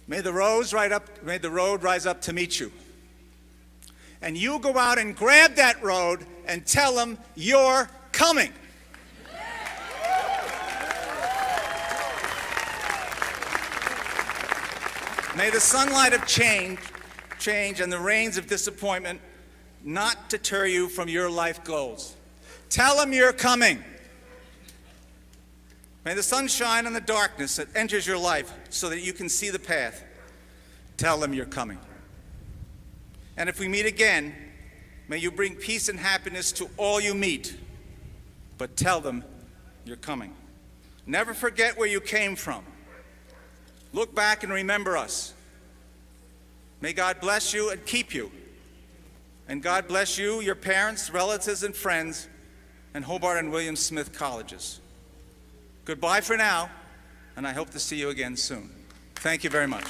May the road rise up to meet you. And you go out and grab that road and tell them you're coming. May the sunlight of change and the rains of disappointment not deter you from your life goals. Tell them you're coming. May the sun shine on the darkness that enters your life so that you can see the path. Tell them you're coming. And if we meet again, may you bring peace and happiness to all you meet. But tell them you're coming. Never forget where you came from. Look back and remember us. May God bless you and keep you. And God bless you, your parents, relatives, and friends, and Hobart and William Smith colleges. Goodbye for now, and I hope to see you again soon. Thank you very much.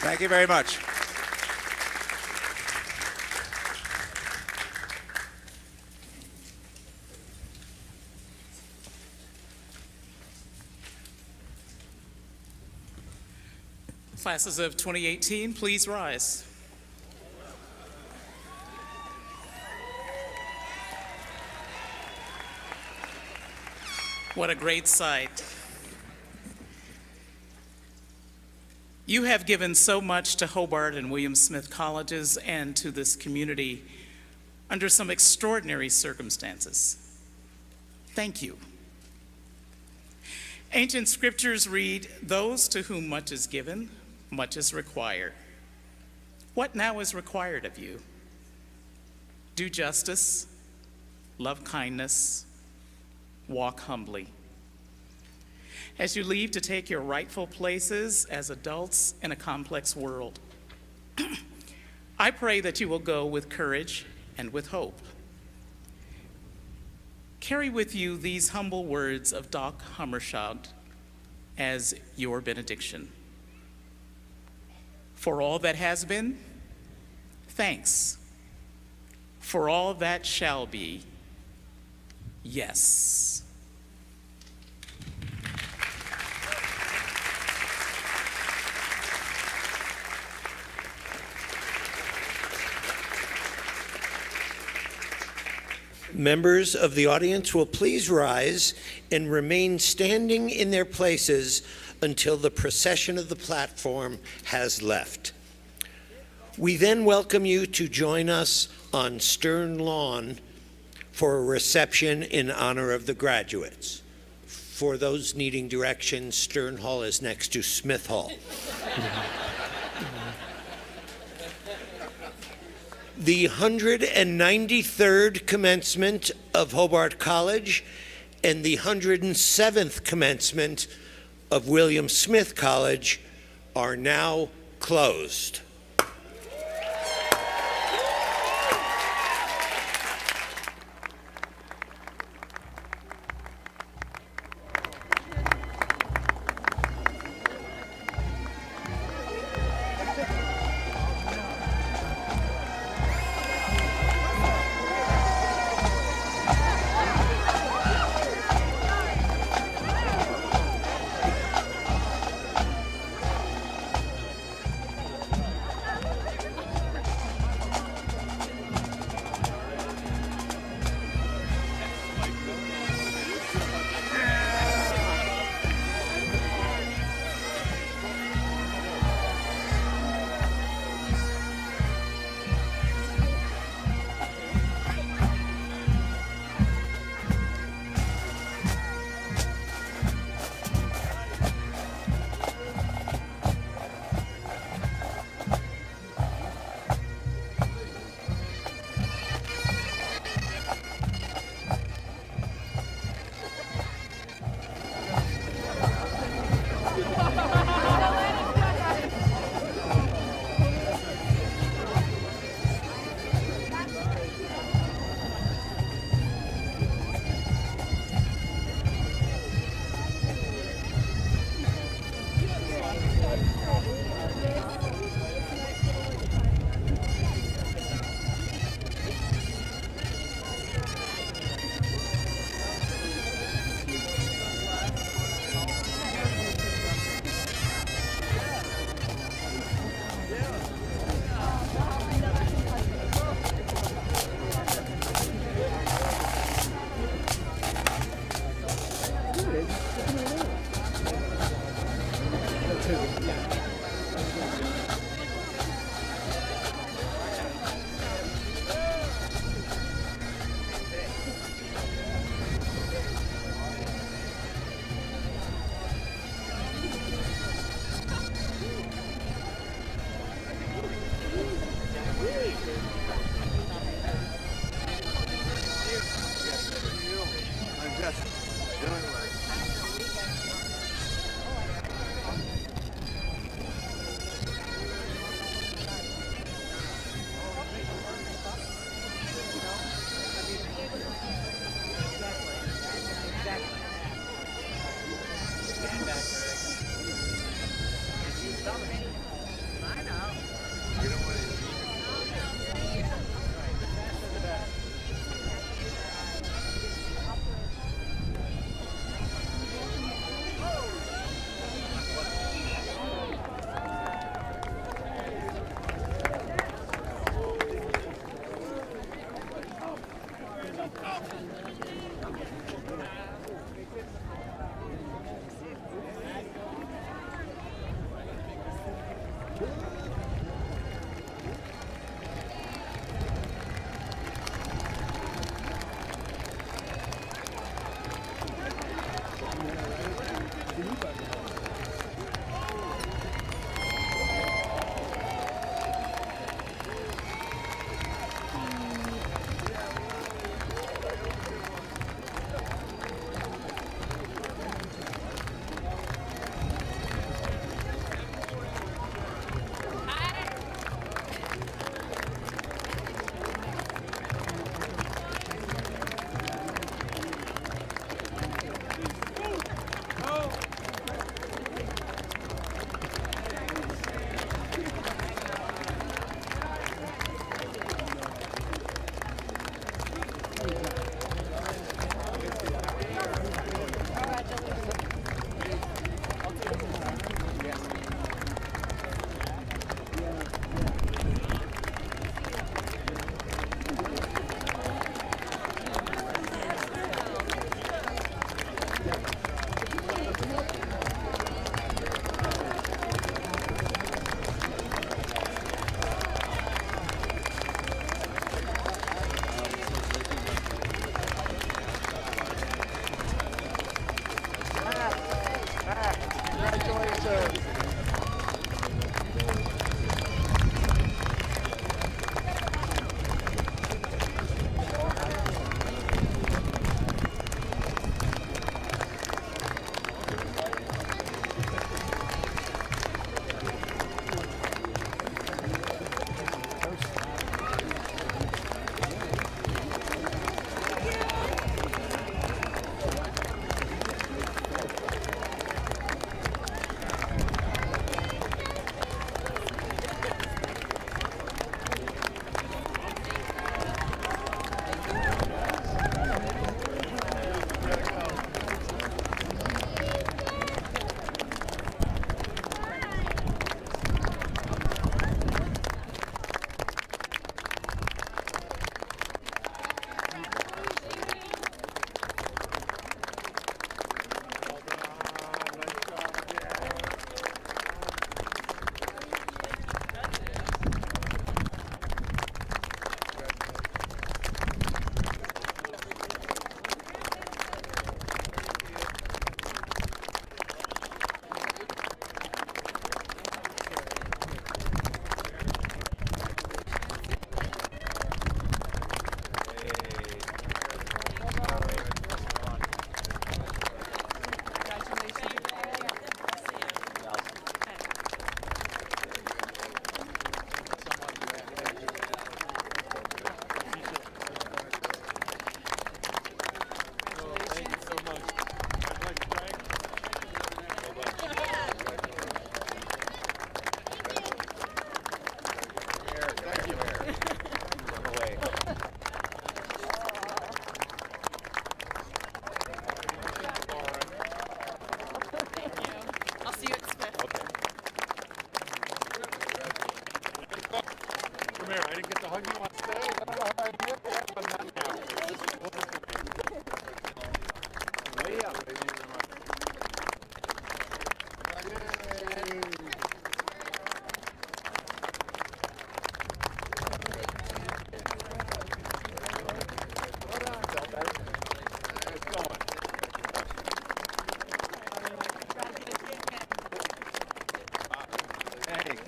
Thank you very much. Classes of 2018, please rise. What a great sight. You have given so much to Hobart and William Smith colleges and to this community under some extraordinary circumstances. Thank you. Ancient scriptures read, "Those to whom much is given, much is required." What now is required of you? Do justice, love kindness, walk humbly. As you leave to take your rightful places as adults in a complex world, I pray that you will go with courage and with hope. Carry with you these humble words of Doc Hummershout as your benediction. For all that has been, thanks. For all that shall be, yes. Members of the audience will please rise and remain standing in their places until the procession of the platform has left. We then welcome you to join us on Stern Lawn for a reception in honor of the graduates. For those needing directions, Stern Hall is next to Smith Hall. The 193rd commencement of Hobart College and the 107th commencement of William Smith College are now closed.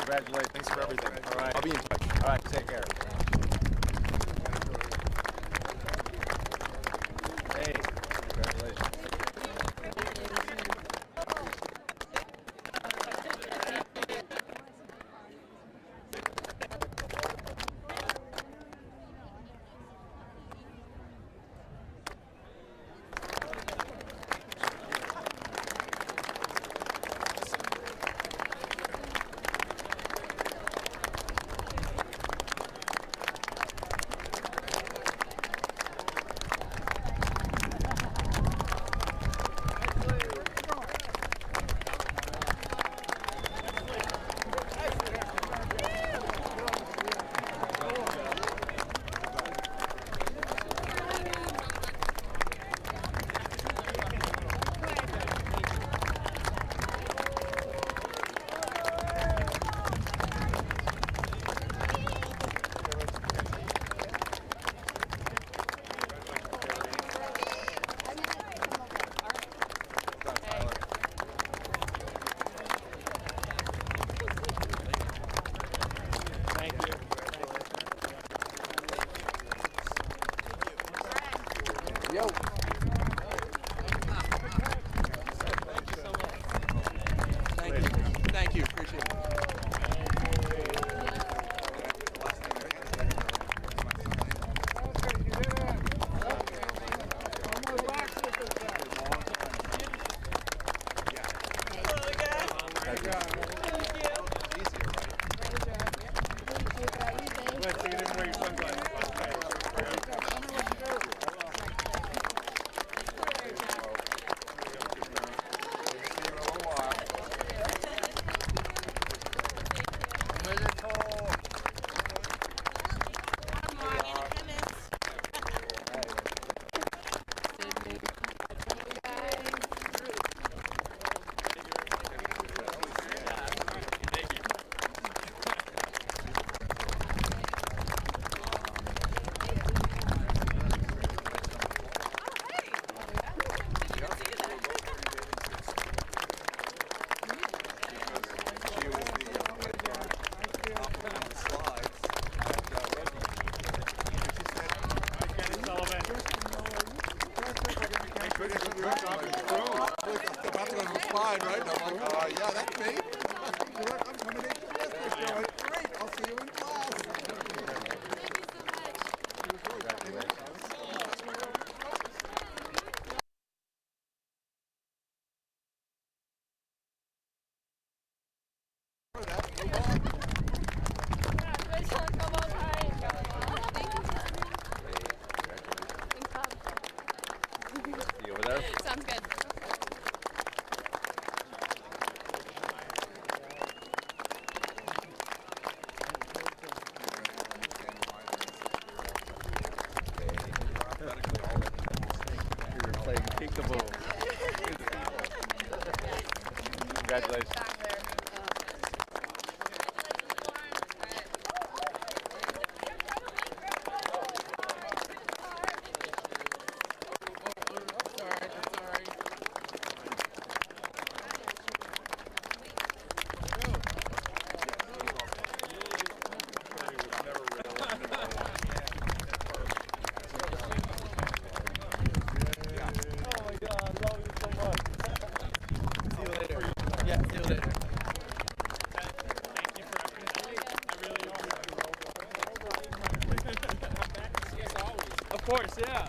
Congratulations. Thanks for everything. All right. I'll be in touch. All right. Take care. Hey, congratulations. course, yeah.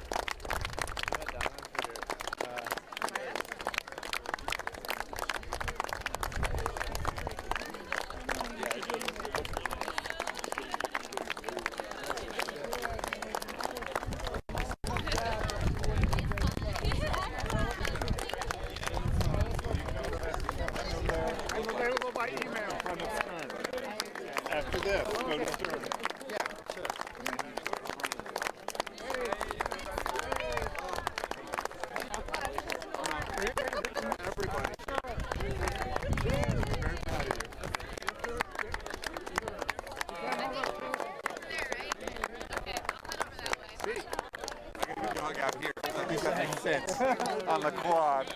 Available by email from the Stern. After this, go to Stern. Out here. I think that makes sense on the quad.